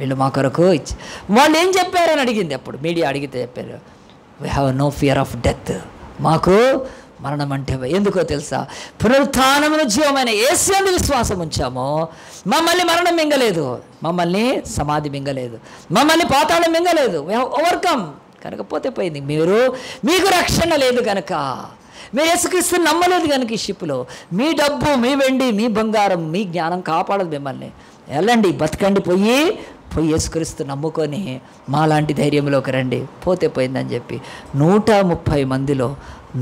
వీళ్ళు మా కొరకు ఇచ్చి వాళ్ళు ఏం చెప్పారని అడిగింది. అప్పుడు మీడియా అడిగితే చెప్పారు, we have no fear of death. మాకు మరణం అంటే ఎందుకో తెలుసా? పునరుత్థానమును జీవమైన యేసు యందు విశ్వాసం ఉంచామో మమ్మల్ని మరణం మింగలేదు, మమ్మల్ని సమాధి మింగలేదు, మమ్మల్ని పాతాళం మింగలేదు. We have overcome. కనుకపోతే పోయింది. మీకు రక్షణ లేదు కనుక, మీరు యేసుక్రీస్తుని నమ్మలేదు కనుక ఈ షిప్లో మీ డబ్బు, మీ వెండి, మీ బంగారం, మీ జ్ఞానం కాపాడదు మిమ్మల్ని. వెళ్ళండి, బతకండి, పోయి యేసుక్రీస్తు నమ్ముకొని మాలాంటి ధైర్యంలోకి రండి. పోతే పోయిందని చెప్పి 130 మందిలో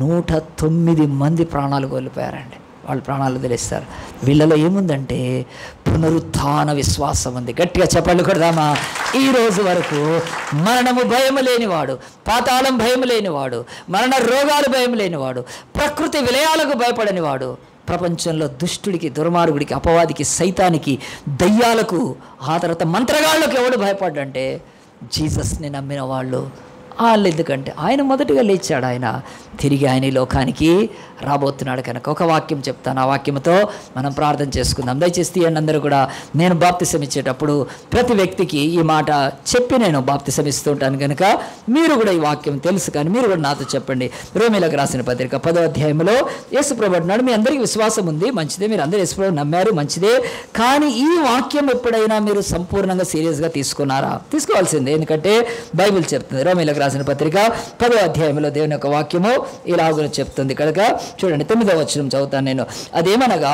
109 మంది ప్రాణాలు కోల్పోయారండి. వాళ్ళు ప్రాణాలు వదిలేస్తారు. వీళ్ళలో ఏముందంటే పునరుత్థాన విశ్వాసం ఉంది. గట్టిగా చెప్పండి కొడదామా? ఈ రోజు వరకు మరణము భయం లేనివాడు, పాతాళం భయం లేనివాడు, మరణ రోగాలు భయం లేనివాడు, ప్రకృతి విలయాలకు భయపడనివాడు, ప్రపంచంలో దుష్టుడికి, దుర్మార్గుడికి, అపవాదికి, సైతానికి, దయ్యాలకు, ఆ తర్వాత మంత్రగాళ్ళకు ఎవడు భయపడ్డంటే జీసస్ని నమ్మిన వాళ్ళు. ఎందుకంటే ఆయన మొదటిగా లేచాడు, ఆయన తిరిగి ఆయన ఈ లోకానికి రాబోతున్నాడు కనుక. ఒక వాక్యం చెప్తాను, ఆ వాక్యంతో మనం ప్రార్థన చేసుకుందాం. దయచేసి తీయండి అందరూ కూడా. నేను బాప్తిసం ఇచ్చేటప్పుడు ప్రతి వ్యక్తికి ఈ మాట చెప్పి నేను బాప్తిసం ఇస్తూ ఉంటాను కనుక మీరు కూడా ఈ వాక్యం తెలుసు కానీ మీరు కూడా నాతో చెప్పండి. రోమీలకు రాసిన పత్రిక 10వ అధ్యాయంలో యేసుప్రభు అంటున్నాడు, మీ అందరికీ విశ్వాసం ఉంది, మంచిదే, మీరు అందరూ యేసుప్రభు నమ్మారు, మంచిదే, కానీ ఈ వాక్యం ఎప్పుడైనా మీరు సంపూర్ణంగా సీరియస్గా తీసుకున్నారా? తీసుకోవాల్సిందే. ఎందుకంటే బైబిల్ చెప్తుంది. రోమీలకు రాసిన పత్రిక 10వ అధ్యాయంలో దేవుని యొక్క వాక్యము ఇలాగ చెప్తుంది కనుక చూడండి, 9వ వచనం చదువుతాను నేను. అదేమనగా,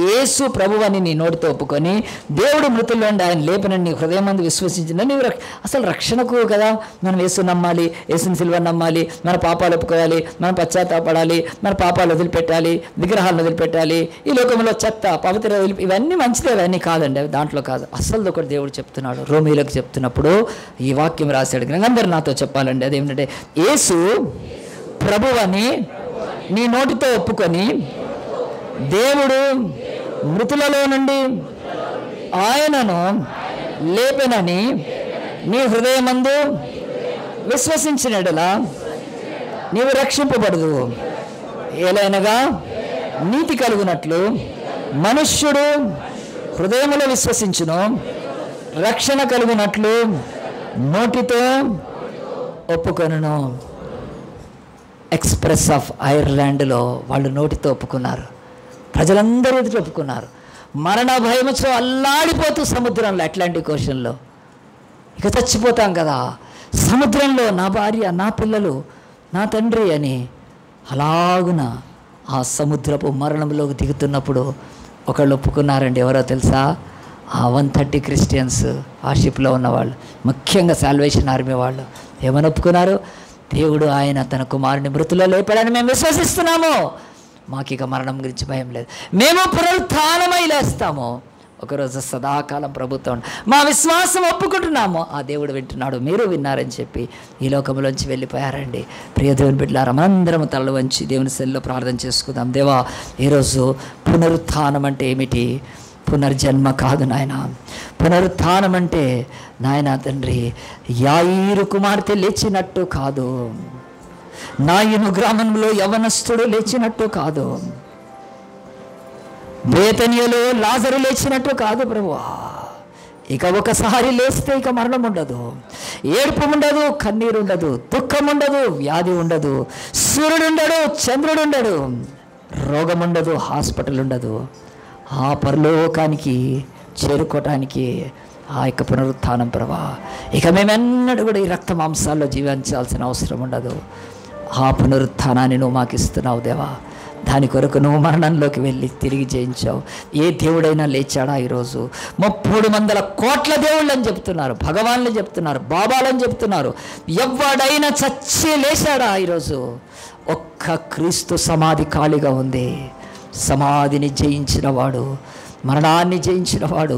యేసు ప్రభువని నీ నోటితో ఒప్పుకొని దేవుడు మృతుల్లో ఉండి ఆయన లేపనని నీ హృదయమందు విశ్వసించిన నీవు అసలు రక్షణకు కదా మనం యేసు నమ్మాలి, యేసుని సిలువను నమ్మాలి, మన పాపాలు ఒప్పుకోవాలి, మనం పశ్చాత్తాపడాలి, మన పాపాలు వదిలిపెట్టాలి, విగ్రహాలను వదిలిపెట్టాలి, ఈ లోకంలో చెత్త పవిత్ర ఇవన్నీ మంచిదే, అవన్నీ కాదండి, అవి దాంట్లో కాదు. అసలు ఒకటి దేవుడు చెప్తున్నాడు, రోమీలకు చెప్తున్నప్పుడు ఈ వాక్యం రాశాడు. అందరూ నాతో చెప్పాలండి. అదేమిటంటే, యేసు ప్రభువని నీ నోటితో ఒప్పుకొని దేవుడు మృతులలో నుండి ఆయనను లేపెనని నీ హృదయమందు విశ్వసించినడలా నీవు రక్షింపబడదు. ఏలైనగా నీతి కలుగునట్లు మనుష్యుడు హృదయములో విశ్వసించును, రక్షణ కలుగునట్లు నోటితో ఒప్పుకొనును. ఎక్స్ప్రెస్ ఆఫ్ ఐర్లాండ్లో వాళ్ళు నోటితో ఒప్పుకున్నారు, ప్రజలందరూ ఎదుటి ఒప్పుకున్నారు. మరణ భయముతో అల్లాడిపోతూ సముద్రంలో, అట్లాంటిక్ ఓషన్లో ఇక చచ్చిపోతాం కదా, సముద్రంలో నా భార్య, నా పిల్లలు, నా తండ్రి అని అలాగున ఆ సముద్రపు మరణంలోకి దిగుతున్నప్పుడు ఒకళ్ళు ఒప్పుకున్నారండి. ఎవరో తెలుసా? ఆ 130 క్రిస్టియన్స్, ఆ షిప్లో ఉన్నవాళ్ళు, ముఖ్యంగా సాల్వేషన్ ఆర్మీ వాళ్ళు ఏమని ఒప్పుకున్నారు? దేవుడు ఆయన తన కుమారుని మృతుల్లో లేపాడని మేము విశ్వసిస్తున్నాము, మాకు ఇక మరణం గురించి భయం లేదు, మేము పునరుత్థానమై లేస్తాము, ఒకరోజు సదాకాలం ప్రభుత్వం, మా విశ్వాసం ఒప్పుకుంటున్నాము, ఆ దేవుడు వింటున్నాడు, మీరు విన్నారని చెప్పి ఈ లోకంలోంచి వెళ్ళిపోయారండి. ప్రియ దేవుని బిడ్డలారా, మనందరం తలలు వంచి దేవుని సన్నిధిలో ప్రార్థన చేసుకుందాం. దేవా, ఈరోజు పునరుత్థానం అంటే ఏమిటి? పునర్జన్మ కాదు నాయన. పునరుత్థానం అంటే నాయన తండ్రి, యాయీరు కుమార్తె లేచినట్టు కాదు, నాయును గ్రామంలో యవనస్తుడు లేచినట్టు కాదు, బేతనియలో లాజరు లేచినట్టు కాదు ప్రభువా. ఇక ఒకసారి లేస్తే ఇక మరణం ఉండదు, ఏడుపు ఉండదు, కన్నీరు ఉండదు, దుఃఖం ఉండదు, వ్యాధి ఉండదు, సూర్యుడు ఉండడు, చంద్రుడు ఉండడు, రోగం ఉండదు, హాస్పిటల్ ఉండదు. ఆ పరలోకానికి చేరుకోవటానికి ఆ యొక్క పునరుత్థానం ప్రభా. ఇక మేమెన్నడూ కూడా ఈ రక్త మాంసాల్లో జీవించాల్సిన అవసరం ఉండదు. ఆ పునరుత్థానాన్ని నువ్వు మాకు ఇస్తున్నావు దేవా. దాని కొరకు నువ్వు మరణంలోకి వెళ్ళి తిరిగి జయించావు. ఏ దేవుడైనా లేచాడా? ఈరోజు 300 కోట్ల దేవుళ్ళు అని చెప్తున్నారు, భగవాన్లు చెప్తున్నారు, బాబాలని చెప్తున్నారు. ఎవడైనా చచ్చి లేచాడా? ఈరోజు ఒక్క క్రీస్తు సమాధి ఖాళీగా ఉంది. సమాధిని జయించినవాడు, మరణాన్ని జయించినవాడు,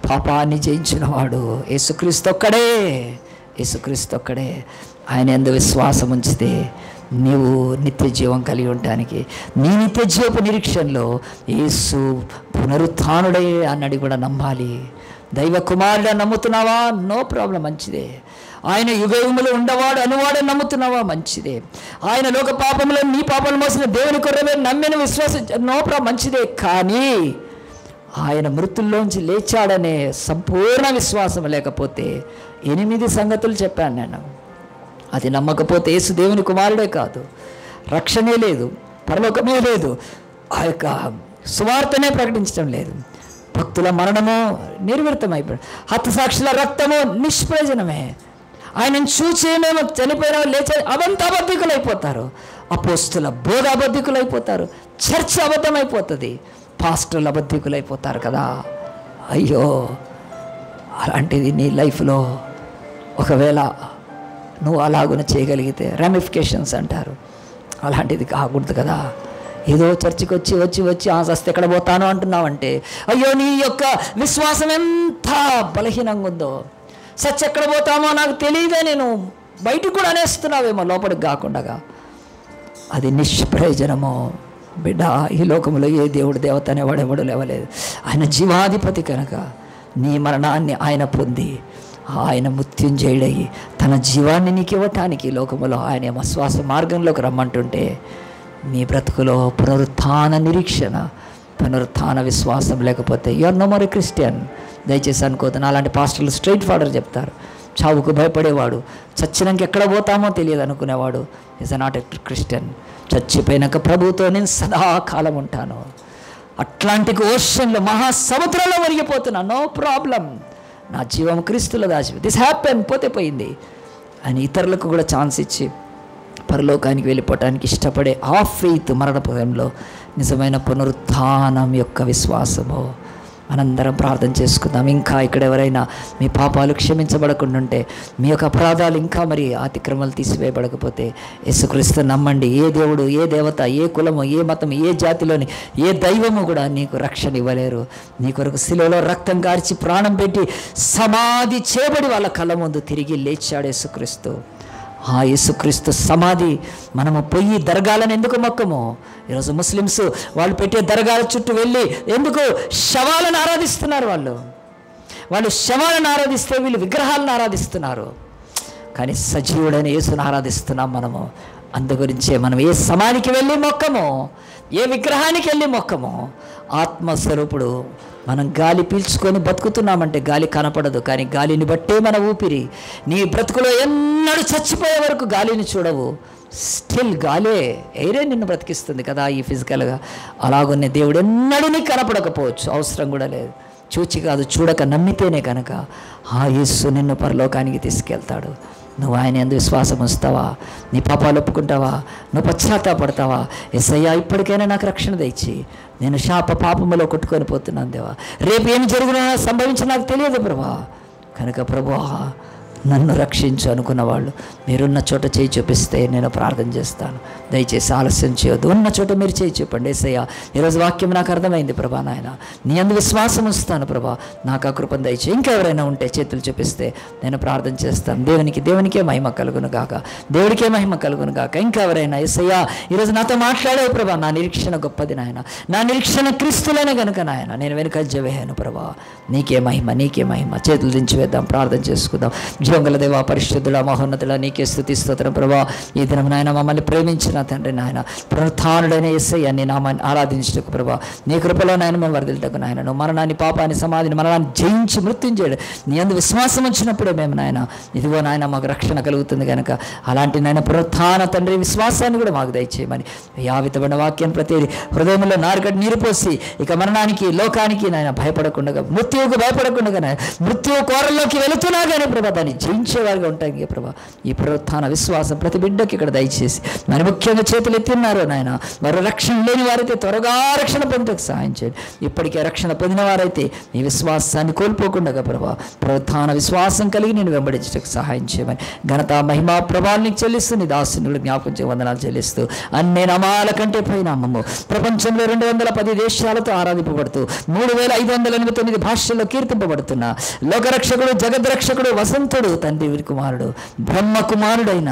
పాపాన్ని జయించినవాడు యేసుక్రీస్తు ఒక్కడే. యేసుక్రీస్తు ఒక్కడే. ఆయన యందు విశ్వాసం ఉంచితే నీవు నిత్య జీవం కలిగి ఉండటానికి, నీ నిత్య జీవపు నిరీక్షణలో యేసు పునరుత్థానుడే అన్నది కూడా నమ్మాలి. దైవ కుమారుడు నమ్ముతున్నావా? నో ప్రాబ్లం, మంచిదే. ఆయన యుగయుగములు ఉండవాడు అనువాడు నమ్ముతున్నావా? మంచిదే. ఆయన లోక పాపంలో నీ పాపలు మోసిన దేవుని కొరమే నమ్మిన విశ్వాసం, నో ప్రాబ్లం, మంచిదే. కానీ ఆయన మృతుల్లోంచి లేచాడనే సంపూర్ణ విశ్వాసం లేకపోతే 8 సంగతులు చెప్పాను నేను. అది నమ్మకపోతే యేసు దేవుని కుమారుడే కాదు, రక్షణే లేదు, పరలోకమే లేదు, ఆ యొక్క సువార్తనే ప్రకటించడం లేదు. భక్తుల మరణము నిర్వృతమైపోయాడు, హతసాక్షుల రక్తము నిష్ప్రయోజనమే. ఆయనను చూసి మేము చనిపోయిన లేచే అవంతా అబద్ధికులు అయిపోతారు, అపోస్తుల బోధ అబద్ధికులు అయిపోతారు, చర్చ్ అబద్ధమైపోతుంది, పాస్టర్లు అబద్ధికులు అయిపోతారు కదా. అయ్యో, అలాంటిది నీ లైఫ్లో ఒకవేళ నువ్వు అలాగున చేయగలిగితే రామిఫికేషన్స్ అంటారు, అలాంటిది కాకూడదు కదా. ఏదో చర్చికి వచ్చి సస్తే ఎక్కడ పోతాను అంటున్నావంటే, అయ్యో నీ యొక్క విశ్వాసం ఎంత బలహీనంగా ఉందో, సచ్చి ఎక్కడ పోతామో నాకు తెలియదే, నేను బయటకు కూడా అనేస్తున్నావేమో లోపలికి కాకుండా. అది నిష్ప్రయోజనమో. బిడ్డ, ఈ లోకంలో ఏ దేవుడు దేవత అనేవాడు ఎవడు లేవలేదు. ఆయన జీవాధిపతి కనుక నీ మరణాన్ని ఆయన పొంది ఆయన మృత్యుంజయుడయి తన జీవాన్ని నీకు ఇవ్వటానికి లోకములో ఆయన విశ్వాస మార్గంలోకి రమ్మంటుంటే నీ బ్రతుకులో పునరుత్థాన నిరీక్షణ, పునరుత్థాన విశ్వాసం లేకపోతే you are no more Christian. దయచేసి అనుకోతాను, అలాంటి పాస్టర్లు స్ట్రైట్ ఫార్వర్డ్ చెప్తారు. చావుకు భయపడేవాడు, చచ్చినాక ఎక్కడ పోతామో తెలియదు అనుకునేవాడు ఈజ్ నాట్ ఎ క్రిస్టియన్. చచ్చిపోయినాక ప్రభుతో నేను సదాకాలం ఉంటాను, అట్లాంటిక్ ఓషన్లో మహాసముద్రంలో మునిగిపోతున్నా, నో ప్రాబ్లం, నా జీవం క్రీస్తులో దాచి దిస్ హ్యాపెన్, పోతే పోయింది అని ఇతరులకు కూడా ఛాన్స్ ఇచ్చి పరలోకానికి వెళ్ళిపోవటానికి ఇష్టపడే ఆ ఫెయిత్ మరణపదంలో నిజమైన పునరుత్థానం యొక్క విశ్వాసము. మనందరం ప్రార్థన చేసుకుందాం. ఇంకా ఇక్కడ ఎవరైనా మీ పాపాలు క్షమించబడకుండా ఉంటే, మీ యొక్క అపరాధాలు ఇంకా మరి అతిక్రమాలు తీసివేయబడకపోతే యేసుక్రీస్తు నమ్మండి. ఏ దేవుడు, ఏ దేవత, ఏ కులము, ఏ మతం, ఏ జాతిలోని ఏ దైవము కూడా నీకు రక్షణ ఇవ్వలేరు. నీ కొరకు శిలువలో రక్తం కార్చి ప్రాణం పెట్టి సమాధి చేయబడి వాళ్ళ కళ్ళ ముందు తిరిగి లేచాడు యేసుక్రీస్తు. ఆ యేసుక్రీస్తు సమాధి మనము పోయి దర్గాలను ఎందుకు మొక్కము? ఈరోజు ముస్లిమ్స్ వాళ్ళు పెట్టే దర్గాల చుట్టూ వెళ్ళి ఎందుకు శవాలను ఆరాధిస్తున్నారు? వాళ్ళు శవాలను ఆరాధిస్తే వీళ్ళు విగ్రహాలను ఆరాధిస్తున్నారు. కానీ సజీవుడైన యేసును ఆరాధిస్తున్నాం మనము. అందుగురించే మనం ఏ సమాధికి వెళ్ళి మొక్కము, ఏ విగ్రహానికి వెళ్ళి మొక్కము. ఆత్మస్వరూపుడు. మనం గాలి పీల్చుకొని బతుకుతున్నామంటే గాలి కనపడదు, కానీ గాలిని బట్టే మన ఊపిరి. నీ బ్రతుకులో ఎన్నడూ చచ్చిపోయే వరకు గాలిని చూడవు, స్టిల్ గాలే, ఎయిరే నిన్ను బ్రతికిస్తుంది కదా ఈ ఫిజికల్గా. అలాగనే దేవుడు ఎన్నడూ నీకు కనపడకపోవచ్చు, అవసరం కూడా లేదు. చూచి కాదు, చూడక నమ్మితేనే కనుక ఆ యేసు నిన్ను పరలోకానికి తీసుకెళ్తాడు. నువ్వు ఆయన యందు విశ్వాసం ఉంచుతావా? నీ పాపాలు ఒప్పుకుంటావా? నువ్వు పశ్చాత్తాపడతావా? యేసయ్యా, ఇప్పటికైనా నాకు రక్షణ దయచి, నేను పాపములో కొట్టుకొని పోతున్నాను దేవా, రేపు ఏం జరిగినా సంభవించి నాకు తెలియదు ప్రభా, కనుక ప్రభువా నన్ను రక్షించు అనుకున్న వాళ్ళు మీరున్న చోట చేయి చూపిస్తే నేను ప్రార్థన చేస్తాను. దయచేసి ఆలస్యం చేయొద్దు, ఉన్న చోట మీరు చేయి చూపండి. యేసయ్యా, ఈరోజు వాక్యం నాకు అర్థమైంది ప్రభా, నాయన నీ అందు విశ్వాసం ఉంచుతాను ప్రభా, నాకు ఆ కృపను దయచేయి. ఇంకా ఎవరైనా ఉంటే చేతులు చూపిస్తే నేను ప్రార్థన చేస్తాను. దేవునికే మహిమ కలుగును గాక, దేవుడికే మహిమ కలుగును గాక. ఇంకా ఎవరైనా యేసయ్యా ఈరోజు నాతో మాట్లాడావు ప్రభా, నా నిరీక్షణ గొప్పది నాయన, నా నిరీక్షణ క్రీస్తులోనే కనుక నాయన నేను వెనుకంజ వేయను ప్రభా, నీకే మహిమ, నీకే మహిమ. చేతులు దించి వేద్దాం, ప్రార్థన చేసుకుందాం. జీవంగల దేవా, పరిశుద్ధుడా, మహోన్నతుడా, నీకే స్తుతి స్తోత్రం ప్రభా. ఈ దినం నాయన మమ్మల్ని ప్రేమించిన తండ్రి నాయన, పునరుత్థానుడైన యేసయ్య నీ నామాన్ని ఆరాధించుటకు ప్రభా, నీ కృపలో నాయన మేము వర్ధిల్లుటకు నాయన, నువ్వు మరణాన్ని, పాపాన్ని, సమాధిని, మరణాన్ని జయించి మృత్యుంజయుడు నీ యందు విశ్వాసం ఉంచినప్పుడే మేము నాయన ఇదిగో నాయన మాకు రక్షణ కలుగుతుంది కనుక అలాంటి నాయన పునరుత్థాన తండ్రి విశ్వాసాన్ని కూడా మాకు దయచేయమని యావితమైన వాక్యం ప్రతి హృదయంలో నారుగడ్డ నీరు పోసి ఇక మరణానికి, లోకానికి నాయన భయపడకుండా, మృత్యువుకు భయపడకుండా నాయన మృత్యువు కోరల్లోకి వెళుతున్నా కానీ ప్రభా దాన్ని జయించేవారుగా ఉంటాయి ప్రభా. ఈ పునరుత్థాన విశ్వాసం ప్రతి బిడ్డకి ఇక్కడ దయచేసి మరి ముఖ్యంగా చేతులు ఎత్తిన్నారు నాయన, మరో రక్షణ లేని వారైతే త్వరగా రక్షణ పొందుటకు సహాయం చేయండి. ఇప్పటికే రక్షణ పొందిన వారైతే ఈ విశ్వాసాన్ని కోల్పోకుండా ప్రభా పునరుత్థాన విశ్వాసం కలిగి నేను వెంబడించడానికి సహాయం చేయమని ఘనత, మహిమ, ప్రభావాన్ని చెల్లిస్తూ నీ దాసుని జ్ఞాపకం చే వందనాలు చెల్లిస్తూ అన్ని నామాల కంటే పై నామము ప్రపంచంలో 210 దేశాలతో ఆరాధింపబడుతూ 3589 భాషల్లో కీర్తింపబడుతున్న లోకరక్షకుడు, జగద్రక్షకుడు, వసంతుడు, తండ్రి కుమారుడు, బ్రహ్మ కుమారుడైన,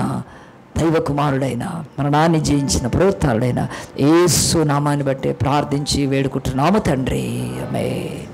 దైవ కుమారుడైన, మరణాన్ని జయించిన పునరుత్థానుడైన యేసు నామాన్ని బట్టి ప్రార్థించి వేడుకుంటున్నాము తండ్రి. ఆమేన్.